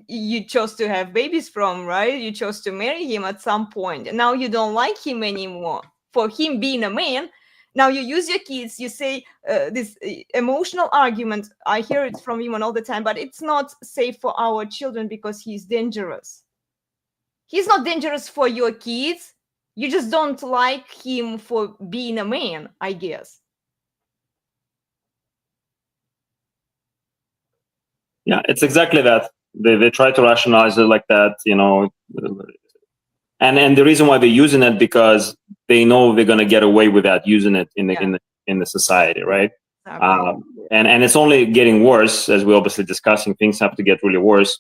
you chose to have babies from, right? You chose to marry him at some point. Now you don't like him anymore for him being a man. Now you use your kids, you say this emotional argument. I hear it from women all the time, but it's not safe for our children because he's dangerous. He's not dangerous for your kids. You just don't like him for being a man, I guess. Yeah, it's exactly that. They try to rationalize it like that, you know. And the reason why they're using it because they know they're gonna get away with that using it in the society, right? Exactly. And it's only getting worse as we're obviously discussing. Things have to get really worse.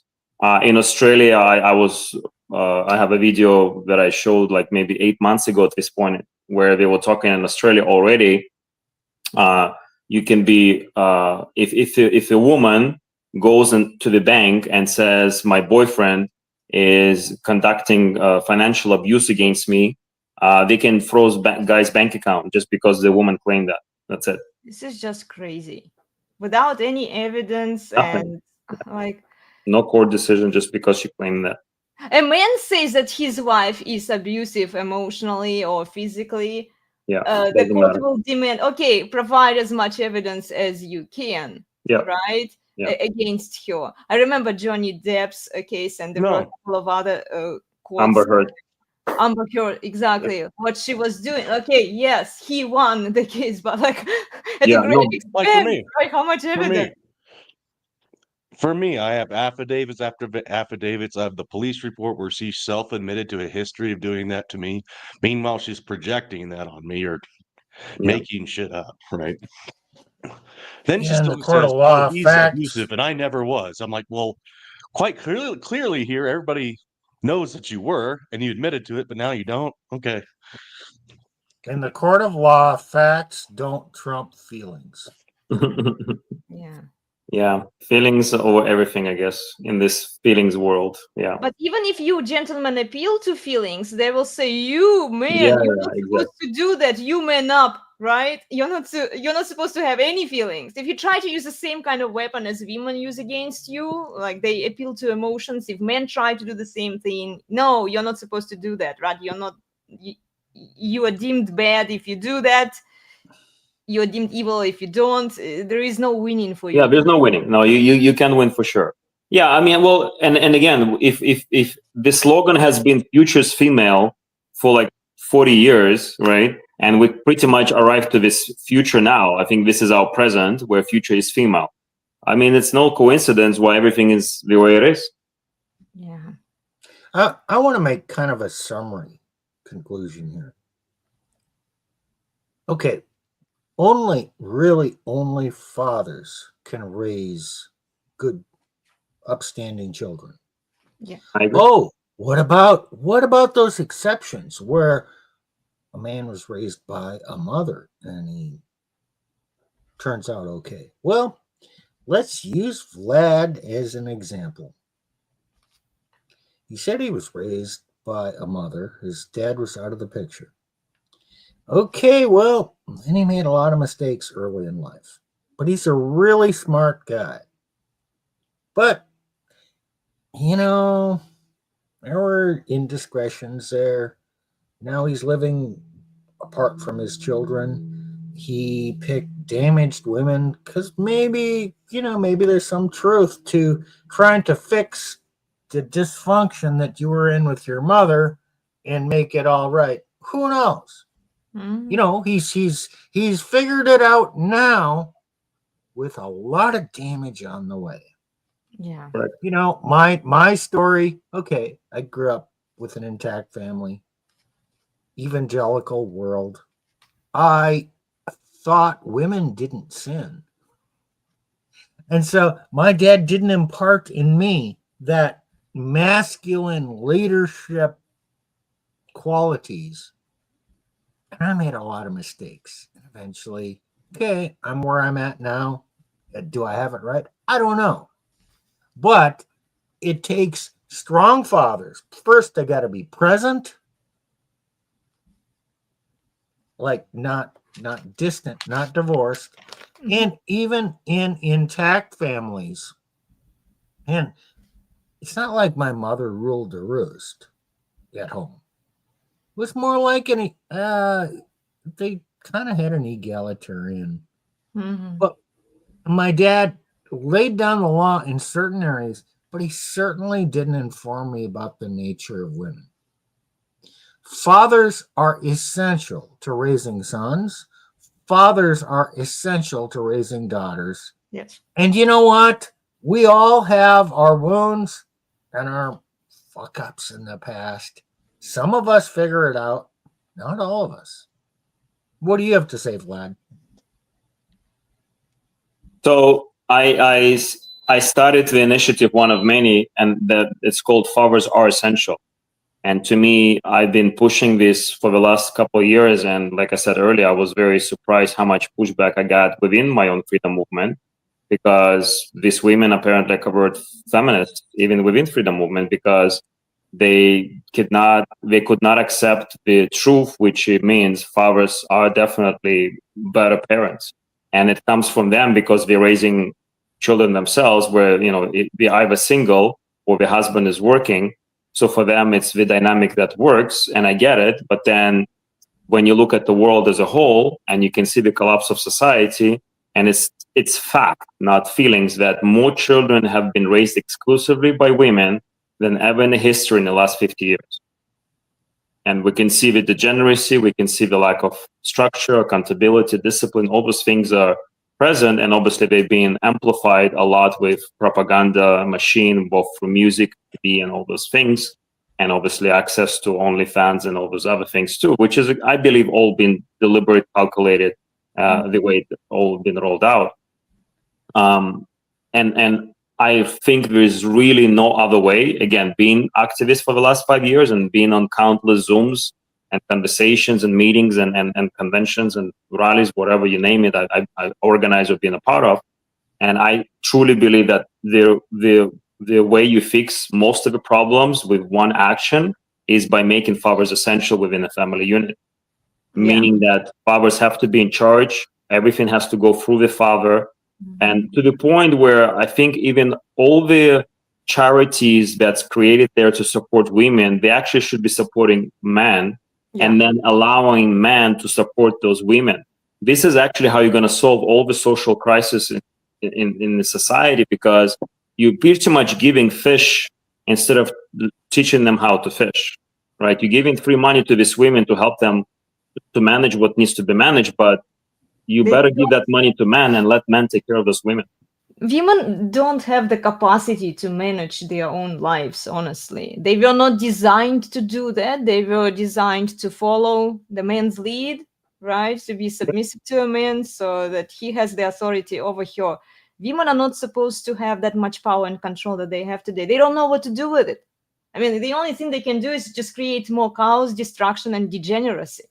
In Australia, I have a video that I showed like maybe 8 months ago at this point, where they were talking in Australia already. You can be if a woman goes into the bank and says my boyfriend is conducting financial abuse against me, they can froze guy's bank account just because the woman claimed that. That's it. This is just crazy, without any evidence. Nothing. And like no court decision just because she claimed that. A man says that his wife is abusive emotionally or physically. Yeah, the court will demand, okay, provide as much evidence as you can. Yeah. Right. Yeah. Against her. I remember Johnny Depp's case, and there were a couple of other courts. Amber Heard, exactly. Yeah. What she was doing. Okay, yes, he won the case, but like at a great expense. Like for me, like how much evidence? For me, I have affidavits after affidavits. I have the police report where she self-admitted to a history of doing that to me. Meanwhile, she's projecting that on me or making shit up, right? Then she still says, "Oh, he's abusive," and I never was. I'm like, well, quite clearly here, everybody knows that you were, and you admitted to it, but now you don't. Okay. In the court of law, facts don't trump feelings. Yeah. Yeah, feelings over everything, I guess, in this feelings world. Yeah. But even if you gentlemen appeal to feelings, they will say, "You man, you're not supposed to do that. You man up, right? You're not supposed to have any feelings." If you try to use the same kind of weapon as women use against you, like they appeal to emotions. If men try to do the same thing, no, you're not supposed to do that, right? You're not. You are deemed bad if you do that. You're deemed evil if you don't. There is no winning for you. Yeah, there's no winning. No, you can win for sure. Yeah, I mean, well, and again, if the slogan has been "Future's female" for like 40 years, right? And we pretty much arrived to this future now. I think this is our present, where future is female. I mean, it's no coincidence why everything is the way it is. Yeah. I want to make kind of a summary conclusion here. Okay. Only fathers can raise good, upstanding children. Yeah. Oh, what about those exceptions where a man was raised by a mother and he turns out okay? Well, let's use Vlad as an example. He said he was raised by a mother. His dad was out of the picture. Okay, well, and he made a lot of mistakes early in life, but he's a really smart guy. But, you know, there were indiscretions there. Now he's living apart from his children. He picked damaged women because maybe there's some truth to trying to fix the dysfunction that you were in with your mother and make it all right. Who knows? You know, he's figured it out now with a lot of damage on the way. Yeah. But, you know, my story, okay, I grew up with an intact family, evangelical world. I thought women didn't sin. And so my dad didn't impart in me that masculine leadership qualities. And I made a lot of mistakes. And eventually, okay, I'm where I'm at now. Do I have it right? I don't know. But it takes strong fathers. First, they got to be present, like not distant, not divorced, and even in intact families. And it's not like my mother ruled the roost at home. It was more like they kind of had an egalitarian. Mhm. But my dad laid down the law in certain areas, but he certainly didn't inform me about the nature of women. Fathers are essential to raising sons. Fathers are essential to raising daughters. Yes. And you know what? We all have our wounds and our fuck ups in the past. Some of us figure it out, not all of us. What do you have to say, Vlad? So I started the initiative, one of many, and that it's called Fathers Are Essential. And to me, I've been pushing this for the last couple of years. And like I said earlier, I was very surprised how much pushback I got within my own freedom movement, because these women apparently covered feminists even within freedom movement, because they could not accept the truth, which it means fathers are definitely better parents. And it comes from them because they're raising children themselves, where, you know, they're either single or the husband is working. So for them, it's the dynamic that works, and I get it. But then when you look at the world as a whole and you can see the collapse of society, and it's fact, not feelings, that more children have been raised exclusively by women than ever in the history in the last 50 years. And we can see the degeneracy, we can see the lack of structure, accountability, discipline, all those things are present, and obviously they've been amplified a lot with propaganda machine, both through music, TV, and all those things, and obviously access to OnlyFans and all those other things too, which is, I believe, all been deliberate, calculated, the way it all been rolled out. And I think there is really no other way. Again, being activist for the last 5 years and being on countless Zooms and conversations and meetings and conventions and rallies, whatever you name it, I organize or been a part of. And I truly believe that the way you fix most of the problems with one action is by making fathers essential within a family unit. Meaning that fathers have to be in charge. Everything has to go through the father. And to the point where I think even all the charities that's created there to support women, they actually should be supporting men, and then allowing men to support those women. This is actually how you're going to solve all the social crisis in the society, because you're pretty much giving fish instead of teaching them how to fish, right? You're giving free money to these women to help them to manage what needs to be managed, but you better give that money to men and let men take care of those women. Women don't have the capacity to manage their own lives, honestly. They were not designed to do that. They were designed to follow the man's lead, right? To be submissive to a man so that he has the authority over her. Women are not supposed to have that much power and control that they have today. They don't know what to do with it. I mean, the only thing they can do is just create more chaos, destruction, and degeneracy.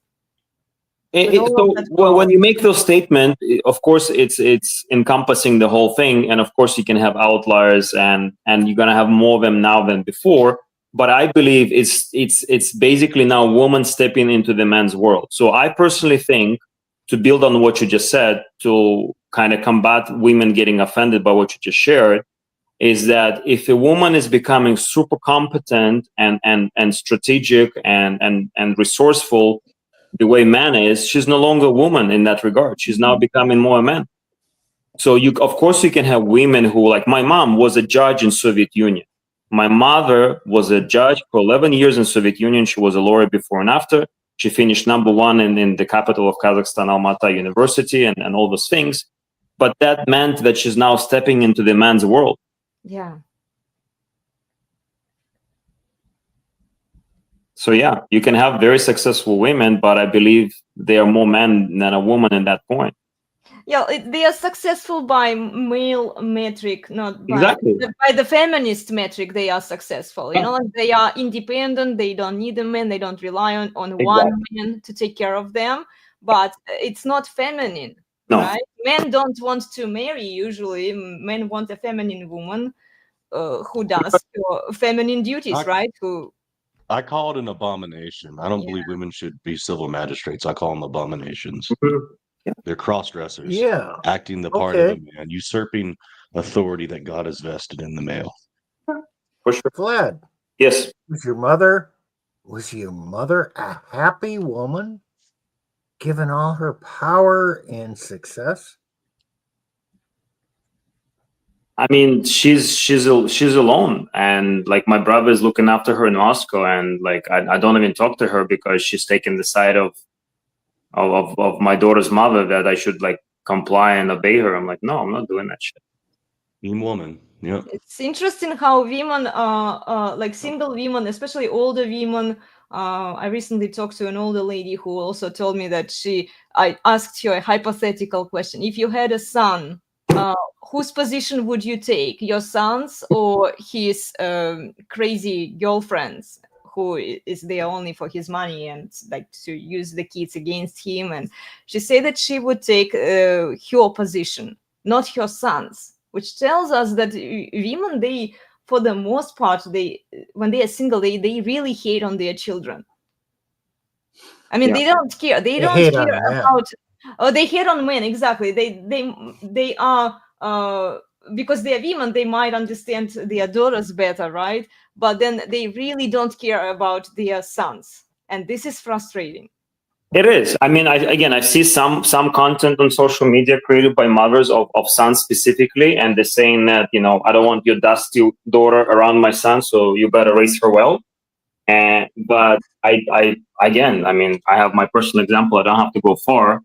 So when you make those statements, of course, it's encompassing the whole thing, and of course, you can have outliers, and you're gonna have more of them now than before. But I believe it's basically now women stepping into the man's world. So I personally think, to build on what you just said, to kind of combat women getting offended by what you just shared, is that if a woman is becoming super competent and strategic and resourceful, the way man is, she's no longer a woman in that regard. She's now becoming more a man. So of course you can have women who, like my mom was a judge in Soviet Union. My mother was a judge for 11 years in Soviet Union. She was a lawyer before and after. She finished #1 in the capital of Kazakhstan, Almaty University, and all those things. But that meant that she's now stepping into the man's world. Yeah. So yeah, you can have very successful women, but I believe they are more men than a woman in that point. Yeah, they are successful by male metric, not by, exactly. by the feminist metric. They are successful. You know, like they are independent. They don't need a man. They don't rely on one man to take care of them. But it's not feminine, right? Men don't want to marry. Usually, men want a feminine woman who does feminine duties, right? I call it an abomination. I don't believe women should be civil magistrates. I call them abominations. They're cross-dressers, acting the part of a man, usurping authority that God has vested in the male. For sure. Vlad. Yes. Was your mother a happy woman? given all her power and success? I mean, she's alone, and like my brother is looking after her in Moscow, and like I don't even talk to her because she's taken the side of my daughter's mother that I should like comply and obey her. I'm like, no, I'm not doing that shit. Mean woman. Yeah. It's interesting how women, like single women, especially older women. I recently talked to an older lady who also told me that I asked her a hypothetical question. If you had a son, whose position would you take? Your son's or his crazy girlfriend's, who is there only for his money and like to use the kids against him? And she said that she would take her position, not her son's. Which tells us that women, they, for the most part, when they are single, they really hate on their children. I mean, they don't care. They don't care about. Oh, they hate on men, exactly. They are because they are women. They might understand their daughters better, right? But then they really don't care about their sons, and this is frustrating. It is. I mean, I see some content on social media created by mothers of sons specifically, and they're saying that, you know, I don't want your dusty daughter around my son, so you better raise her well. But I again, I mean, I have my personal example. I don't have to go far,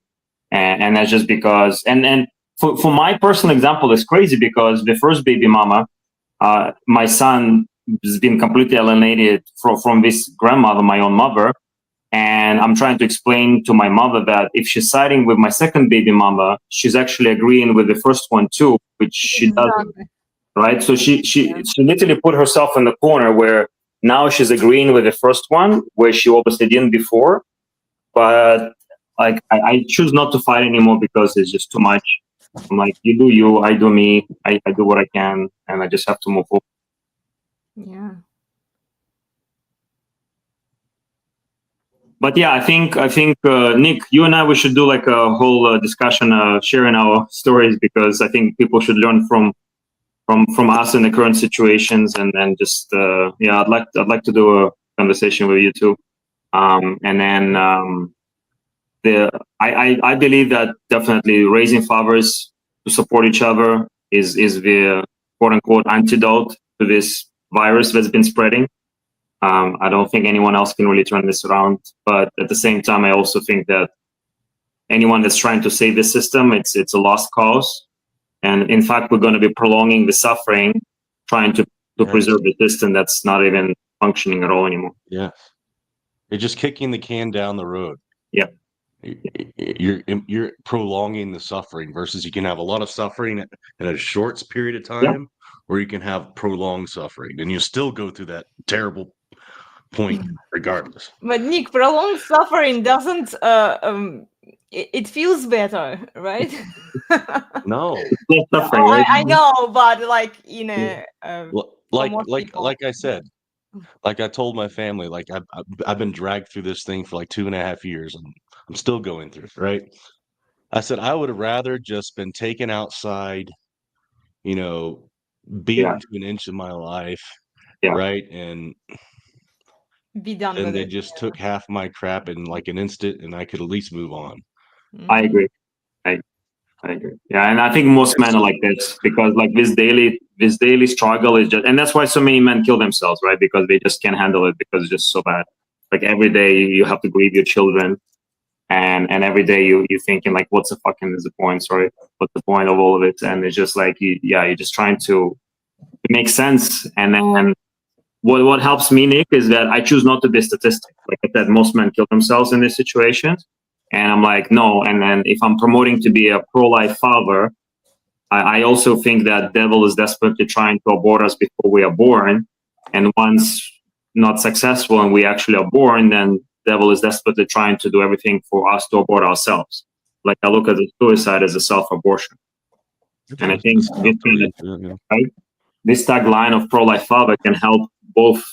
and that's just because. And for my personal example, it's crazy because the first baby mama, my son has been completely alienated from this grandmother, my own mother. And I'm trying to explain to my mother that if she's siding with my second baby mama, she's actually agreeing with the first one too, which she doesn't, right? So she literally put herself in the corner where now she's agreeing with the first one, where she obviously didn't before. But like I choose not to fight anymore because it's just too much. I'm like, you do you, I do me, I do what I can, and I just have to move forward. Yeah. But yeah, I think Nick, you and I, we should do like a whole discussion, sharing our stories, because I think people should learn from us in the current situations, and just yeah, I'd like to do a conversation with you too, and then I believe that definitely raising fathers to support each other is the quote unquote antidote to this virus that's been spreading. I don't think anyone else can really turn this around. But at the same time, I also think that anyone that's trying to save the system, it's a lost cause. And in fact, we're going to be prolonging the suffering, trying to preserve the system that's not even functioning at all anymore. Yeah. You're just kicking the can down the road. Yeah. You're prolonging the suffering versus you can have a lot of suffering in a short period of time, or you can have prolonged suffering and you still go through that terrible point regardless. But Nick, prolonged suffering doesn't it feels better, right? No. I know, but like in a like I said, like I told my family, like I've been dragged through this thing for like 2.5 years, and I'm still going through it, right? I said I would have rather just been taken outside, you know, beaten to an inch of my life, right? And be done and with they it. just took half my crap in like an instant, and I could at least move on. I agree. I agree. Yeah, and I think most men are like this, because like this daily struggle is just, and that's why so many men kill themselves, right? Because they just can't handle it, because it's just so bad. Like every day you have to grieve your children, and every day you're thinking like, what's the fucking is the point? Sorry, what's the point of all of it? And it's just like you're just trying to make sense. And then what helps me, Nick, is that I choose not to be a statistic. Like I said, most men kill themselves in these situations. And I'm like, no. And then if I'm promoting to be a pro-life father, I also think that devil is desperately trying to abort us before we are born. And once not successful and we actually are born, then devil is desperately trying to do everything for us to abort ourselves. Like I look at the suicide as a self-abortion. And I think this tagline of pro-life father can help both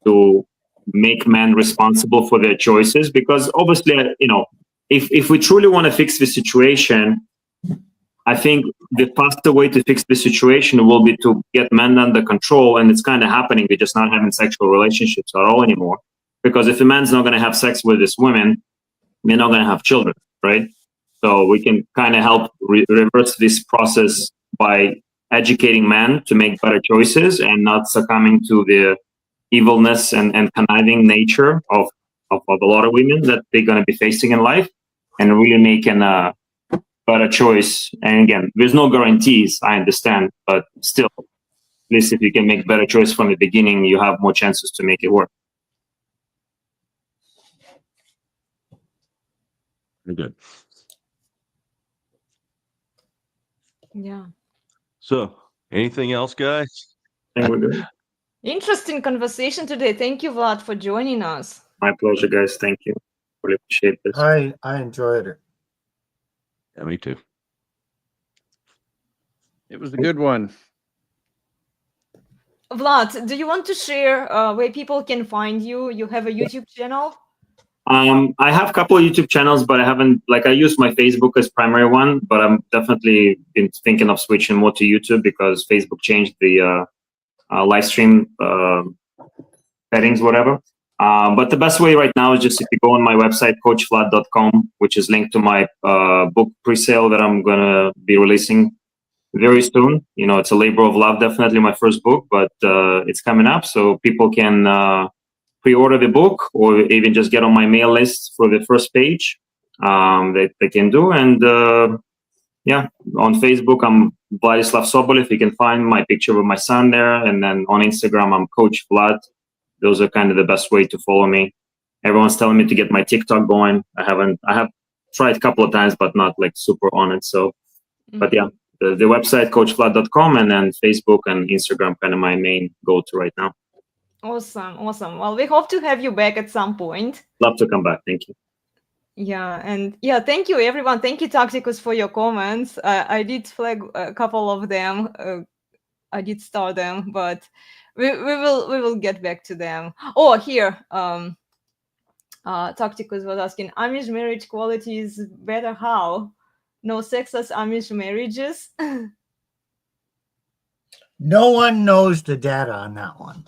to make men responsible for their choices, because obviously, you know, if we truly want to fix the situation, I think the faster way to fix the situation will be to get men under control. And it's kind of happening. They're just not having sexual relationships at all anymore. Because if a man's not going to have sex with this woman, we're not going to have children, right? So we can kind of help reverse this process by educating men to make better choices and not succumbing to the evilness and conniving nature of a lot of women that they're going to be facing in life, and really making a better choice. And again, there's no guarantees, I understand, but still, at least if you can make better choice from the beginning, you have more chances to make it work. Very good. Yeah. So, anything else, guys? I think we're good. Interesting conversation today. Thank you, Vlad, for joining us. My pleasure, guys. Thank you. Really appreciate this. I enjoyed it. Yeah, me too. It was a good one. Vlad, do you want to share where people can find you? You have a YouTube channel? I have a couple of YouTube channels, but I haven't, I use my Facebook as primary one, but I'm definitely been thinking of switching more to YouTube because Facebook changed the live stream settings, whatever. But the best way right now is just if you go on my website, coachvlad.com, which is linked to my book pre-sale that I'm going to be releasing very soon. You know, it's a labor of love, definitely my first book, but it's coming up. So people can pre-order the book or even just get on my mail list for the first page that they can do. And yeah, on Facebook, I'm Vladislav Sobolev. You can find my picture of my son there. And then on Instagram, I'm Coach Vlad. Those are kind of the best way to follow me. Everyone's telling me to get my TikTok going. I have tried a couple of times, but not super on it. So, but yeah, the website, coachvlad.com, and then Facebook and Instagram, kind of my main go-to right now. Awesome. Well, we hope to have you back at some point. Love to come back. Thank you. Yeah, and yeah, thank you, everyone. Thank you, Tacticus, for your comments. I did flag a couple of them. I did star them, but we will get back to them. Oh, here, Tacticus was asking, Amish marriage quality is better how? No sex as Amish marriages? No one knows the data on that one.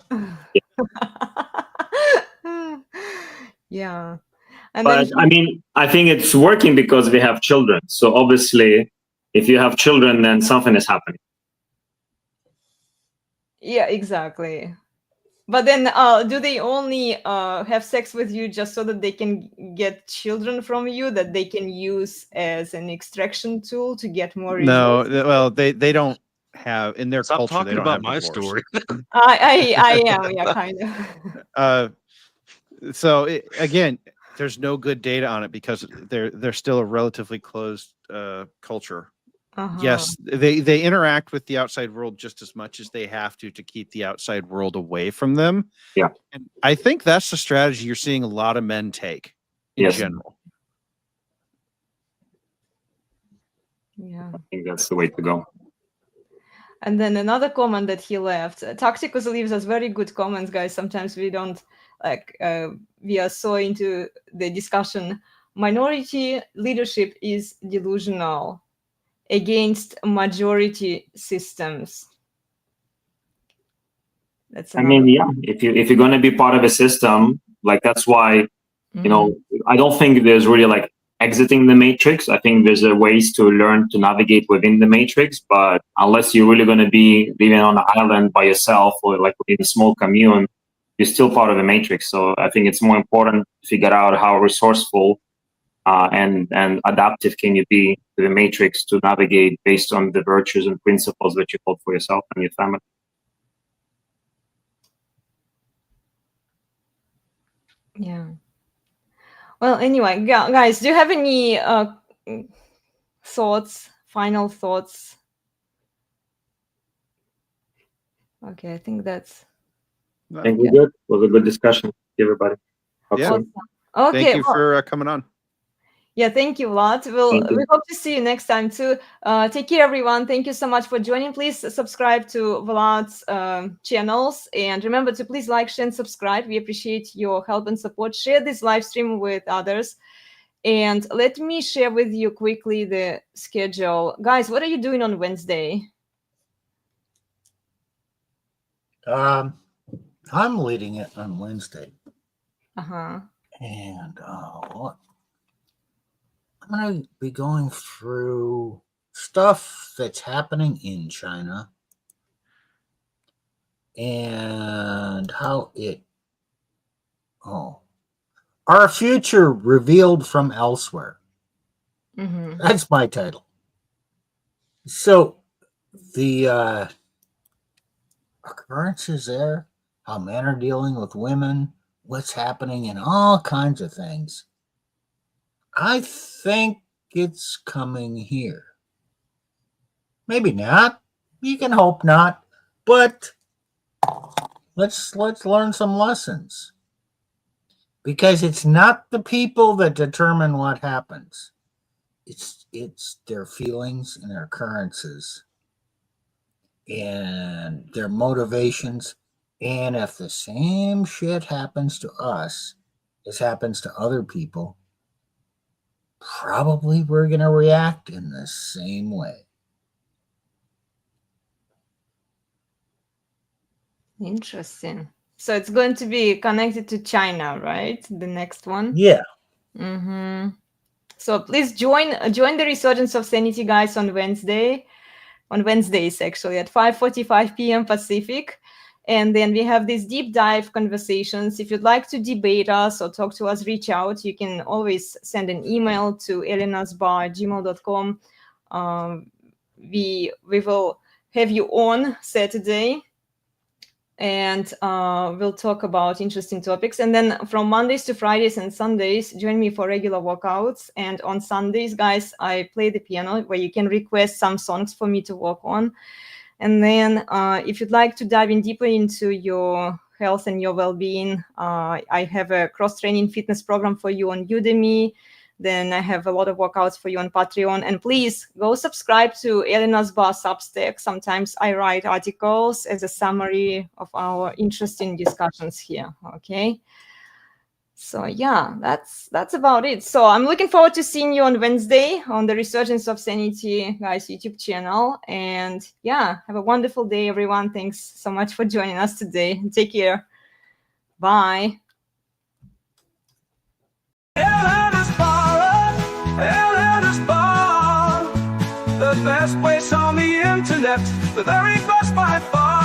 Yeah. And but I mean, I think it's working because we have children. So obviously, if you have children, then something is happening. Yeah, exactly. But then do they only have sex with you just so that they can get children from you that they can use as an extraction tool to get more results? No, well, they don't have in their Stop culture. talking They don't about have my divorce. story. I am, yeah, kind of. So again, there's no good data on it because they're still a relatively closed culture. Yes, they interact with the outside world just as much as they have to keep the outside world away from them. Yeah, and I think that's the strategy you're seeing a lot of men take in general. Yeah, I think that's the way to go. And then another comment that he left. Tacticus leaves us very good comments, guys. Sometimes we don't we are so into the discussion. Minority leadership is delusional against majority systems. That's I mean, yeah, if you're going to be part of a system, that's why, you know, I don't think there's really exiting the matrix. I think there's ways to learn to navigate within the matrix, but unless you're really going to be living on an island by yourself or in a small commune, you're still part of the matrix. So I think it's more important to figure out how resourceful and adaptive can you be to the matrix to navigate based on the virtues and principles that you hold for yourself and your family. Yeah. Well, anyway, guys, do you have any thoughts, final thoughts? Okay, I think that's... I think we're good. It was a good discussion. Everybody. Awesome. Okay. Thank you for coming on. Yeah, thank you, Vlad. We hope to see you next time too. Take care, everyone. Thank you so much for joining. Please subscribe to Vlad's channels. And remember to please like, share, and subscribe. We appreciate your help and support. Share this live stream with others. And let me share with you quickly the schedule. Guys, what are you doing on Wednesday? I'm leading it on Wednesday. Uh-huh. And what? I'm going to be going through stuff that's happening in China and how our future revealed from elsewhere. Mm-hmm. That's my title. So the occurrences there, how men are dealing with women, what's happening in all kinds of things. I think it's coming here. Maybe not. You can hope not. But let's learn some lessons. Because it's not the people that determine what happens. It's their feelings and their occurrences and their motivations. And if the same shit happens to us as happens to other people, probably we're going to react in the same way. Interesting. So it's going to be connected to China, right? The next one. Yeah. Mm-hmm. So please join the Resurgence of Sanity, guys, on Wednesdays actually at 5:45 p.m. Pacific. And then we have these deep dive conversations. If you'd like to debate us or talk to us, reach out. You can always send an email to elenasbarre@gmail.com. We will have you on Saturday, and we'll talk about interesting topics. And then from Mondays to Fridays and Sundays, join me for regular workouts. And on Sundays, guys, I play the piano, where you can request some songs for me to work on. And then if you'd like to dive in deeper into your health and your well-being, I have a cross-training fitness program for you on Udemy. Then I have a lot of workouts for you on Patreon. And please go subscribe to Elena's Barre Substack. Sometimes I write articles as a summary of our interesting discussions here. Okay. So yeah, that's about it. So I'm looking forward to seeing you on Wednesday on the Resurgence of Sanity, guys, YouTube channel. And yeah, have a wonderful day, everyone. Thanks so much for joining us today. Take care. Bye. Elena's Barre, the best place on the internet, the very best by far.